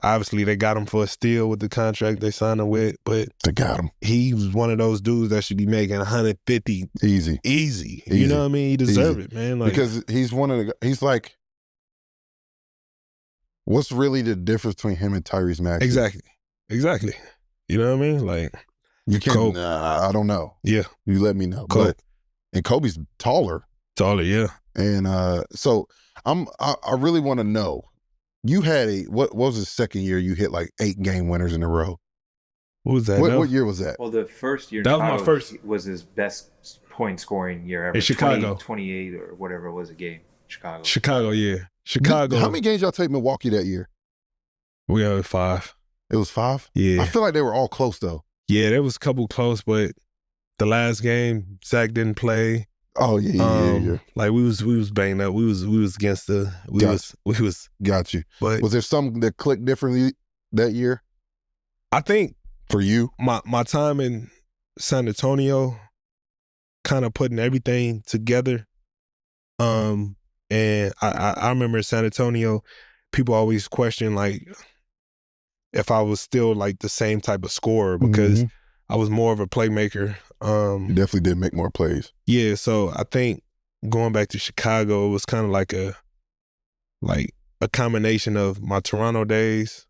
Obviously they got him for a steal with the contract they signed him with, but they got him. He was one of those dudes that should be making 150 easy. You know what I mean? He deserved it, man. Like, because he's like, what's really the difference between him and Tyrese Maxey? Exactly. You know what I mean? Like, you can't. I don't know. Yeah, you let me know. And Kobe's taller. Yeah. And so I really want to know. You had what was the second year you hit like 8 game winners in a row? What was that? What year was that? Well, the first year that was my first. Was his best point scoring year ever. In Chicago, 28 or whatever it was a game. Chicago, yeah. Chicago. How many games y'all take Milwaukee that year? We had 5. It was 5? Yeah. I feel like they were all close though. Yeah, there was a couple close, but the last game, Zach didn't play. Oh yeah. Like we was banged up. We was against the we was got you. But was there something that clicked differently that year? I think for you, my time in San Antonio, kind of putting everything together. And I remember in San Antonio, people always question like if I was still like the same type of scorer because I was more of a playmaker. You definitely did make more plays. Yeah, so I think going back to Chicago, it was kind of like a combination of my Toronto days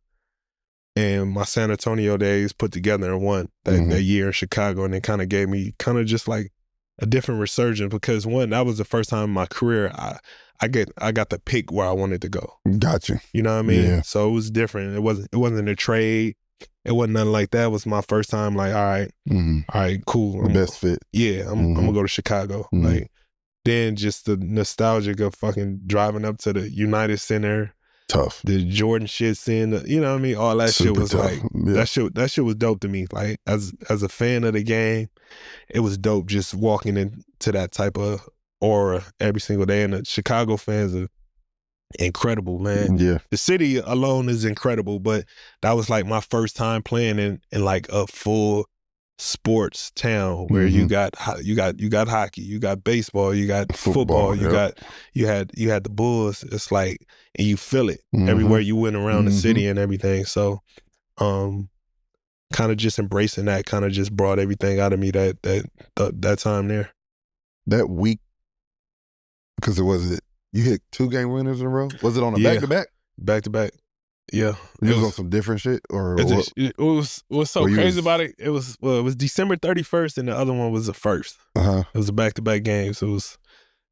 and my San Antonio days put together in one that year in Chicago, and it kind of gave me kind of just like a different resurgence because one, that was the first time in my career I got to pick where I wanted to go. Gotcha. You know what I mean? Yeah. So it was different. It wasn't a trade. It wasn't nothing like that. It was my first time like, all right, cool. The best fit. Yeah, I'm gonna go to Chicago. Like then just the nostalgic of fucking driving up to the United Center. Tough. The Jordan shit, seeing you know what I mean? All that Super shit was tough. like Yeah. that shit was dope to me. Like as a fan of the game, it was dope just walking into that type of aura every single day. And the Chicago fans are incredible, man. Yeah. The city alone is incredible, but that was like my first time playing in like a full sports town where you got hockey, you got baseball, you got football, you had the Bulls. It's like, and you feel it everywhere you went around the city and everything. So kind of just embracing that kind of just brought everything out of me that time there. That week, because you hit 2 game winners in a row? Was it on a back-to-back? Back-to-back. Yeah. You was on some different shit? Or what? What's so crazy about it, it was December 31st and the other one was the 1st. It was a back-to-back game. So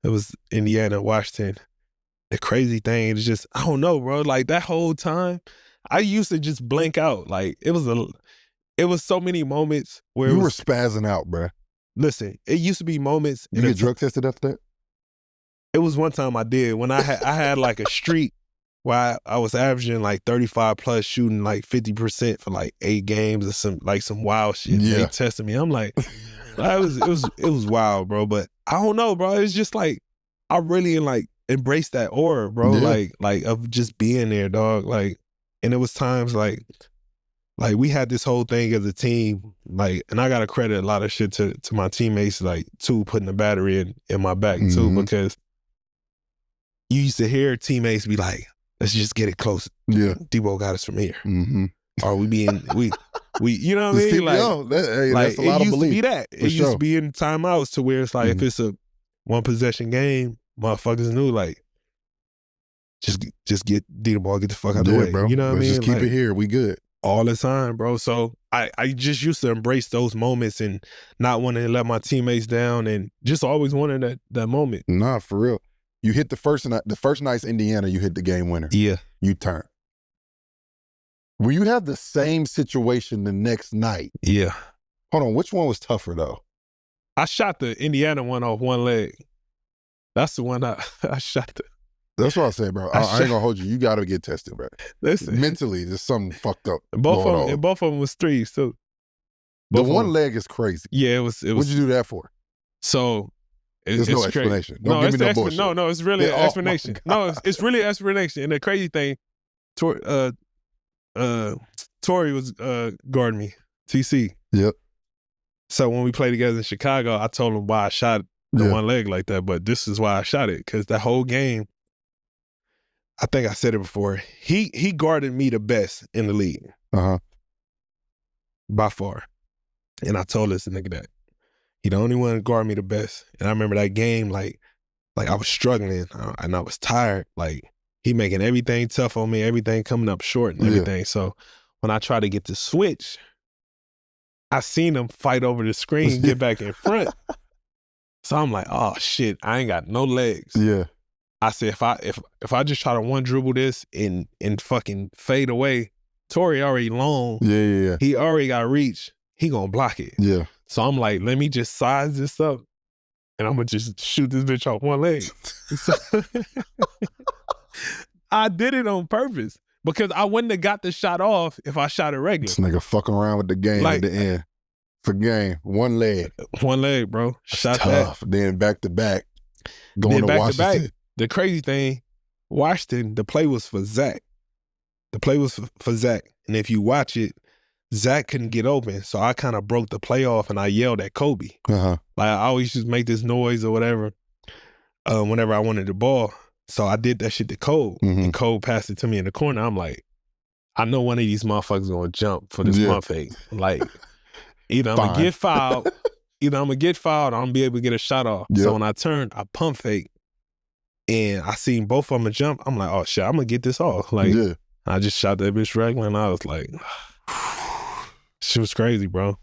it was Indiana, Washington. The crazy thing is just, I don't know, bro. Like that whole time, I used to just blank out. Like it was so many moments where you were spazzing out, bro. Listen, it used to be moments. You get drug tested after that? It was one time I did when I had like a streak where I was averaging like 35 plus, shooting like 50% for like 8 games or some wild shit. Yeah. They tested me. I'm like, it was wild, bro. But I don't know, bro. It's just like I really like embraced that aura, bro. Yeah. Like of just being there, dog. Like, and it was times like we had this whole thing as a team, like, and I gotta credit a lot of shit to my teammates, like too, putting the battery in my back too, because you used to hear teammates be like, let's just get it close. Yeah. Debo got us from here. Or we you know what I mean? Like, that's a lot of belief. It used to be that. It used to be in timeouts to where it's like, if it's a 1 possession game, motherfuckers knew like, just get the ball, get the fuck out of the way. Bro. You know what I mean? Just keep like, it here. We good. All the time, bro. So I just used to embrace those moments and not wanting to let my teammates down and just always wanting that moment. Nah, for real. You hit the first night's Indiana, you hit the game winner. Yeah. You turn. Will you have the same situation the next night? Yeah. Hold on, which one was tougher though? I shot the Indiana one off one leg. That's the one I shot. That's what I say, bro. I ain't gonna hold you. You gotta get tested, bro. Listen, mentally, there's something fucked up. Both of them was threes too. The one leg is crazy. Yeah, it was. What'd you do that for? So there's no explanation. Don't give me no bullshit. No, it's really an explanation. No, it's really an explanation. And the crazy thing, Tori was guarding me, TC. Yep. So when we played together in Chicago, I told him why I shot the one leg like that, but this is why I shot it, because the whole game, I think I said it before, he guarded me the best in the league. By far. And I told this nigga that. He the only one to guard me the best. And I remember that game, like I was struggling and I was tired. Like, he making everything tough on me, everything coming up short and everything. So when I tried to get the switch, I seen him fight over the screen, get back in front. So I'm like, oh shit, I ain't got no legs. Yeah. I said, if I just try to one dribble this and fucking fade away, Tori already long. Yeah. He already got reach. He gonna block it. Yeah. So I'm like, let me just size this up and I'm gonna just shoot this bitch off one leg. So I did it on purpose because I wouldn't have got the shot off if I shot it regular. This nigga fucking around with the game at the end. For game, one leg. One leg, bro. Shot tough. that. Then back to back. Going to Washington. The crazy thing, Washington, the play was for Zach. The play was for Zach. And if you watch it, Zach couldn't get open. So I kind of broke the play off and I yelled at Kobe. Like, I always just make this noise or whatever whenever I wanted the ball. So I did that shit to Cole. And Cole passed it to me in the corner. I'm like, I know one of these motherfuckers gonna jump for this pump fake. Like, either I'm gonna get fouled, or I'm gonna be able to get a shot off. So when I turned, I pump fake. And I seen both of them jump. I'm like, oh shit, I'm gonna get this off. Like, I just shot that bitch regular and I was like, shit was crazy, bro.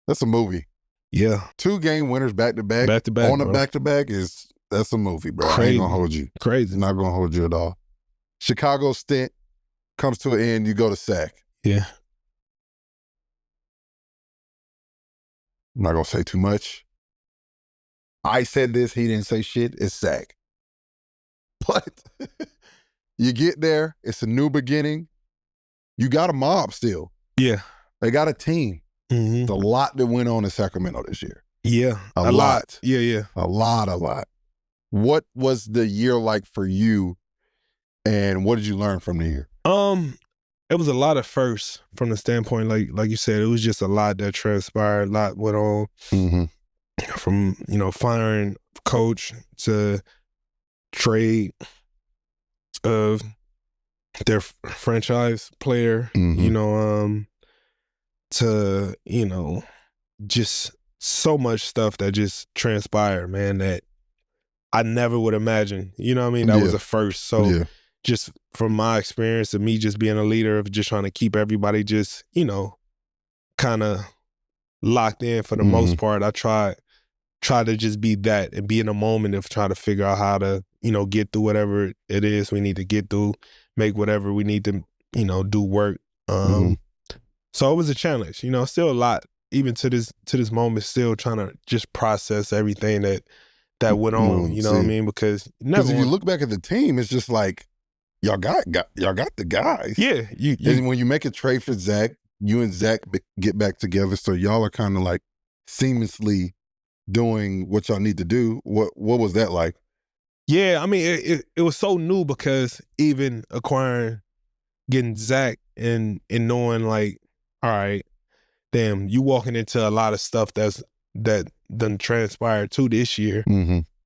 That's a movie. Yeah. 2-game winners back-to-back. Back-to-back, On a bro. back-to-back that's a movie, bro. I Crazy. ain't gonna hold you. Crazy. Not gonna hold you at all. Chicago stint comes to an end, you go to Sac. Yeah. I'm not gonna say too much. I said this, he didn't say shit. It's Sac. But you get there, it's a new beginning. You got a mob still. Yeah. They got a team. Mm-hmm. It's a lot that went on in Sacramento this year. Yeah. A lot. Yeah. A lot. What was the year like for you, and what did you learn from the year? It was a lot of firsts from the standpoint, like you said, it was just a lot that transpired, a lot went on. Mm-hmm. From, firing coach to trade of their franchise player, Mm-hmm. to, just so much stuff that just transpired, man, that I never would imagine. You know what I mean? That was a first. So just from my experience of me just being a leader of just trying to keep everybody just, kind of locked in for the most part, I try to just be that and be in a moment of trying to figure out how to, get through whatever it is we need to get through, make whatever we need to, do work. So it was a challenge, still a lot, even to this moment, still trying to just process everything that went on, you know what I mean? Because if you look back at the team, it's just like, y'all got the guys. Yeah. And when you make a trade for Zach, you and Zach get back together, so y'all are kind of like seamlessly doing what y'all need to do. What was that like? Yeah, I mean, it was so new because even getting Zach and knowing like, all right, damn, you walking into a lot of stuff that done transpired too this year.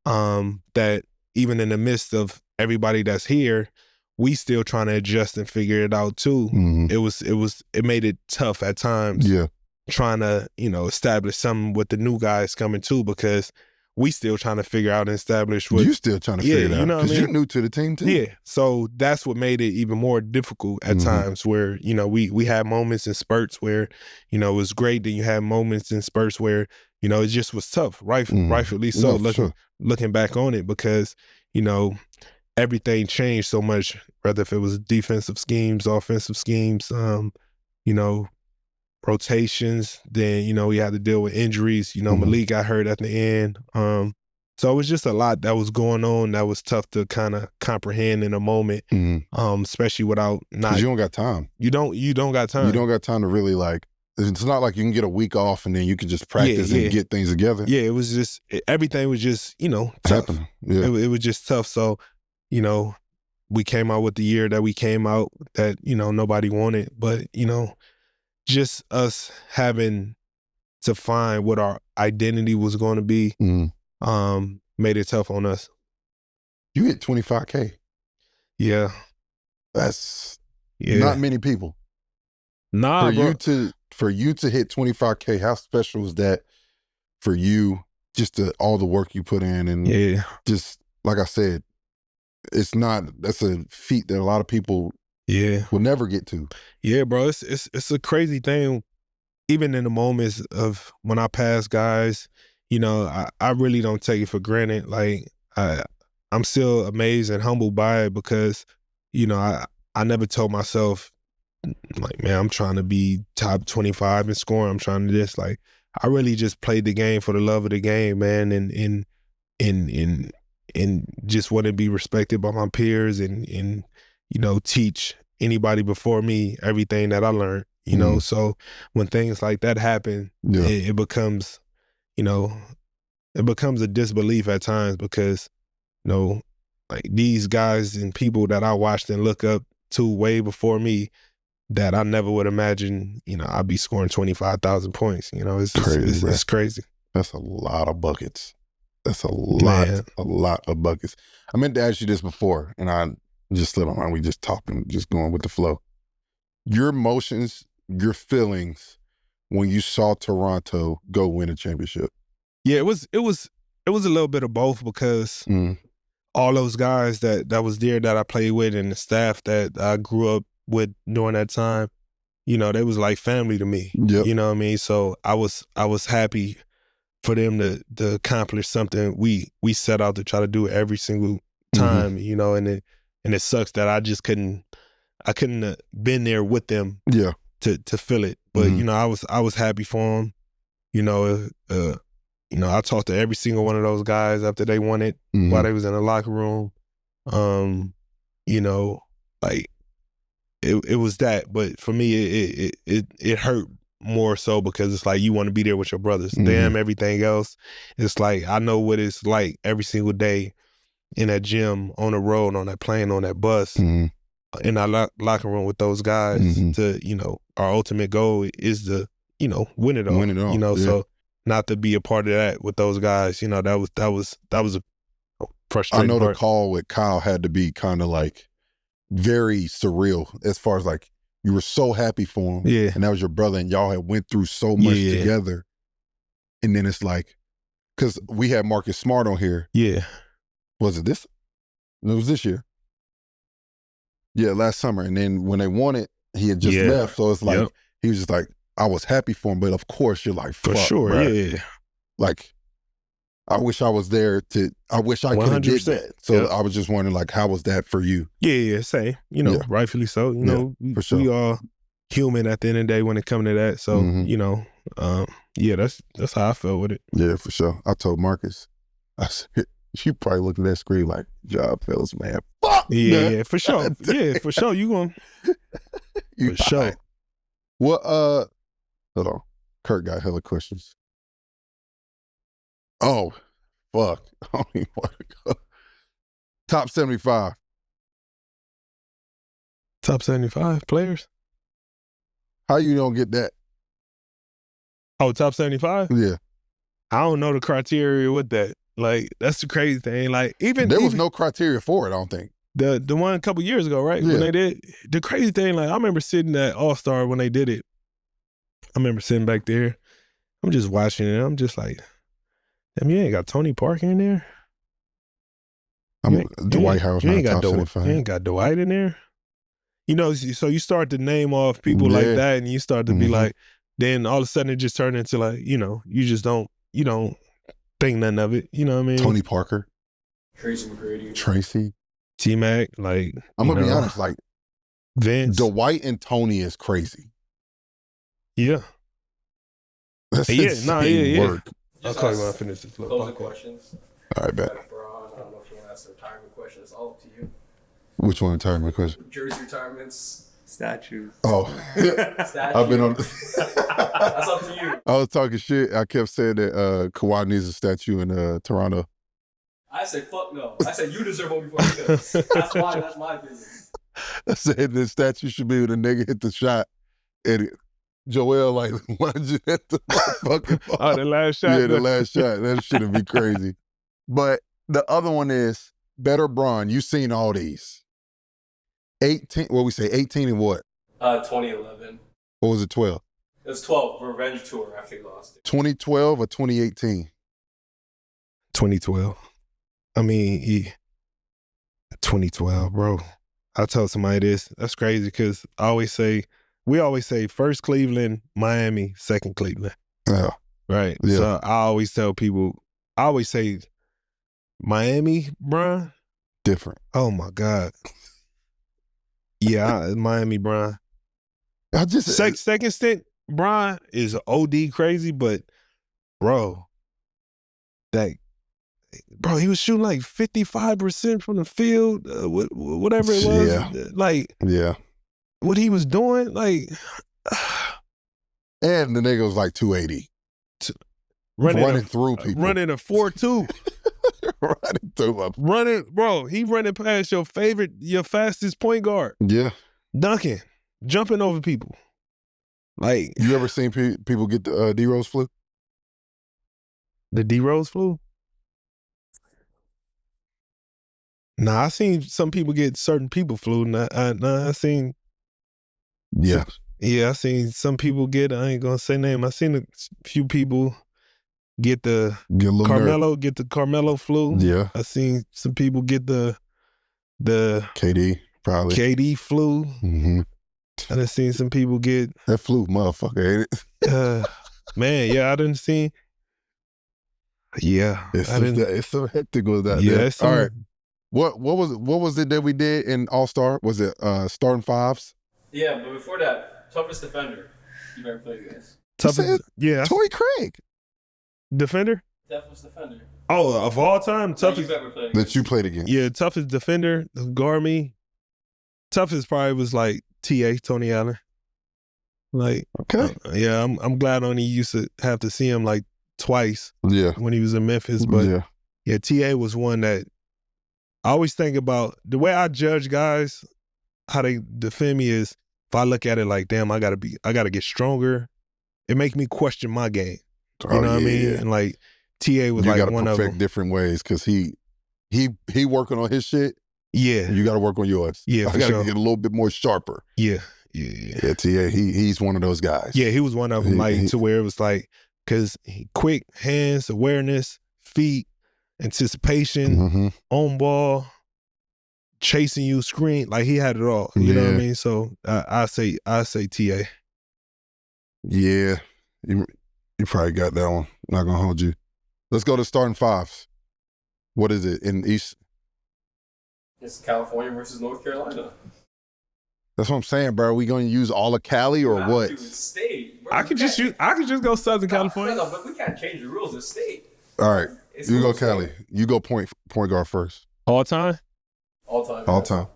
That even in the midst of everybody that's here, we still trying to adjust and figure it out too. It made it tough at times. Yeah. Trying to, establish something with the new guys coming too, because we still trying to figure out and establish what you still trying to figure it out. Because you're new to the team too. Yeah. So that's what made it even more difficult at times where, we had moments and spurts where, it was great. Then you had moments and spurts where, it just was tough, rightfully so, looking back on it, because, everything changed so much, whether if it was defensive schemes, offensive schemes, rotations, then, we had to deal with injuries. Malik got hurt at the end. So it was just a lot that was going on that was tough to kind of comprehend in a moment, especially without not. 'Cause you don't got time. You don't got time. You don't got time to really like. It's not like you can get a week off and then you can just practice and get things together. Yeah, it was just everything was just tough. Happening. Yeah. It was just tough. So we came out with the year that we came out that nobody wanted, but just us having to find what our identity was going to be. Made it tough on us. You hit 25K. Yeah. That's not many people. Nah, for you to hit 25K, how special is that for you? Just all the work you put in, and just like I said, that's a feat that a lot of people will never get to. Yeah, bro, it's a crazy thing. Even in the moments of when I pass guys, I really don't take it for granted. Like I'm still amazed and humbled by it because, I never told myself, like, man, I'm trying to be top 25 in scoring. I'm trying to just I really just played the game for the love of the game, man, and just want to be respected by my peers and teach anybody before me everything that I learned. So when things like that happen, it becomes, it becomes a disbelief at times because, like these guys and people that I watched and look up to way before me, that I never would imagine, I'd be scoring 25,000 points. It's crazy. It's crazy. That's a lot of buckets. That's a lot of buckets. I meant to ask you this before, and I just slipped my mind. We just talking, just going with the flow. Your emotions, your feelings when you saw Toronto go win a championship. Yeah, it was a little bit of both because all those guys that was there that I played with and the staff that I grew up with during that time, they was like family to me. Yep. You know what I mean? So I was happy for them to accomplish something we set out to try to do every single time, you know, and it sucks that I couldn't have been there with them to feel it. But you know, I was happy for them. You know, I talked to every single one of those guys after they won it while they was in the locker room. You know, like it was that, but for me it hurt more so because it's like you want to be there with your brothers. Damn everything else. It's like I know what it's like every single day in that gym, on the road, on that plane, on that bus, in our locker room with those guys. To, you know, our ultimate goal is to, you know, win it all. You know, so not to be a part of that with those guys, you know, that was a frustrating I know part. The call with Kyle had to be kind of like very surreal as far as like you were so happy for him. Yeah. And that was your brother and y'all had went through so much together. And then it's like, because we had Marcus Smart on here. Yeah. Was it this? It was this year. Yeah, last summer. And then when they won it, he had just left. So it's like, he was just like, I was happy for him. But of course, you're like, fuck, for sure, bruh. yeah. Like, I wish I was there I wish I could have did that. So I was just wondering, like, how was that for you? Yeah, same. You know, rightfully so. You know, for sure. We are human at the end of the day when it comes to that. So, you know, that's how I felt with it. Yeah, for sure. I told Marcus, I said, you probably looked at that screen like, job fellas, man. Fuck, man. Yeah, for sure. Yeah, for sure. You going for sure. Well, hold on. Kurt got hella questions. Oh, fuck. I don't even want to go. Top 75. Top 75 players? How you don't get that? Oh, top 75? Yeah. I don't know the criteria with that. Like, that's the crazy thing. Like, there was no criteria for it, I don't think. The one a couple years ago, right? When they did. The crazy thing, like, I remember sitting at All-Star when they did it. I remember sitting back there. I'm just watching it. I'm just like, damn, you ain't got Tony Parker in there? Dwight Howard's not top 75. You ain't got Dwight in there? You know, so you start to name off people like that, and you start to be like, then all of a sudden it just turned into like, you know, you don't think nothing of it. You know what I mean? Tony Parker. Tracy McGrady. Tracy. T-Mac, like, I'm going to be honest, like, Vince. Dwight and Tony is crazy. Yeah. That's work. I'll call you when I finish this. Closing questions. All right, bet. LeBron, I don't know if you want to ask a retirement question. It's all up to you. Which one retirement question? Jersey retirements. Statues. Oh. I've been on. That's up to you. I was talking shit. I kept saying that Kawhi needs a statue in Toronto. I say fuck no. I say you deserve one before he does. That's my business. I said the statue should be when the nigga hit the shot and Joel like lunging at the fucking ball. Oh, the last shot. Yeah, the last shot. That shouldn't be crazy. But the other one is Better Bron. You've seen all these. 18, what we say, 18 and what? 2011. Or was it 12? It was 12, Revenge Tour after he lost it. 2012 or 2018? 2012. I mean, 2012, bro. I told somebody this. That's crazy because we always say first Cleveland, Miami, second Cleveland. Yeah. Right? Yeah. So I always tell people, I always say Miami, bruh. Different. Oh, my God. Yeah, Miami, Brian. I just second stint, Brian is OD crazy, but bro, he was shooting like 55% from the field, whatever it was. Yeah. Like, what he was doing, like, and the nigga was like 280, running through people, running a 4.2. running through them. He running past your fastest point guard. Yeah. Dunking, jumping over people. Like, you ever seen people get the D-Rose flu? The D-Rose flu? Nah, I seen some people get certain people flu. I seen. Yeah. I seen some people get, I ain't gonna say name, I seen a few people get the Carmelo flu. Yeah. I seen some people get the KD probably. KD flu. Mm-hmm. I done seen some people get that flu, motherfucker, ain't it? Man, yeah, I done seen. Yeah. It's so hectic with that. Yeah. There. All right. What was it that we did in All Star? Was it starting fives? Yeah, but before that, toughest defender you've ever played against. Toughest, yeah. Torrey Craig. Defender? Toughest defender. Oh, of all time? Toughest you've ever played against. That you played against. Yeah, toughest defender, guard me. Toughest probably was like T.A., Tony Allen. Like, okay. Yeah, I'm glad I only used to have to see him like twice. Yeah. When he was in Memphis. But yeah, T.A. was one that I always think about. The way I judge guys, how they defend me is if I look at it like, damn, I gotta get stronger. It makes me question my game. You know what I mean? And like T.A. was like one of them. You gotta perfect different ways because he working on his shit. Yeah. You gotta work on yours. Yeah, I gotta get a little bit more sharper. Yeah. Yeah, T.A. He's one of those guys. Yeah, he was one of them. To where it was like, because quick hands, awareness, feet, anticipation, on ball, chasing you, screen. Like he had it all. You know what I mean? So I say T.A. Yeah, you probably got that one. Not gonna hold you. Let's go to starting fives. What is it in East? It's California versus North Carolina. That's what I'm saying, bro. Are we gonna use all of Cali or what? State. Bro, I could just go Southern California. No, but we can't change the rules of state. All right, you go Cali. You go point guard first. All time. All time.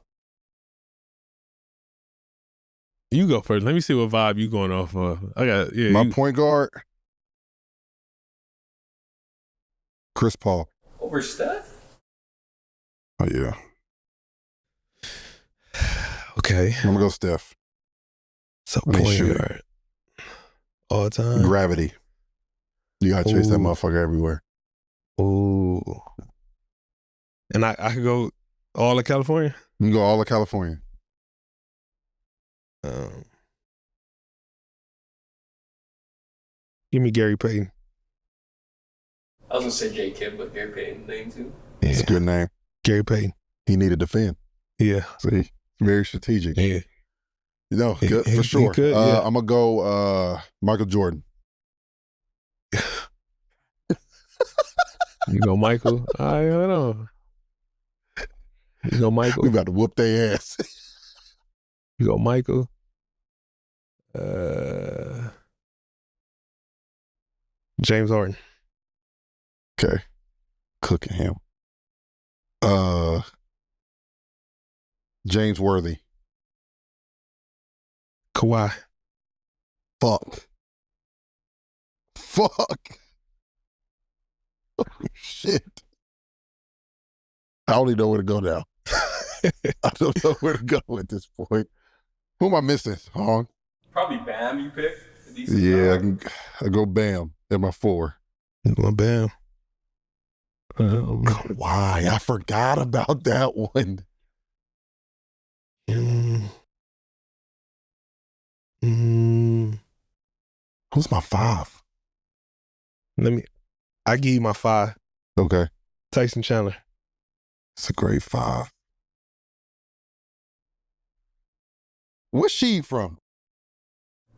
You go first. Let me see what vibe you going off of. I got my point guard. Chris Paul. Over Steph? Oh yeah. Okay. I'm gonna go Steph. So point guard. All time. Gravity. You gotta chase that motherfucker everywhere. Ooh. And I could go all of California? You can go all of California. Give me Gary Payton. I was gonna say J. Kidd, but Gary Payton name too. Yeah. It's a good name. Gary Payton. He needed to defend. Yeah. See, very strategic. Yeah. You know, good, for sure. Could, I'm gonna go Michael Jordan. You go Michael? I don't know. You go Michael? We about to whoop their ass. You go Michael? James Harden. Okay. Cooking him. James Worthy. Kawhi. Fuck. Shit. I don't even know where to go now. I don't know where to go at this point. Who am I missing, Hong? Probably Bam you pick. Yeah, I go Bam at my 4. You going Bam? Why? I forgot about that one. Who's my 5? I give you my 5. Okay. Tyson Chandler. It's a great 5. Where's she from?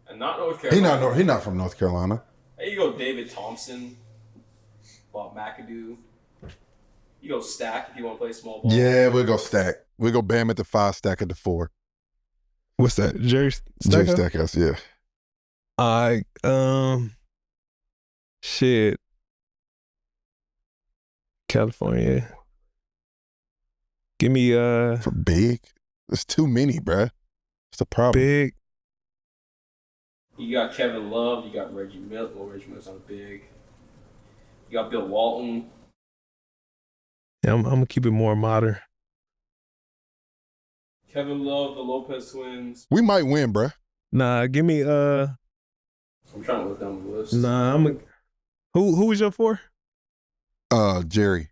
And not North Carolina. He not from North Carolina. Hey, you go David Thompson, Bob McAdoo. You go Stack if you want to play small ball. Yeah, we'll go Stack. We'll go Bam at the 5, Stack at the 4. What's that? Jerry Stackhouse, yeah. Shit. California. Give me For big? There's too many, bruh. It's the problem. Big. You got Kevin Love. You got Reggie Miller. Well, Reggie Miller's not big. You got Bill Walton. Yeah, I'm gonna keep it more modern. Kevin Love, the Lopez twins. We might win, bruh. Nah, give me I'm trying to look down the list. Nah, who was your 4? Jerry.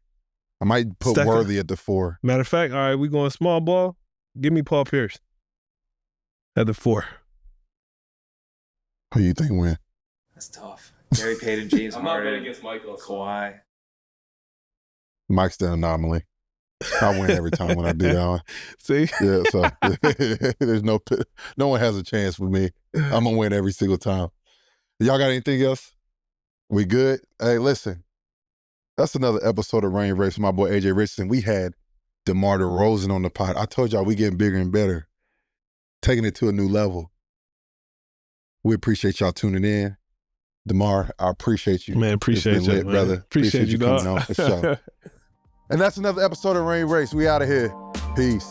I might put Stacker. Worthy at the 4. Matter of fact, all right, we going small ball. Give me Paul Pierce at the 4. Who you think win? That's tough. Gary Payton, James I'm not betting Harden, against Michael. Kawhi. Mike's the anomaly. I win every time when I do that one. See? Yeah, so there's no one has a chance with me. I'm gonna win every single time. Y'all got anything else? We good? Hey, listen. That's another episode of Rain Race with my boy AJ Richardson. We had DeMar DeRozan on the pod. I told y'all we getting bigger and better, taking it to a new level. We appreciate y'all tuning in. DeMar, I appreciate you. Man, appreciate you, lit, man. brother. Appreciate you, coming dog. on for sure. And that's another episode of Rain Race. We out of here. Peace.